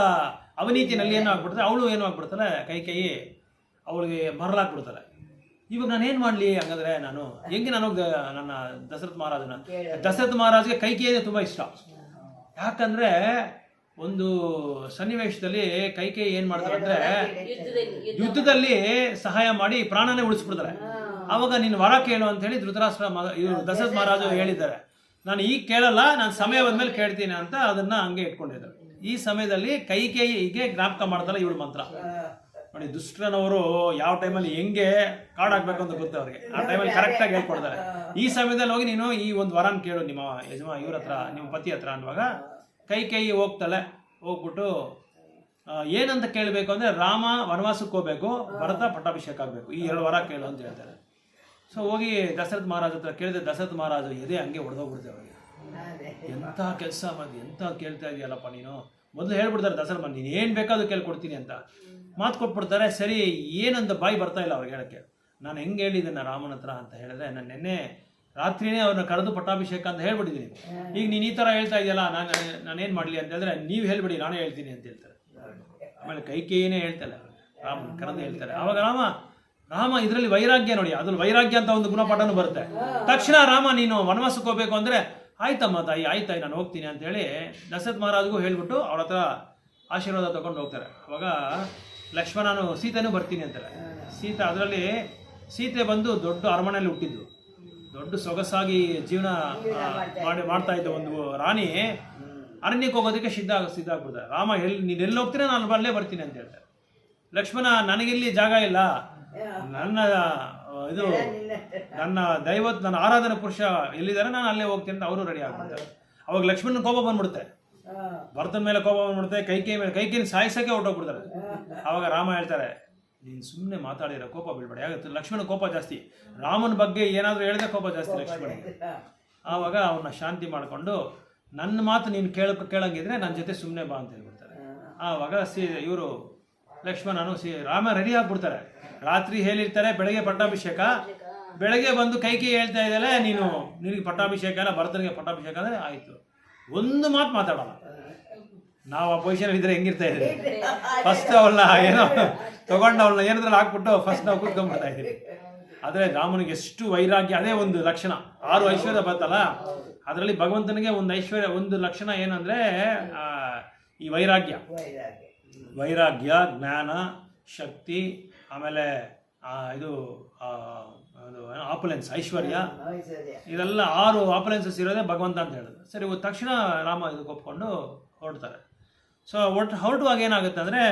ಅವನೀತಿನಲ್ಲಿ ಏನು ಆಗ್ಬಿಡ್ತಾರೆ, ಅವಳು ಏನು ಆಗ್ಬಿಡ್ತಾಳೆ, ಕೈಕೇಯಿ ಅವಳಿಗೆ ಮರಳಾಗ್ಬಿಡ್ತಾಳೆ. ಇವಾಗ ನಾನು ಏನು ಮಾಡಲಿ ಹಂಗಂದ್ರೆ, ನಾನು ಹೆಂಗೆ ನಾನು ನನ್ನ ದಶರಥ ಮಹಾರಾಜ್ಗೆ ಕೈಕೇಯಿ ತುಂಬ ಇಷ್ಟ. ಯಾಕಂದರೆ ಒಂದು ಸನ್ನಿವೇಶದಲ್ಲಿ ಕೈಕೇಯಿ ಏನು ಮಾಡ್ತಾರೆ ಅಂದರೆ, ಯುದ್ಧದಲ್ಲಿ ಸಹಾಯ ಮಾಡಿ ಪ್ರಾಣನೇ ಉಳಿಸ್ಬಿಡ್ತಾರೆ. ಆವಾಗ ನೀನು ವರ ಕೇಳು ಅಂತ ಹೇಳಿ ದಶರಥ ಮಹಾರಾಜು ಹೇಳಿದ್ದಾರೆ. ನಾನು ಈಗ ಕೇಳಲ್ಲ, ನಾನು ಸಮಯ ಬಂದ್ಮೇಲೆ ಕೇಳ್ತೀನಿ ಅಂತ ಅದನ್ನ ಹಂಗೆ ಇಟ್ಕೊಂಡಿದ್ದಾರೆ. ಈ ಸಮಯದಲ್ಲಿ ಕೈಕೇಯಿಗೆ ಜ್ಞಾಪಕ ಮಾಡ್ತಾಳೆ ಇವಳು ಮಂತ್ರ. ನೋಡಿ, ದುಷ್ಟನವರು ಯಾವ ಟೈಮಲ್ಲಿ ಹೆಂಗೆ ಕಾಡಾಕ್ಬೇಕು ಅಂತ ಗೊತ್ತು ಅವ್ರಿಗೆ. ಆ ಟೈಮಲ್ಲಿ ಕರೆಕ್ಟಾಗಿ ಹೇಳ್ಕೊಡ್ತಾರೆ. ಈ ಸಮಯದಲ್ಲಿ ಹೋಗಿ ನೀನು ಈ ಒಂದು ವರನ ಕೇಳು ನಿಮ್ಮ ಇವ್ರ ಹತ್ರ, ನಿಮ್ಮ ಪತಿ ಹತ್ರ ಅನ್ನುವಾಗ ಕೈಕೇಯಿ ಹೋಗ್ತಾಳೆ. ಹೋಗ್ಬಿಟ್ಟು ಏನಂತ ಕೇಳಬೇಕು ಅಂದರೆ, ರಾಮ ವನವಾಸಕ್ಕೆ ಹೋಗ್ಬೇಕು, ಭರತ ಪಟ್ಟಾಭಿಷೇಕ ಆಗಬೇಕು, ಈ 2 ವರ ಕೇಳು ಅಂತ ಹೇಳ್ತಾರೆ. ಸೊ ಹೋಗಿ ದಶರಥ ಮಹಾರಾಜ ಹತ್ರ ಕೇಳಿದ್ರೆ, ದಶರಥ ಮಹಾರಾಜ ಎದೆ ಹಂಗೆ ಹೊಡೆದೋಗ್ಬಿಡ್ತೇವೆ ಅವ್ರಿಗೆ. ಎಂಥ ಕೆಲಸ ಮಾಡಿ ಎಂಥ ಕೇಳ್ತಾ ಇದೆಯಲ್ಲಪ್ಪ ನೀನು. ಮೊದಲು ಹೇಳ್ಬಿಡ್ತಾರೆ ದಶರಥ, ನೀನು ಏನು ಬೇಕಾದ್ರೂ ಕೇಳ್ಕೊಡ್ತೀನಿ ಅಂತ ಮಾತು ಕೊಟ್ಬಿಡ್ತಾರೆ. ಸರಿ, ಏನಂತ ಬಾಯಿ ಬರ್ತಾ ಇಲ್ಲ ಅವ್ರಿಗೆ ಹೇಳೋಕ್ಕೆ. ನಾನು ಹೆಂಗೆ ಹೇಳಿದ್ದೇನೆ ರಾಮನ ಹತ್ರ ಅಂತ ಹೇಳಿದ್ರೆ, ನಾನು ನಿನ್ನೆ ರಾತ್ರಿನೇ ಅವ್ರನ್ನ ಕರೆದು ಪಟ್ಟಾಭಿಷೇಕ ಅಂತ ಹೇಳ್ಬಿಟ್ಟಿದ್ದೀನಿ. ಈಗ ನೀನು ಈ ಥರ ಹೇಳ್ತಾ ಇದೆಯಲ್ಲ, ನಾನೇನು ಮಾಡಲಿ ಅಂತ ಹೇಳಿದ್ರೆ, ನೀವು ಹೇಳ್ಬಿಡಿ ನಾನೇ ಹೇಳ್ತೀನಿ ಅಂತ ಹೇಳ್ತಾರೆ. ಆಮೇಲೆ ಕೈಕೇಯಿನೇ ಹೇಳ್ತಾಳೆ, ರಾಮನ ಕರೆದು ಹೇಳ್ತಾರೆ. ಆವಾಗ ರಾಮ ಇದರಲ್ಲಿ ವೈರಾಗ್ಯ ನೋಡಿ, ಅದ್ರಲ್ಲಿ ವೈರಾಗ್ಯ ಅಂತ ಒಂದು ಗುಣಪಾಠನೂ ಬರುತ್ತೆ. ತಕ್ಷಣ ರಾಮ ನೀನು ವನವಾಸಕ್ಕೆ ಹೋಗ್ಬೇಕು ಅಂದರೆ, ಆಯ್ತಮ್ಮ ತಾಯಿ, ಆಯ್ತಾಯಿ ನಾನು ಹೋಗ್ತೀನಿ ಅಂತೇಳಿ ದಶರಥ ಮಹಾರಾಜ್ಗೂ ಹೇಳ್ಬಿಟ್ಟು ಅವ್ರ ಹತ್ರ ಆಶೀರ್ವಾದ ತಗೊಂಡು ಹೋಗ್ತಾರೆ. ಅವಾಗ ಲಕ್ಷ್ಮಣನು ಸೀತೆನೂ ಬರ್ತೀನಿ ಅಂತಾರೆ. ಅದರಲ್ಲಿ ಸೀತೆ ಬಂದು ದೊಡ್ಡ ಅರಮನೆಯಲ್ಲಿ ಹುಟ್ಟಿದ್ದು, ದೊಡ್ಡ ಸೊಗಸಾಗಿ ಜೀವನ ಮಾಡ್ತಾ ಇದ್ದ ಒಂದು ರಾಣಿ ಅರಣ್ಯಕ್ಕೆ ಹೋಗೋದಕ್ಕೆ ಸಿದ್ಧ ಆಗ್ಬಿಡ್ತಾರೆ. ರಾಮ ನೀನು ಎಲ್ಲಿ ಹೋಗ್ತೀರಾ, ನಾನು ಅಲ್ಲೇ ಬರ್ತೀನಿ ಅಂತ ಹೇಳ್ತಾರೆ. ಲಕ್ಷ್ಮಣ, ನನಗಿಲ್ಲಿ ಜಾಗ ಇಲ್ಲ, ನನ್ನ ದೈವತ್ ನನ್ನ ಆರಾಧನಾ ಪುರುಷ ಎಲ್ಲಿದ್ದಾರೆ, ನಾನು ಅಲ್ಲೇ ಹೋಗ್ತೀನಿ ಅಂತ ಅವರು ರೆಡಿ ಆಗ್ಬಿಡ್ತಾರೆ. ಅವಾಗ ಲಕ್ಷ್ಮಣನ ಕೋಪ ಬಂದ್ಬಿಡುತ್ತೆ, ಭರತನ ಮೇಲೆ ಕೋಪ ಬಂದ್ಬಿಡುತ್ತೆ, ಕೈಕೇಯಿ ಮೇಲೆ, ಕೈಕೇಯಿನ ಸಾಯಿಸಕ್ಕೆ ಹೊರಟೋಗ್ಬಿಡ್ತಾರೆ. ಅವಾಗ ರಾಮ ಹೇಳ್ತಾರೆ, ನೀನು ಸುಮ್ಮನೆ ಮಾತಾಡಿರೋ ಕೋಪ ಬೀಳ್ಬೇಡ. ಯಾಕಂದ್ರೆ ಲಕ್ಷ್ಮಣ ಕೋಪ ಜಾಸ್ತಿ, ರಾಮನ ಬಗ್ಗೆ ಏನಾದರೂ ಹೇಳಿದ್ರೆ ಕೋಪ ಜಾಸ್ತಿ ಲಕ್ಷ್ಮಣನಿಗೆ. ಆವಾಗ ಅವನ್ನ ಶಾಂತಿ ಮಾಡಿಕೊಂಡು, ನನ್ನ ಮಾತು ನೀನು ಕೇಳಂಗಿದ್ರೆ ನನ್ನ ಜೊತೆ ಸುಮ್ಮನೆ ಬಾ ಅಂತ ಹೇಳ್ಬಿಡ್ತಾರೆ. ಆವಾಗ ಇವರು ಲಕ್ಷ್ಮಣನು ರಾಮ ರೆಡಿ ಆಗ್ಬಿಡ್ತಾರೆ. ರಾತ್ರಿ ಹೇಳಿರ್ತಾರೆ, ಬೆಳಗ್ಗೆ ಪಟ್ಟಾಭಿಷೇಕ. ಬೆಳಗ್ಗೆ ಬಂದು ಕೈಕೇಯಿ ಹೇಳ್ತಾ ಇದ್ದಾಳೆ, ನಿನಗೆ ಪಟ್ಟಾಭಿಷೇಕ ಅಲ್ಲ, ಭರತನಿಗೆ ಪಟ್ಟಾಭಿಷೇಕ ಅಂದರೆ ಆಯಿತು. ಒಂದು ಮಾತು ಮಾತಾಡೋಣ. ನಾವು ಆ ಪೊಸಿಷನ್ ಇದ್ರೆ ಹೆಂಗಿರ್ತಾ ಇದ್ರಿ, ಫಸ್ಟ್ ಅವಳನ್ನ ಏನೋ ತಗೊಂಡು ಅವಳನ್ನ ಏನಾದ್ರೂ ಹಾಕ್ಬಿಟ್ಟು ಫಸ್ಟ್ ನಾವು ಕೂತ್ಕೊಂಡ್ಬಿಡ್ತಾ ಇದ್ದೀವಿ. ಆದರೆ ರಾಮನಿಗೆ ಎಷ್ಟು ವೈರಾಗ್ಯ, ಅದೇ ಒಂದು ಲಕ್ಷಣ. 6 ಐಶ್ವರ್ಯ ಬರ್ತಲ್ಲ, ಅದರಲ್ಲಿ ಭಗವಂತನಿಗೆ ಒಂದು ಐಶ್ವರ್ಯ, ಒಂದು ಲಕ್ಷಣ ಏನಂದರೆ ಈ ವೈರಾಗ್ಯ, ಜ್ಞಾನ, ಶಕ್ತಿ, ಆಮೇಲೆ ಇದು ಆಪುಲೆನ್ಸ್, ಐಶ್ವರ್ಯ, ಇದೆಲ್ಲ 6 ಆಪುಲೆನ್ಸಸ್ ಇರೋದೇ ಭಗವಂತ ಅಂತ ಹೇಳಿದ್ರು. ಸರಿ, ತಕ್ಷಣ ರಾಮ ಇದಕ್ಕೆ ಒಪ್ಕೊಂಡು ಹೊರಡ್ತಾರೆ. ಸೊ ಹೊರಟುವಾಗ ಏನಾಗುತ್ತೆ ಅಂದರೆ,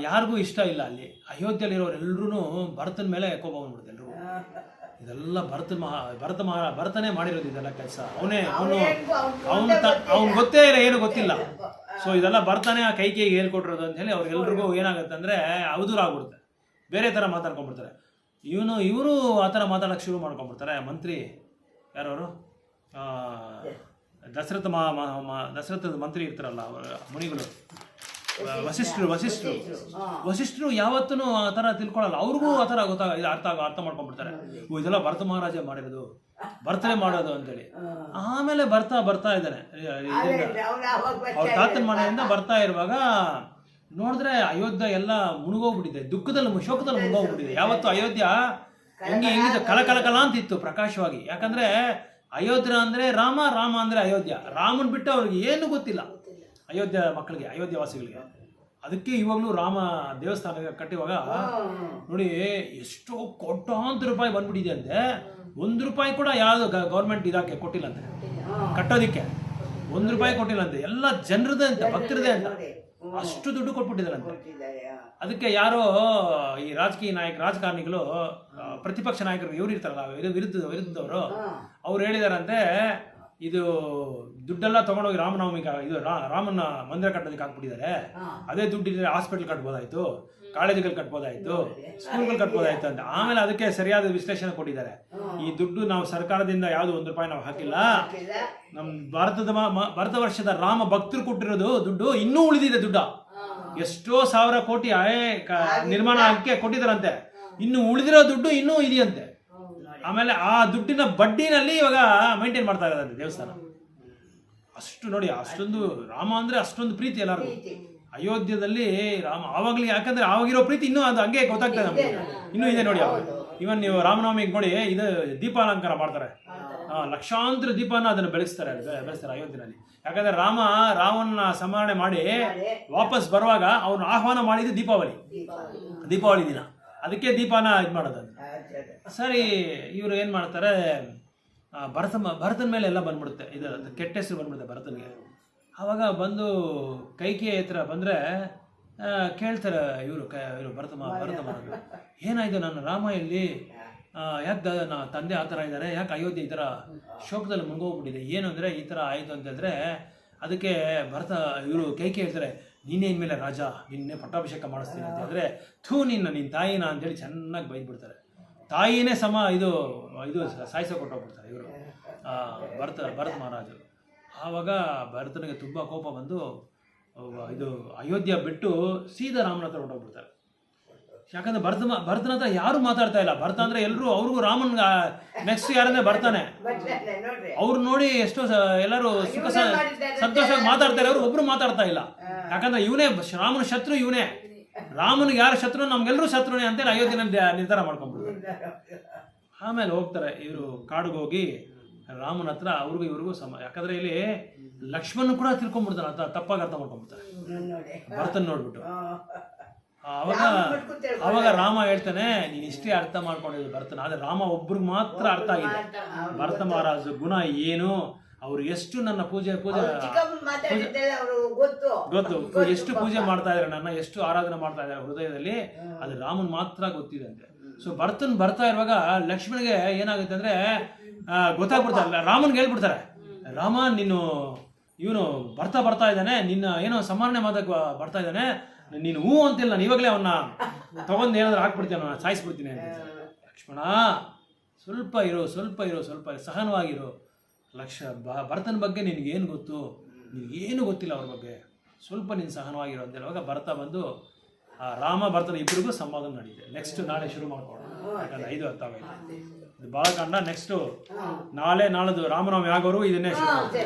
ಯಾರಿಗೂ ಇಷ್ಟ ಇಲ್ಲ ಅಲ್ಲಿ ಅಯೋಧ್ಯೆಯಲ್ಲಿರೋರೆಲ್ಲರೂ ಭರತನ ಮೇಲೆ ಕೋಪ ಬಂದ್ಬಿಡುತ್ತೆ ಎಲ್ರಿಗೂ. ಇದೆಲ್ಲ ಭರತನೇ ಮಾಡಿರೋದು ಇದೆಲ್ಲ ಕೆಲಸ. ಅವನು ಗೊತ್ತೇ ಇಲ್ಲ, ಏನು ಗೊತ್ತಿಲ್ಲ. ಸೊ ಇದೆಲ್ಲ ಭರತನೇ ಆ ಕೈಕೇಯಿಗೆ ಹೇಳ್ಕೊಟ್ಟಿರೋದು ಅಂತ ಹೇಳಿ ಅವ್ರಿಗೆಲ್ರಿಗೂ ಏನಾಗುತ್ತೆ ಅಂದರೆ ಅವಧೂರಾಗ್ಬಿಡುತ್ತೆ, ಬೇರೆ ಥರ ಮಾತಾಡ್ಕೊಂಡ್ಬಿಡ್ತಾರೆ. ಇವರು ಆ ಥರ ಮಾತಾಡೋಕ್ಕೆ ಶುರು ಮಾಡ್ಕೊಂಡ್ಬಿಡ್ತಾರೆ. ಮಂತ್ರಿ ಯಾರವರು, ದಶರಥದ ಮಂತ್ರಿ ಇರ್ತಾರಲ್ಲ ಮುನಿಗಳು, ವಸಿಷ್ಠರು ಯಾವತ್ತೂ ಆ ಥರ ತಿಳ್ಕೊಳ್ಳಲ್ಲ. ಅವ್ರಿಗೂ ಆ ಥರ ಅರ್ಥ ಮಾಡ್ಕೊಂಡ್ಬಿಡ್ತಾರೆ, ಇದೆಲ್ಲ ಭರತ ಮಹಾರಾಜ ಮಾಡಿರೋದು, ಭರ್ತನೇ ಮಾಡೋದು ಅಂತೇಳಿ. ಆಮೇಲೆ ಬರ್ತಾ ಇದ್ದಾನೆ, ಅವ್ರ ತಾತನ ಮನೆಯಿಂದ ಬರ್ತಾ ಇರುವಾಗ ನೋಡಿದ್ರೆ ಅಯೋಧ್ಯ ಎಲ್ಲ ಮುಳುಗೋಗ್ಬಿಟ್ಟಿದೆ, ಶೋಕದಲ್ಲಿ ಮುಳುಗೋಗ್ಬಿಟ್ಟಿದೆ. ಯಾವತ್ತು ಅಯೋಧ್ಯ ಹೆಂಗಿದೆ ಕಲ ಅಂತಿತ್ತು ಪ್ರಕಾಶವಾಗಿ. ಯಾಕಂದ್ರೆ ಅಯೋಧ್ಯ ಅಂದ್ರೆ ರಾಮ ಅಂದ್ರೆ ಅಯೋಧ್ಯ. ರಾಮನ್ ಬಿಟ್ಟು ಅವ್ರಿಗೆ ಏನು ಗೊತ್ತಿಲ್ಲ ಅಯೋಧ್ಯ ಮಕ್ಕಳಿಗೆ, ಅಯೋಧ್ಯ ವಾಸಿಗಳಿಗೆ. ಅದಕ್ಕೆ ಇವಾಗಲೂ ರಾಮ ದೇವಸ್ಥಾನ ಕಟ್ಟಿವಾಗ ನೋಡಿ ಎಷ್ಟೋ ಕೋಟ್ಯಾಂತರ ರೂಪಾಯಿ ಬಂದ್ಬಿಟ್ಟಿದೆ ಅಂತೆ. 1 ರೂಪಾಯಿ ಕೂಡ ಯಾವುದು ಗೌರ್ಮೆಂಟ್ ಇಲಾಖೆ ಕೊಟ್ಟಿಲ್ಲಂತೆ ಕಟ್ಟೋದಿಕ್ಕೆ, 1 ರೂಪಾಯಿ ಕೊಟ್ಟಿಲ್ಲಂತೆ. ಎಲ್ಲ ಜನರದೇ ಅಂತ, ಭಕ್ತರದೇ ಅಂತ, ಅಷ್ಟು ದುಡ್ಡು ಕೊಟ್ಬಿಟ್ಟಿದ್ದಾರಂತೆ. ಅದಕ್ಕೆ ಯಾರೋ ಈ ರಾಜಕಾರಣಿಗಳು, ಪ್ರತಿಪಕ್ಷ ನಾಯಕರು ಇವ್ರು ಇರ್ತಾರಲ್ಲ, ವಿರುದ್ಧದವರು, ಅವ್ರು ಹೇಳಿದಾರಂತೆ, ಇದು ದುಡ್ಡೆಲ್ಲ ತಗೊಂಡೋಗಿ ರಾಮನವಮಿಗೆ ಇದು ರಾಮನ ಮಂದಿರ ಕಟ್ಟೋದಕ್ಕೆ ಹಾಕ್ಬಿಟ್ಟಿದ್ದಾರೆ. ಅದೇ ದುಡ್ಡಿದ್ರೆ ಹಾಸ್ಪಿಟಲ್ ಕಟ್ಬೋದಾಯ್ತು, ಕಾಲೇಜುಗಳು ಕಟ್ಬೋದಾಯ್ತು, ಸ್ಕೂಲ್ಗಳು ಕಟ್ಬೋದಾಯ್ತು ಅಂತ. ಆಮೇಲೆ ಅದಕ್ಕೆ ಸರಿಯಾದ ವಿಶ್ಲೇಷಣೆ ಕೊಟ್ಟಿದ್ದಾರೆ. ಈ ದುಡ್ಡು ನಾವು ಸರ್ಕಾರದಿಂದ ಯಾವುದು 1 ರೂಪಾಯಿ ನಾವು ಹಾಕಿಲ್ಲ, ನಮ್ಮ ಭಾರತ ವರ್ಷದ ರಾಮ ಭಕ್ತರು ಕೊಟ್ಟಿರೋದು ದುಡ್ಡು ಇನ್ನೂ ಉಳಿದಿದೆ. ದುಡ್ಡ ಎಷ್ಟೋ 1000 ಕೋಟಿ ನಿರ್ಮಾಣ ಆಗಕ್ಕೆ ಕೊಟ್ಟಿದ್ದಾರಂತೆ, ಇನ್ನು ಉಳಿದಿರೋ ದುಡ್ಡು ಇನ್ನೂ ಇದೆಯಂತೆ. ಆಮೇಲೆ ಆ ದುಡ್ಡಿನ ಬಡ್ಡಿನಲ್ಲಿ ಇವಾಗ ಮೇಂಟೈನ್ ಮಾಡ್ತಾ ಇರೋದು ದೇವಸ್ಥಾನ. ಅಷ್ಟು ನೋಡಿ, ಅಷ್ಟೊಂದು ರಾಮ ಅಂದ್ರೆ ಅಷ್ಟೊಂದು ಪ್ರೀತಿ ಎಲ್ಲರಿಗೂ. ಅಯೋಧ್ಯದಲ್ಲಿ ರಾಮ ಆವಾಗಲೇ, ಯಾಕಂದ್ರೆ ಆವಾಗಿರೋ ಪ್ರೀತಿ ಇನ್ನೂ ಅದು ಹಂಗೆ ಗೊತ್ತಾಗ್ತದೆ ನಮಗೆ, ಇನ್ನೂ ಇದೆ ನೋಡಿ. ಇವನ್ ನೀವು ರಾಮನವಮಿಗೆ ನೋಡಿ ಇದು ದೀಪಾಲಂಕಾರ ಮಾಡ್ತಾರೆ, ಲಕ್ಷಾಂತರ ದೀಪನ ಅದನ್ನು ಬೆಳೆಸ್ತಾರೆ ಅಯೋಧ್ಯೆಯಲ್ಲಿ. ಯಾಕಂದ್ರೆ ರಾವಣನ ಸಂಹರಣೆ ಮಾಡಿ ವಾಪಸ್ ಬರುವಾಗ ಅವ್ರನ್ನ ಆಹ್ವಾನ ಮಾಡಿದ್ದು ದೀಪಾವಳಿ ದಿನ, ಅದಕ್ಕೆ ದೀಪನ ಇದು ಮಾಡೋದು. ಸರಿ, ಇವರು ಏನು ಮಾಡ್ತಾರೆ, ಭರತನ ಮೇಲೆ ಎಲ್ಲ ಬಂದ್ಬಿಡುತ್ತೆ, ಇದು ಕೆಟ್ಟ ಹೆಸರು ಬಂದ್ಬಿಡುತ್ತೆ ಭರತನಿಗೆ. ಆವಾಗ ಬಂದು ಕೈಕೇಯಿ ಹತ್ರ ಬಂದರೆ ಕೇಳ್ತಾರೆ ಇವರು ಭರತ ಮಹಾರಾಜರು, ಏನಾಯಿತು ನನ್ನ ರಾಮ ಇಲ್ಲಿ, ಯಾಕೆ ತಂದೆ ಆ ಥರ ಇದ್ದಾರೆ, ಯಾಕೆ ಅಯೋಧ್ಯೆ ಈ ಥರ ಶೋಕದಲ್ಲಿ ಮುಳುಗೋಗ್ಬಿಟ್ಟಿದೆ, ಏನು ಅಂದರೆ ಈ ಥರ ಆಯಿತು ಅಂತ ಹೇಳಿದ್ರೆ ಅದಕ್ಕೆ ಇವರು ಕೈಕೇಯಿ ಹೇಳ್ತಾರೆ, ನೀನೇ ಇನ್ಮೇಲೆ ರಾಜ, ನಿನ್ನೆ ಪಟ್ಟಾಭಿಷೇಕ ಮಾಡಿಸ್ತೀನಿ ಅಂತ ಹೇಳಿದ್ರೆ, ನಿನ್ನ ತಾಯಿನ ಅಂತೇಳಿ ಚೆನ್ನಾಗಿ ಬೈದ್ಬಿಡ್ತಾರೆ. ತಾಯಿನೇ ಇದು ಸಾಯಿಸೋ ಕೊಟ್ಟೋಗ್ಬಿಡ್ತಾರೆ ಇವರು ಭರತ ಮಹಾರಾಜರು. ಆವಾಗ ಭರತನಿಗೆ ತುಂಬ ಕೋಪ ಬಂದು ಇದು ಅಯೋಧ್ಯ ಬಿಟ್ಟು ಸೀದಾ ರಾಮನ ಹತ್ರ ಹೊರಟೋಗ್ಬಿಡ್ತಾರೆ. ಯಾಕಂದ್ರೆ ಭರತನ ಹತ್ರ ಯಾರು ಮಾತಾಡ್ತಾ ಇಲ್ಲ. ಭರತ ಅಂದ್ರೆ ಎಲ್ಲರೂ, ಅವ್ರಿಗೂ ರಾಮನ್ ನೆಕ್ಸ್ಟ್ ಯಾರಂದ್ರೆ ಬರ್ತಾನೆ, ಅವ್ರು ನೋಡಿ ಎಷ್ಟೋ ಎಲ್ಲರೂ ಸಂತೋಷವಾಗಿ ಮಾತಾಡ್ತಾರೆ, ಅವ್ರು ಒಬ್ರು ಮಾತಾಡ್ತಾ ಇಲ್ಲ. ಯಾಕಂದ್ರೆ ಇವನೇ ರಾಮನ ಶತ್ರು, ಇವನೇ ರಾಮನಿಗೆ ಯಾರು ಶತ್ರು, ನಮ್ಗೆಲ್ಲರೂ ಶತ್ರುನೇ ಅಂತೇಳಿ ಅಯೋಧ್ಯೆನ ನಿರ್ಧಾರ ಮಾಡ್ಕೊಂಡ್ಬಿಡ್ತಾರೆ. ಆಮೇಲೆ ಹೋಗ್ತಾರೆ ಇವರು ಕಾಡಿಗೆ ಹೋಗಿ ರಾಮನ ಹತ್ರ ಅವ್ರಿಗೂ ಇವ್ರಿಗೂ ಯಾಕಂದ್ರೆ ಇಲ್ಲಿ ಲಕ್ಷ್ಮಣ್ ಕೂಡ ತಿಳ್ಕೊಂಡ್ಬಿಡ್ತಾನೆ, ತಪ್ಪಾಗಿ ಅರ್ಥ ಮಾಡ್ಕೊಂಡ್ಬಿಡ್ತಾರೆ ಭರತನ್ ನೋಡ್ಬಿಟ್ಟು. ಅವಾಗ ರಾಮ ಹೇಳ್ತಾನೆ, ನೀನ್ ಇಷ್ಟೇ ಅರ್ಥ ಮಾಡ್ಕೊಂಡಿದ್ದು ಭರತನ, ಆದ್ರೆ ರಾಮ ಒಬ್ರಿಗೆ ಮಾತ್ರ ಅರ್ಥ ಆಗಿದೆ ಭರತ ಮಹಾರಾಜ ಗುಣ ಏನು, ಅವ್ರು ಎಷ್ಟು ನನ್ನ ಪೂಜೆ ಗೊತ್ತು, ಎಷ್ಟು ಪೂಜೆ ಮಾಡ್ತಾ ಇದಾರೆ, ನನ್ನ ಎಷ್ಟು ಆರಾಧನೆ ಮಾಡ್ತಾ ಇದಾರೆ ಹೃದಯದಲ್ಲಿ, ಅದು ರಾಮನ್ ಮಾತ್ರ ಗೊತ್ತಿದೆ ಅಂತೆ. ಸೊ ಭರತನ್ ಬರ್ತಾ ಇರುವಾಗ ಲಕ್ಷ್ಮಣಿಗೆ ಏನಾಗುತ್ತೆ ಅಂದ್ರೆ ಗೊತ್ತಾಗ್ಬಿಡ್ತಾರೆ, ರಾಮನ್ಗೆ ಹೇಳ್ಬಿಡ್ತಾರೆ, ರಾಮ ಇವನು ಬರ್ತಾ ಇದ್ದಾನೆ, ನಿನ್ನ ಏನೋ ಸಂಹರಣೆ ಮಾಡೋದಕ್ಕೆ ಬರ್ತಾ ಇದ್ದಾನೆ, ನೀನು ಹೂ ಅಂತಿಲ್ಲ, ನಾನು ಇವಾಗಲೇ ಅವನ್ನ ತಗೊಂಡು ಏನಾದ್ರು ಹಾಕ್ಬಿಡ್ತೀನಿ, ಅವನ್ನ ಸಾಯಿಸ್ಬಿಡ್ತೀನಿ ಅಂತ. ಲಕ್ಷ್ಮಣ ಸ್ವಲ್ಪ ಇರೋ ಸಹನವಾಗಿರೋ, ಭರತನ ಬಗ್ಗೆ ನಿನಗೇನು ಗೊತ್ತು, ನಿನಗೇನು ಗೊತ್ತಿಲ್ಲ ಅವ್ರ ಬಗ್ಗೆ, ಸ್ವಲ್ಪ ನೀನು ಸಹನವಾಗಿರೋ ಅಂತ ಹೇಳುವಾಗ ಭರತ ಬಂದು ರಾಮ ಭರತನ ಇಬ್ಬರಿಗೂ ಸಂವಾದ ನಡೀತೆ. ನೆಕ್ಸ್ಟ್ ನಾಳೆ ಶುರು ಮಾಡ್ಕೊಳ್ಳೋಣ, ಯಾಕಂದ್ರೆ 5 ಅರ್ಥ ಆಗೋಯ್ತು ಇದು ಬಾಳಕಾಂಡ. ನೆಕ್ಸ್ಟು ನಾಳೆದು ರಾಮನವಮಿ ಆಗೋರು ಇದನ್ನೇ ಶುರು ಮಾಡ್ತೀವಿ.